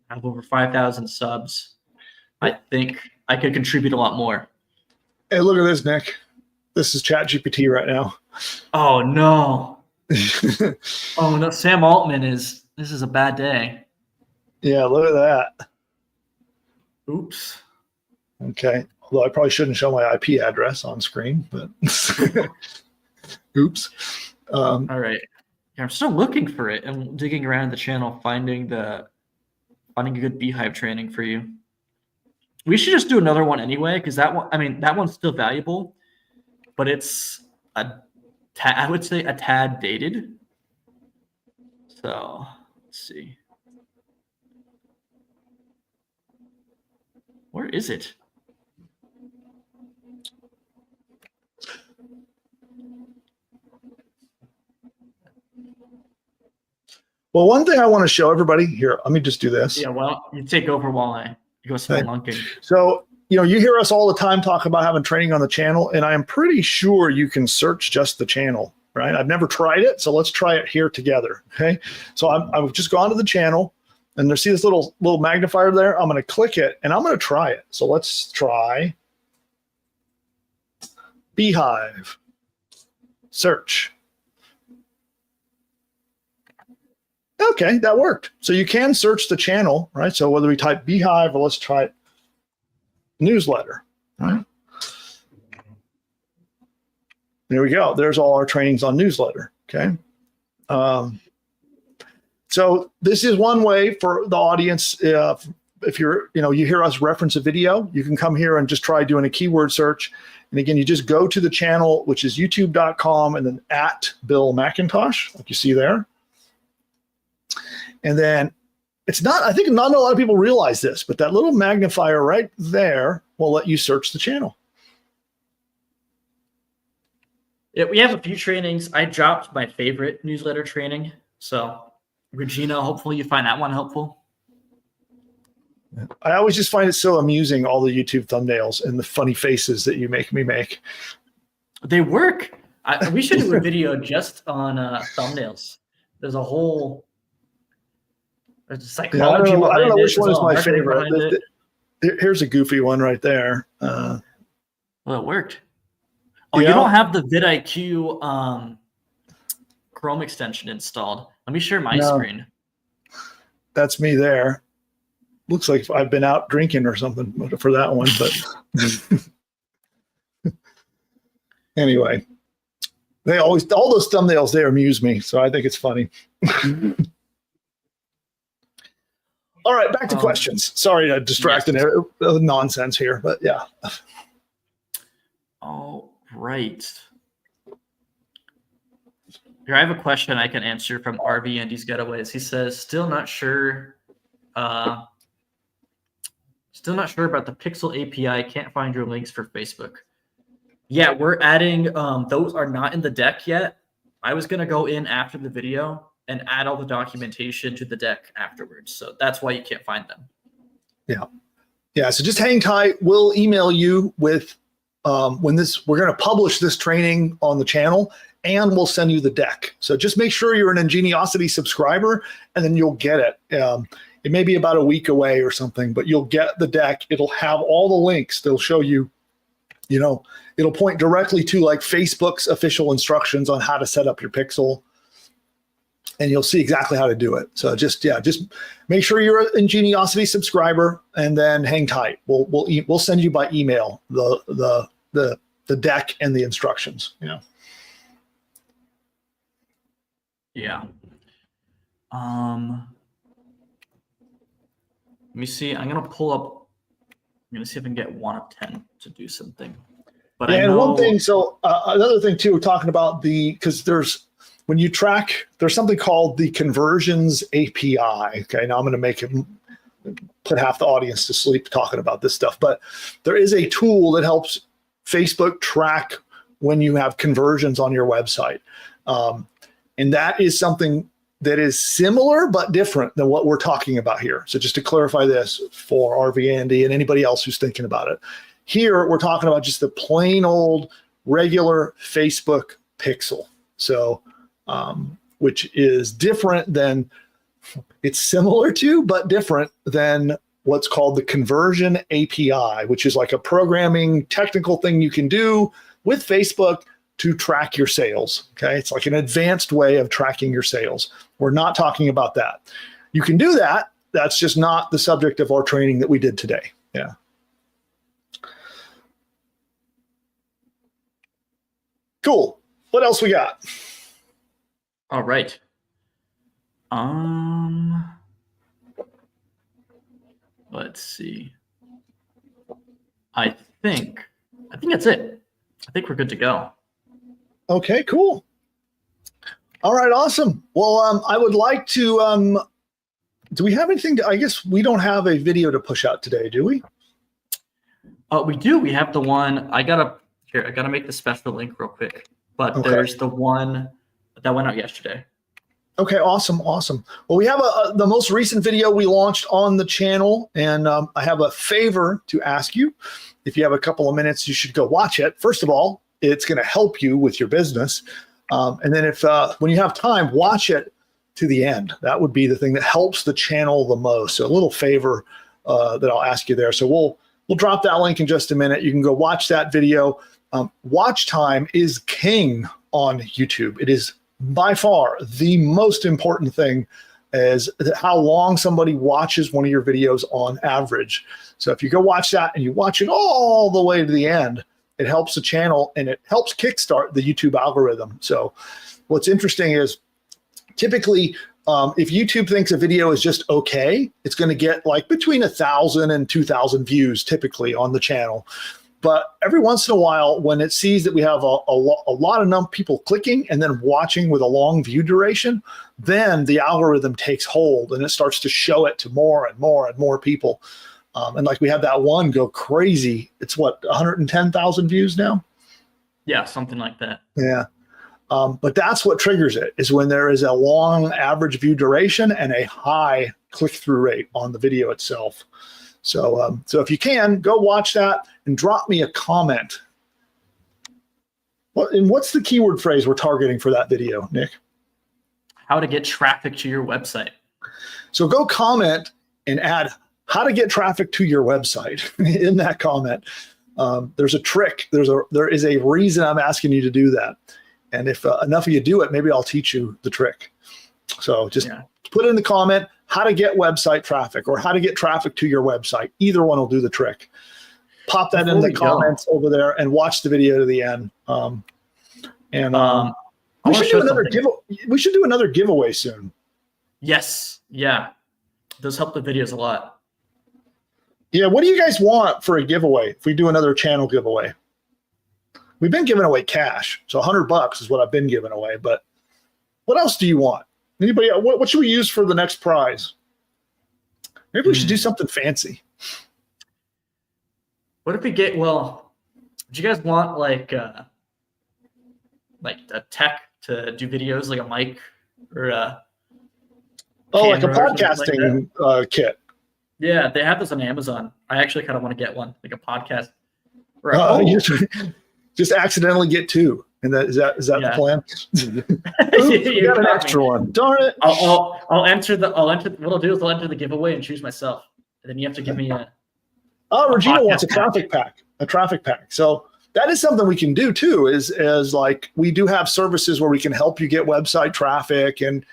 have over 5,000 subs, I think I could contribute a lot more. Hey, look at this, Nick. This is ChatGPT right now. Oh no. Oh no, Sam Altman this is a bad day. Yeah, look at that. Oops. Okay. Although I probably shouldn't show my IP address on screen, but oops. All right. Yeah, I'm still looking for it and digging around the channel, finding a good Beehive training for you. We should just do another one anyway, because that one's still valuable, but it's I would say a tad dated. So let's see. Where is it? Well, one thing I want to show everybody here, let me just do this. Yeah, well, you take over while I go spelunking. So, you hear us all the time talk about having training on the channel, and I am pretty sure you can search just the channel, right? I've never tried it, so let's try it here together, okay? So I've just gone to the channel, and there, see this little magnifier there? I'm going to click it, and I'm going to try it. So let's try Beehive. Search. Okay, that worked. So you can search the channel, right? So whether we type Beehive or let's try newsletter, right? There we go. There's all our trainings on newsletter, okay? So this is one way for the audience. If you're, you hear us reference a video, you can come here and just try doing a keyword search. And again, you just go to the channel, which is youtube.com and then @Bill McIntosh, like you see there. And then I think not a lot of people realize this, but that little magnifier right there will let you search the channel. Yeah, we have a few trainings. I dropped my favorite newsletter training. So Regina, hopefully you find that one helpful. I always just find it so amusing, all the YouTube thumbnails and the funny faces that you make me make. They work. We should do a video just on thumbnails. There's a whole psychology behind it. I don't know which one is my favorite. Here's a goofy one right there. Well, it worked. Oh, yeah. You don't have the vidIQ Chrome extension installed. Let me share my screen. That's me there. Looks like I've been out drinking or something for that one, but anyway, all those thumbnails there amuse me, so I think it's funny. All right, back to questions. Sorry to distract nonsense here, but yeah. All right. Here, I have a question I can answer from RV Andy's Getaways. He says, still not sure about the Pixel API. Can't find your links for Facebook. Yeah, we're adding, those are not in the deck yet. I was going to go in after the video and add all the documentation to the deck afterwards. So that's why you can't find them. Yeah. Yeah. So just hang tight. We'll email you with we're going to publish this training on the channel, and we'll send you the deck. So just make sure you're an Ingeniosity subscriber, and then you'll get it. It may be about a week away or something, but you'll get the deck. It'll have all the links. They'll show you, it'll point directly to like Facebook's official instructions on how to set up your Pixel, and you'll see exactly how to do it. So just make sure you're an Ingeniosity subscriber, and then hang tight. We'll send you by email the deck and the instructions. Yeah. Let me see. I'm going to pull up. I'm going to see if I can get 1 of 10 to do something. But yeah, I know, and one thing, so another thing too, talking about because when you track, there's something called the conversions API. Okay, now I'm going to put half the audience to sleep talking about this stuff, but there is a tool that helps Facebook track when you have conversions on your website. And that is something that is similar but different than what we're talking about here. So just to clarify this for RV Andy and anybody else who's thinking about it. Here, we're talking about just the plain old regular Facebook pixel. So, which is different than, it's similar to, but different than what's called the conversion API, which is like a programming technical thing you can do with Facebook to track your sales. Okay. It's like an advanced way of tracking your sales. We're not talking about that. You can do that. That's just not the subject of our training that we did today. Yeah. Cool. What else we got? all right. Let's see. I think that's it. I think we're good to go. Okay, cool. All right, awesome. Well, I would like to, do we have anything I guess we don't have a video to push out today, do we? We do. We have the one. I gotta make the special link real quick. But Okay. There's the one that went out yesterday. Okay, awesome. Well, we have the most recent video we launched on the channel, and I have a favor to ask you. If you have a couple of minutes, you should go watch it. First of all, it's going to help you with your business. And then when you have time, watch it to the end. That would be the thing that helps the channel the most. So a little favor that I'll ask you there. So we'll drop that link in just a minute. You can go watch that video. Watch time is king on YouTube. It is by far the most important thing, is how long somebody watches one of your videos on average. So if you go watch that and you watch it all the way to the end, it helps the channel and it helps kickstart the YouTube algorithm. So what's interesting is typically if YouTube thinks a video is just okay, it's going to get like between 1,000 and 2,000 views typically on the channel. But every once in a while, when it sees that we have a lot of people clicking and then watching with a long view duration, then the algorithm takes hold and it starts to show it to more and more and more people. And like we had that one go crazy. It's what, 110,000 views now? Yeah, something like that. Yeah. But that's what triggers it, is when there is a long average view duration and a high click-through rate on the video itself. So if you can, go watch that and drop me a comment. What's the keyword phrase we're targeting for that video, Nick? How to get traffic to your website. So go comment and add how to get traffic to your website in that comment. There's a trick. There is a reason I'm asking you to do that. And if enough of you do it, maybe I'll teach you the trick. So just put in the comment how to get website traffic or how to get traffic to your website. Either one will do the trick. Pop that in the comments over there and watch the video to the end. We should do another giveaway soon. Yes. Yeah. It does help the videos a lot. Yeah. What do you guys want for a giveaway if we do another channel giveaway? We've been giving away cash. So $100 is what I've been giving away. But what else do you want? Anybody? What should we use for the next prize? Maybe we should do something fancy. What if we get, do you guys want like a tech to do videos, like a mic or like a podcasting kit? Yeah, they have this on Amazon. I actually kind of want to get one, like a podcast. Just accidentally get two. And is that the plan? You got an extra one. Darn it! I'll enter. What I'll do is I'll enter the giveaway and choose myself, and then you have to give me a. Oh, Regina wants a traffic pack. A traffic pack. So that is something we can do too. Is like we do have services where we can help you get website traffic, and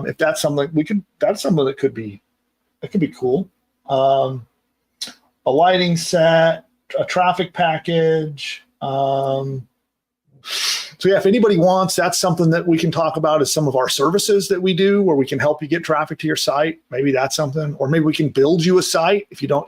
if that's something that's something that could be cool. A lighting set, a traffic package. So yeah, if anybody wants, that's something that we can talk about as some of our services that we do where we can help you get traffic to your site. Maybe that's something, or maybe we can build you a site if you don't,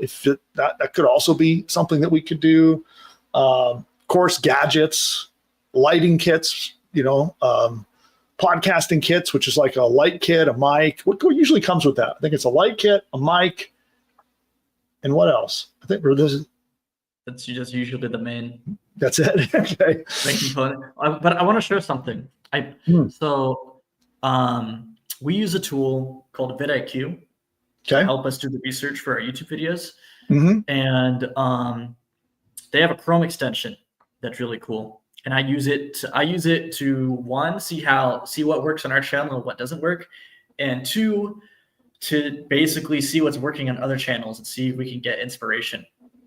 that could also be something that we could do. Of course, gadgets, lighting kits, podcasting kits, which is like a light kit, a mic. What usually comes with that? I think it's a light kit, a mic, and what else? I think that's just usually the main. That's it. Okay. Main component. But I want to share something. We use a tool called vidIQ to help us do the research for our YouTube videos. Mm-hmm. And they have a Chrome extension that's really cool. And I use it to one, see what works on our channel and what doesn't work, and two, to basically see what's working on other channels and see if we can get inspiration.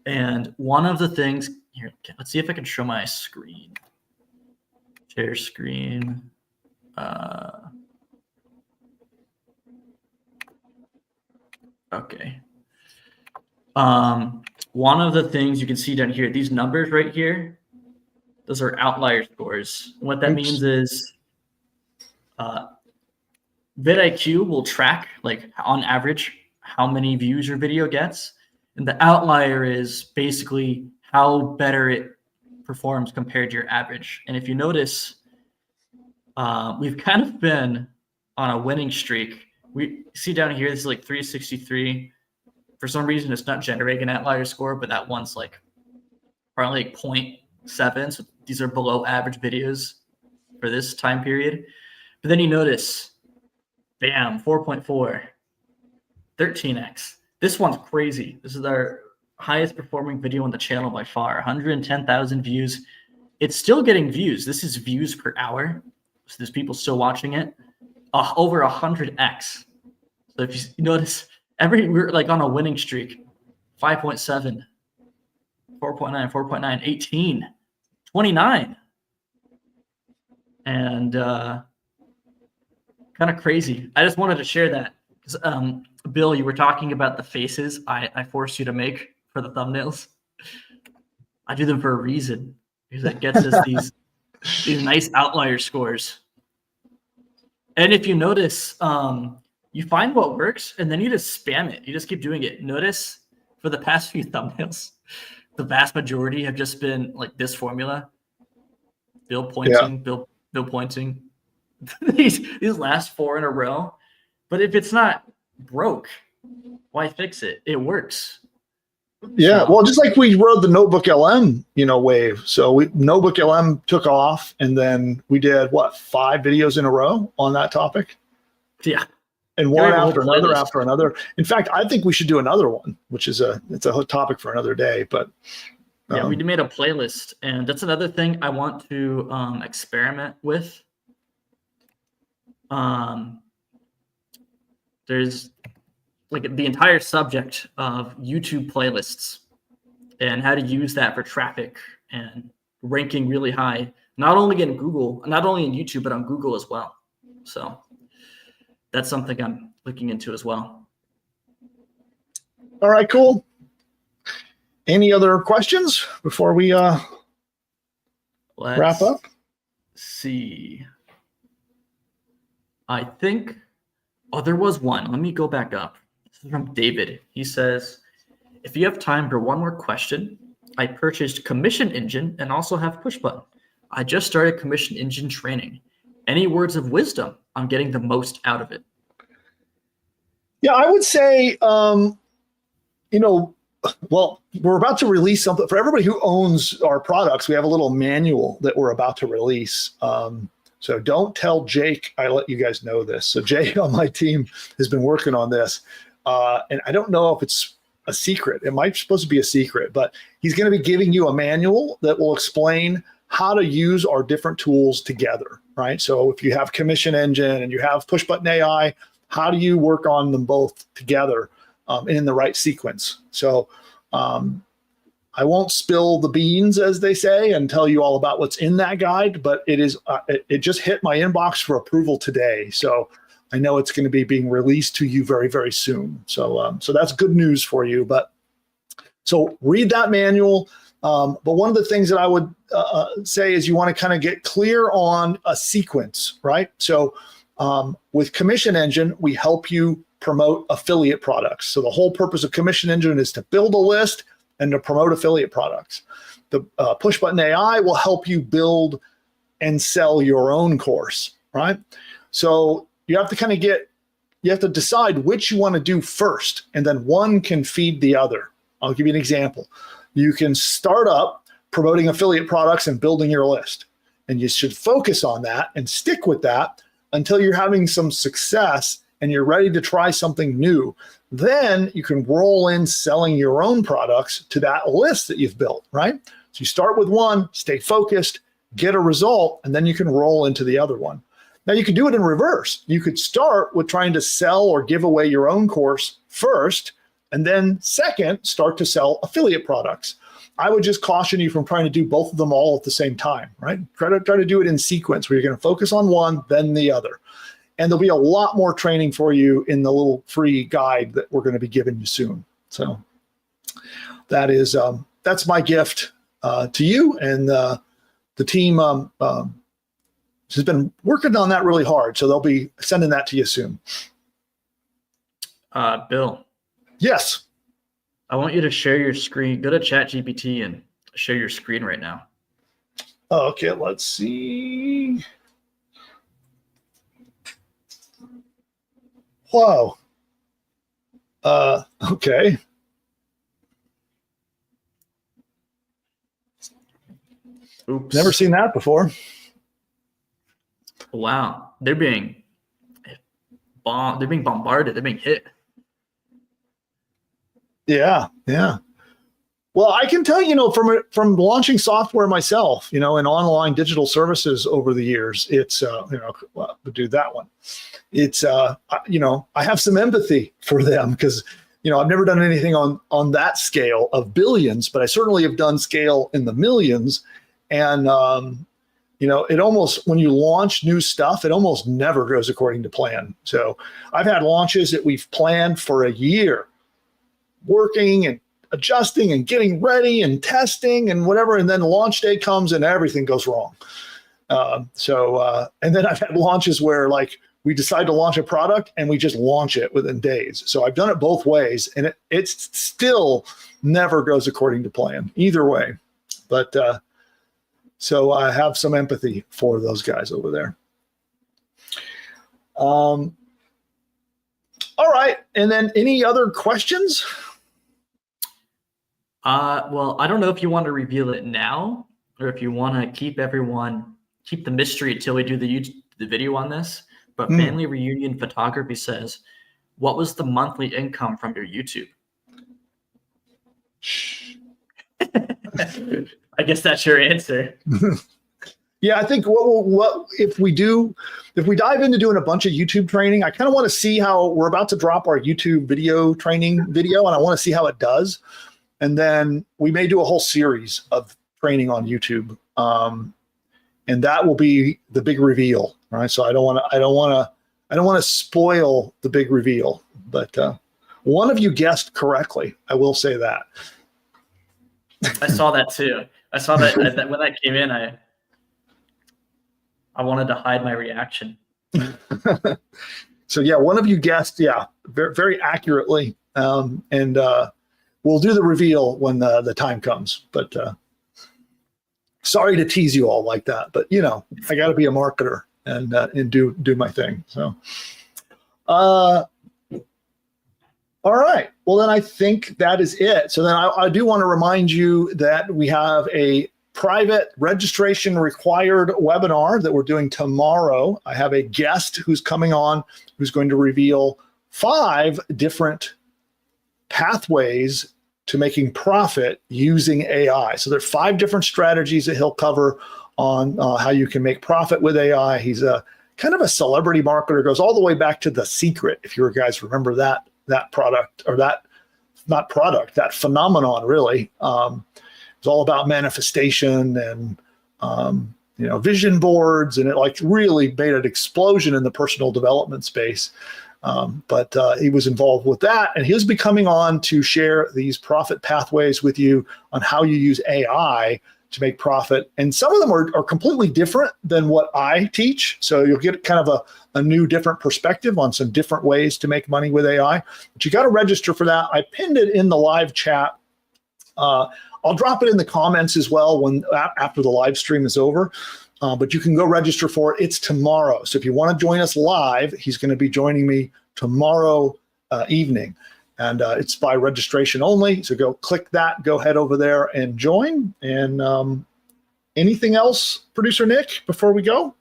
And one of the things here, let's see if I can show my screen. Share screen. Okay. One of the things you can see down here, these numbers right here, those are outlier scores. And what that means is vidIQ will track, like, on average, how many views your video gets. And the outlier is basically how better it performs compared to your average. And if you notice, we've kind of been on a winning streak. We see down here, this is like 363. For some reason, it's not generating an outlier score, but that one's like probably like 0.7. So these are below average videos for this time period. But then you notice, bam, 4.4, 13x. This one's crazy. This is our highest performing video on the channel by far, 110,000 views. It's still getting views. This is views per hour. So there's people still watching it. Over 100x. So if you notice, we're like on a winning streak. 5.7, 4.9, 4.9, 18, 29. And kind of crazy. I just wanted to share that. Bill, you were talking about the faces I forced you to make for the thumbnails. I do them for a reason, because it gets us these nice outlier scores. And if you notice, you find what works, and then you just spam it. You just keep doing it. Notice for the past few thumbnails, the vast majority have just been like this formula. Bill pointing, Bill pointing. these last 4 in a row. But if it's not broke, why fix it? It works. Yeah, well, just like we rode the Notebook LM, wave. So Notebook LM took off, and then we did 5 videos in a row on that topic. Yeah, and one after another. In fact, I think we should do another one, which is it's a topic for another day. But yeah, we made a playlist, and that's another thing I want to experiment with. There's like the entire subject of YouTube playlists and how to use that for traffic and ranking really high, not only in Google, not only in YouTube, but on Google as well. So that's something I'm looking into as well. All right, cool. Any other questions before we wrap up? See. I think, there was one. Let me go back up. This is from David. He says, if you have time for one more question, I purchased Commission Engine and also have Push Button. I just started Commission Engine training. Any words of wisdom on getting the most out of it? Yeah, I would say, well, we're about to release something for everybody who owns our products. We have a little manual that we're about to release. So don't tell Jake I let you guys know this. So Jake on my team has been working on this. And I don't know if it's a secret. It might be supposed to be a secret, but he's going to be giving you a manual that will explain how to use our different tools together, right? So if you have Commission Engine and you have Push Button AI, how do you work on them both together in the right sequence? So I won't spill the beans, as they say, and tell you all about what's in that guide, but it just hit my inbox for approval today. So I know it's going to be being released to you very, very soon. So that's good news for you. But so read that manual, But one of the things that I would say is you want to kind of get clear on a sequence, right? So with Commission Engine, we help you promote affiliate products. So the whole purpose of Commission Engine is to build a list and to promote affiliate products. The Push Button AI will help you build and sell your own course, right? So you have to kind of you have to decide which you want to do first, and then one can feed the other. I'll give you an example. You can start up promoting affiliate products and building your list, and you should focus on that and stick with that until you're having some success and you're ready to try something new. Then you can roll in selling your own products to that list that you've built, right? So you start with one, stay focused, get a result, and then you can roll into the other one. Now you could do it in reverse. You could start with trying to sell or give away your own course first, and then second, start to sell affiliate products. I would just caution you from trying to do both of them all at the same time, right? Try to do it in sequence where you're going to focus on one, then the other. And there'll be a lot more training for you in the little free guide that we're going to be giving you soon. So that is that's my gift to you, and the team has been working on that really hard. So they'll be sending that to you soon. Bill. Yes. I want you to share your screen. Go to ChatGPT and share your screen right now. Okay, let's see. Wow. Okay. Oops. Never seen that before. Wow. They're being bombarded. They're being hit. Yeah. Well, I can tell you, from launching software myself, in online digital services over the years, it's do that one. It's I have some empathy for them because I've never done anything on that scale of billions, but I certainly have done scale in the millions. And it almost, when you launch new stuff, it almost never goes according to plan. So I've had launches that we've planned for a year, working and adjusting and getting ready and testing and whatever. And then launch day comes and everything goes wrong. And then I've had launches where we decide to launch a product and we just launch it within days. So I've done it both ways, and it still never goes according to plan either way. But so I have some empathy for those guys over there. All right. And then any other questions? Well, I don't know if you want to reveal it now or if you want to keep the mystery until we do the video on this. But Family Reunion Photography says, what was the monthly income from your YouTube? I guess that's your answer. Yeah, I think what if we dive into doing a bunch of YouTube training, I kind of want to see how we're about to drop our YouTube video training video, and I want to see how it does. And then we may do a whole series of training on YouTube. And that will be the big reveal, right? So I don't want to spoil the big reveal, but one of you guessed correctly. I will say that. I saw that too. I saw that when that came in, I wanted to hide my reaction. So yeah, one of you guessed, very, very accurately. And we'll do the reveal when the time comes, but sorry to tease you all like that, but I got to be a marketer and do my thing. So, all right. Well, then I think that is it. So then I do want to remind you that we have a private registration required webinar that we're doing tomorrow. I have a guest who's coming on who's going to reveal 5 different pathways to making profit using AI. So there are 5 different strategies that he'll cover on how you can make profit with AI. He's a kind of a celebrity marketer, goes all the way back to The Secret. If you guys remember that product, or that phenomenon, really. It's all about manifestation and vision boards, and it like really made an explosion in the personal development space. But he was involved with that, and he'll be coming on to share these profit pathways with you on how you use AI to make profit. And some of them are completely different than what I teach. So you'll get kind of a new, different perspective on some different ways to make money with AI. But you got to register for that. I pinned it in the live chat. I'll drop it in the comments as well after the live stream is over. But you can go register for it. It's tomorrow. So if you want to join us live, he's going to be joining me tomorrow evening. And it's by registration only. So go click that, go head over there and join. And anything else, Producer Nick, before we go?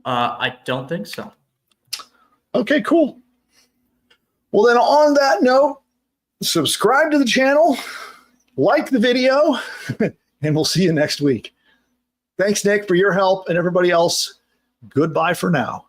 I don't think so. Okay, cool. Well, then on that note, subscribe to the channel, like the video, and we'll see you next week. Thanks, Nick, for your help, and everybody else, goodbye for now.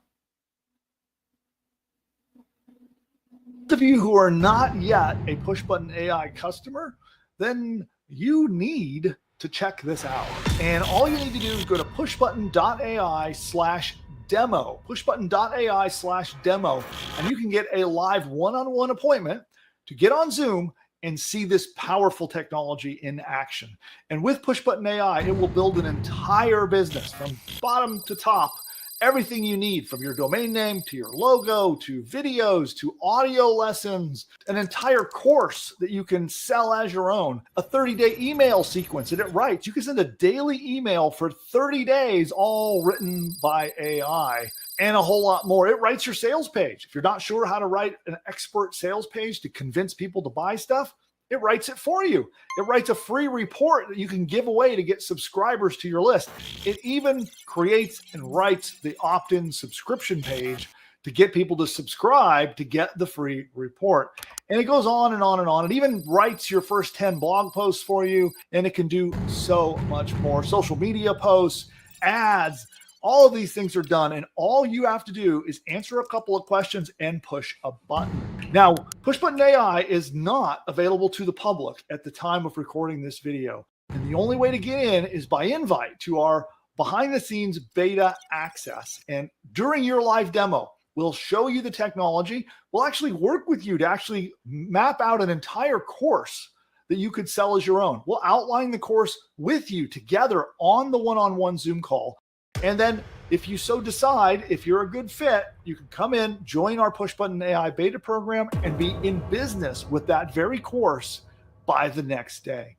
Those of you who are not yet a Push Button AI customer, then you need to check this out. And all you need to do is go to pushbutton.ai/demo, pushbutton.ai/demo, and you can get a live one-on-one appointment to get on Zoom and see this powerful technology in action. And with Push Button AI, it will build an entire business from bottom to top. Everything you need, from your domain name to your logo to videos to audio lessons, an entire course that you can sell as your own, a 30-day email sequence that it writes. You can send a daily email for 30 days, all written by AI, and a whole lot more. It writes your sales page. If you're not sure how to write an expert sales page to convince people to buy stuff, it writes it for you. It writes a free report that you can give away to get subscribers to your list. It even creates and writes the opt-in subscription page to get people to subscribe to get the free report. And it goes on and on and on. It even writes your first 10 blog posts for you, and it can do so much more. Social media posts, ads, all of these things are done, and all you have to do is answer a couple of questions and push a button. Now, Push Button AI is not available to the public at the time of recording this video, and the only way to get in is by invite to our behind-the-scenes beta access. And during your live demo, we'll show you the technology. We'll actually work with you to actually map out an entire course that you could sell as your own. We'll outline the course with you together on the one-on-one Zoom call. And then if you so decide, if you're a good fit, you can come in, join our Push Button AI beta program, and be in business with that very course by the next day.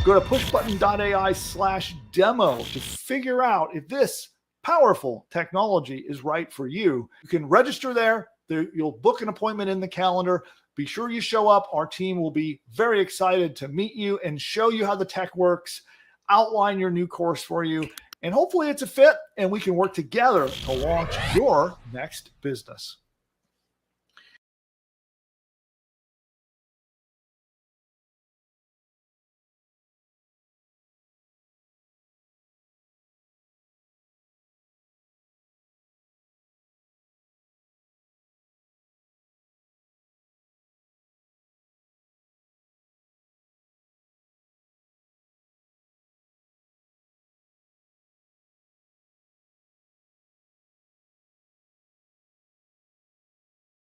Go to pushbutton.ai/demo to figure out if this powerful technology is right for you. You can register there. You'll book an appointment in the calendar. Be sure you show up. Our team will be very excited to meet you and show you how the tech works, outline your new course for you, and hopefully it's a fit and we can work together to launch your next business.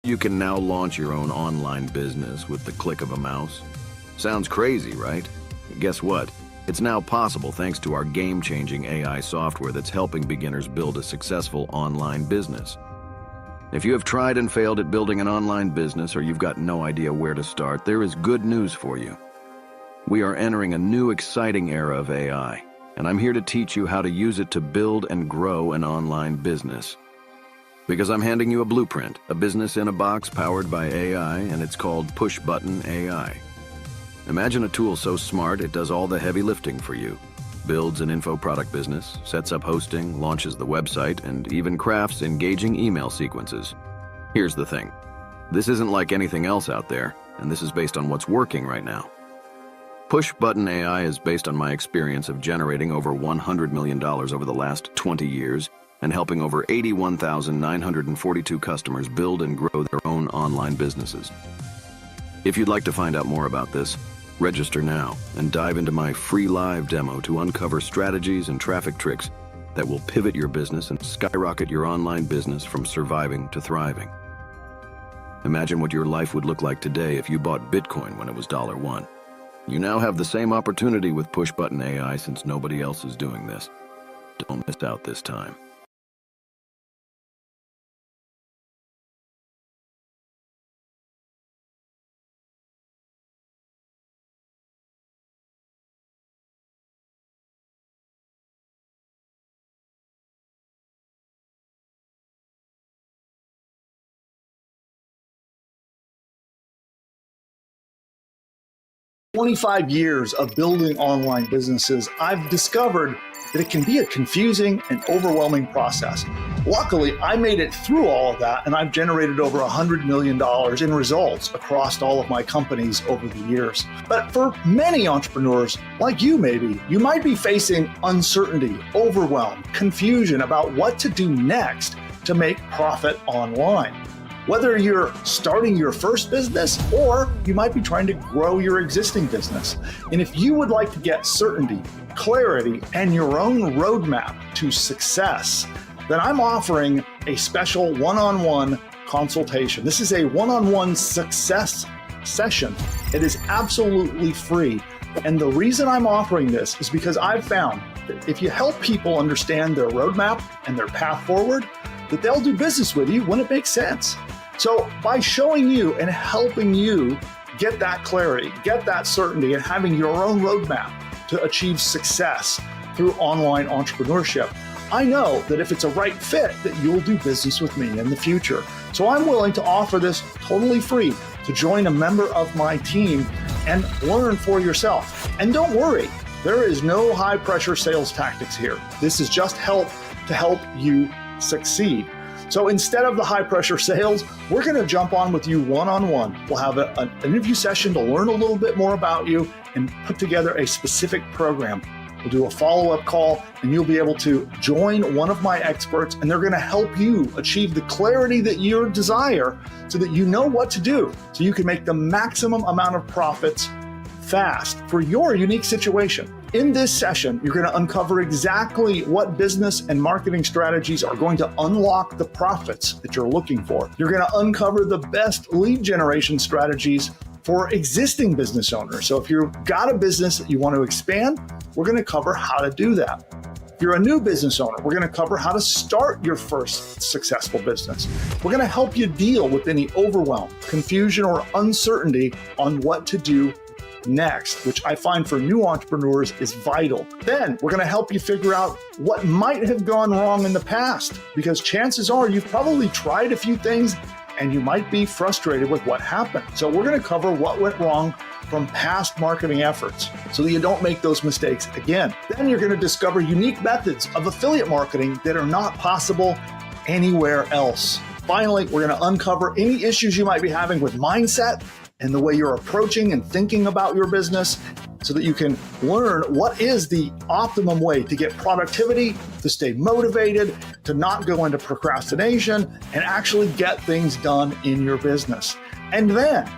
You can now launch your own online business with the click of a mouse. Sounds crazy, right? Guess what? It's now possible thanks to our game-changing AI software that's helping beginners build a successful online business. If you have tried and failed at building an online business, or you've got no idea where to start, there is good news for you. We are entering a new exciting era of AI, and I'm here to teach you how to use it to build and grow an online business. Because I'm handing you a blueprint, a business in a box powered by AI, and it's called Push Button AI. Imagine a tool so smart it does all the heavy lifting for you. Builds an info product business, sets up hosting, launches the website, and even crafts engaging email sequences. Here's the thing. This isn't like anything else out there, and this is based on what's working right now. Push Button AI is based on my experience of generating over $100 million over the last 20 years, and helping over 81,942 customers build and grow their own online businesses. If you'd like to find out more about this, Register now and dive into my free live demo to uncover strategies and traffic tricks that will pivot your business and skyrocket your online business from surviving to thriving. Imagine what your life would look like today if you bought Bitcoin when it was $1. You now have the same opportunity with push-button AI since nobody else is doing this. Don't miss out this time. "25 years of building online businesses, I've discovered that it can be a confusing and overwhelming process. Luckily, I made it through all of that, and I've generated over $100 million in results across all of my companies over the years. But for many entrepreneurs, like you maybe, you might be facing uncertainty, overwhelm, confusion about what to do next to make profit online. Whether you're starting your first business or you might be trying to grow your existing business. And if you would like to get certainty, clarity, and your own roadmap to success, then I'm offering a special one-on-one consultation. This is a one-on-one success session. It is absolutely free. And the reason I'm offering this is because I've found that if you help people understand their roadmap and their path forward, that they'll do business with you when it makes sense. So by showing you and helping you get that clarity, get that certainty, and having your own roadmap to achieve success through online entrepreneurship, I know that if it's a right fit, that you'll do business with me in the future. So I'm willing to offer this totally free to join a member of my team and learn for yourself. And don't worry, there is no high pressure sales tactics here. This is just help to help you succeed. So instead of the high pressure sales, we're going to jump on with you one-on-one. We'll have an interview session to learn a little bit more about you and put together a specific program. We'll do a follow-up call and you'll be able to join one of my experts, and they're going to help you achieve the clarity that you desire so that you know what to do so you can make the maximum amount of profits fast for your unique situation. In this session, you're going to uncover exactly what business and marketing strategies are going to unlock the profits that you're looking for. You're going to uncover the best lead generation strategies for existing business owners. So if you've got a business that you want to expand, we're going to cover how to do that. If you're a new business owner, we're going to cover how to start your first successful business. We're going to help you deal with any overwhelm, confusion, or uncertainty on what to do next, which I find for new entrepreneurs is vital. Then we're going to help you figure out what might have gone wrong in the past, because chances are you've probably tried a few things and you might be frustrated with what happened. So we're going to cover what went wrong from past marketing efforts so that you don't make those mistakes again. Then you're going to discover unique methods of affiliate marketing that are not possible anywhere else. Finally, we're going to uncover any issues you might be having with mindset and the way you're approaching and thinking about your business so that you can learn what is the optimum way to get productivity, to stay motivated, to not go into procrastination, and actually get things done in your business. And then,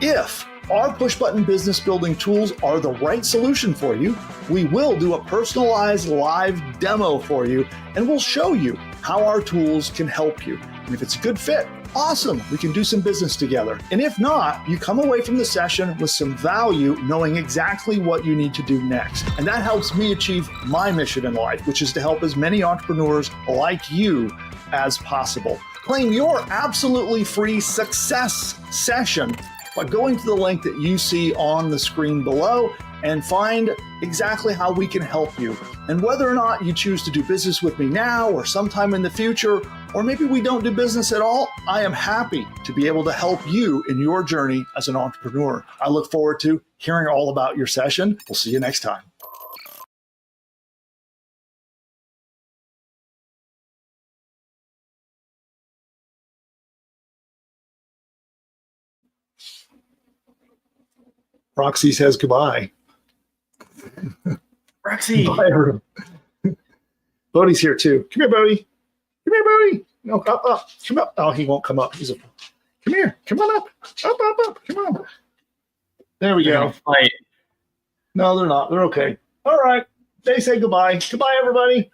if our push-button business building tools are the right solution for you, we will do a personalized live demo for you, and we'll show you how our tools can help you. And if it's a good fit, awesome, we can do some business together. And if not, you come away from the session with some value, knowing exactly what you need to do next. And that helps me achieve my mission in life, which is to help as many entrepreneurs like you as possible. Claim your absolutely free success session by going to the link that you see on the screen below and find exactly how we can help you. And whether or not you choose to do business with me now or sometime in the future, or maybe we don't do business at all, I am happy to be able to help you in your journey as an entrepreneur. I look forward to hearing all about your session. We'll see you next time. Roxy says goodbye. Roxy. I heard him. Bodie's here too. Come here, Bodie. Come here, Bodie. No, up. Come up. Oh, he won't come up. Come here. Come on up. Up. Come on. There we go. Fight. No, they're not. They're okay. All right. They say goodbye. Goodbye, everybody.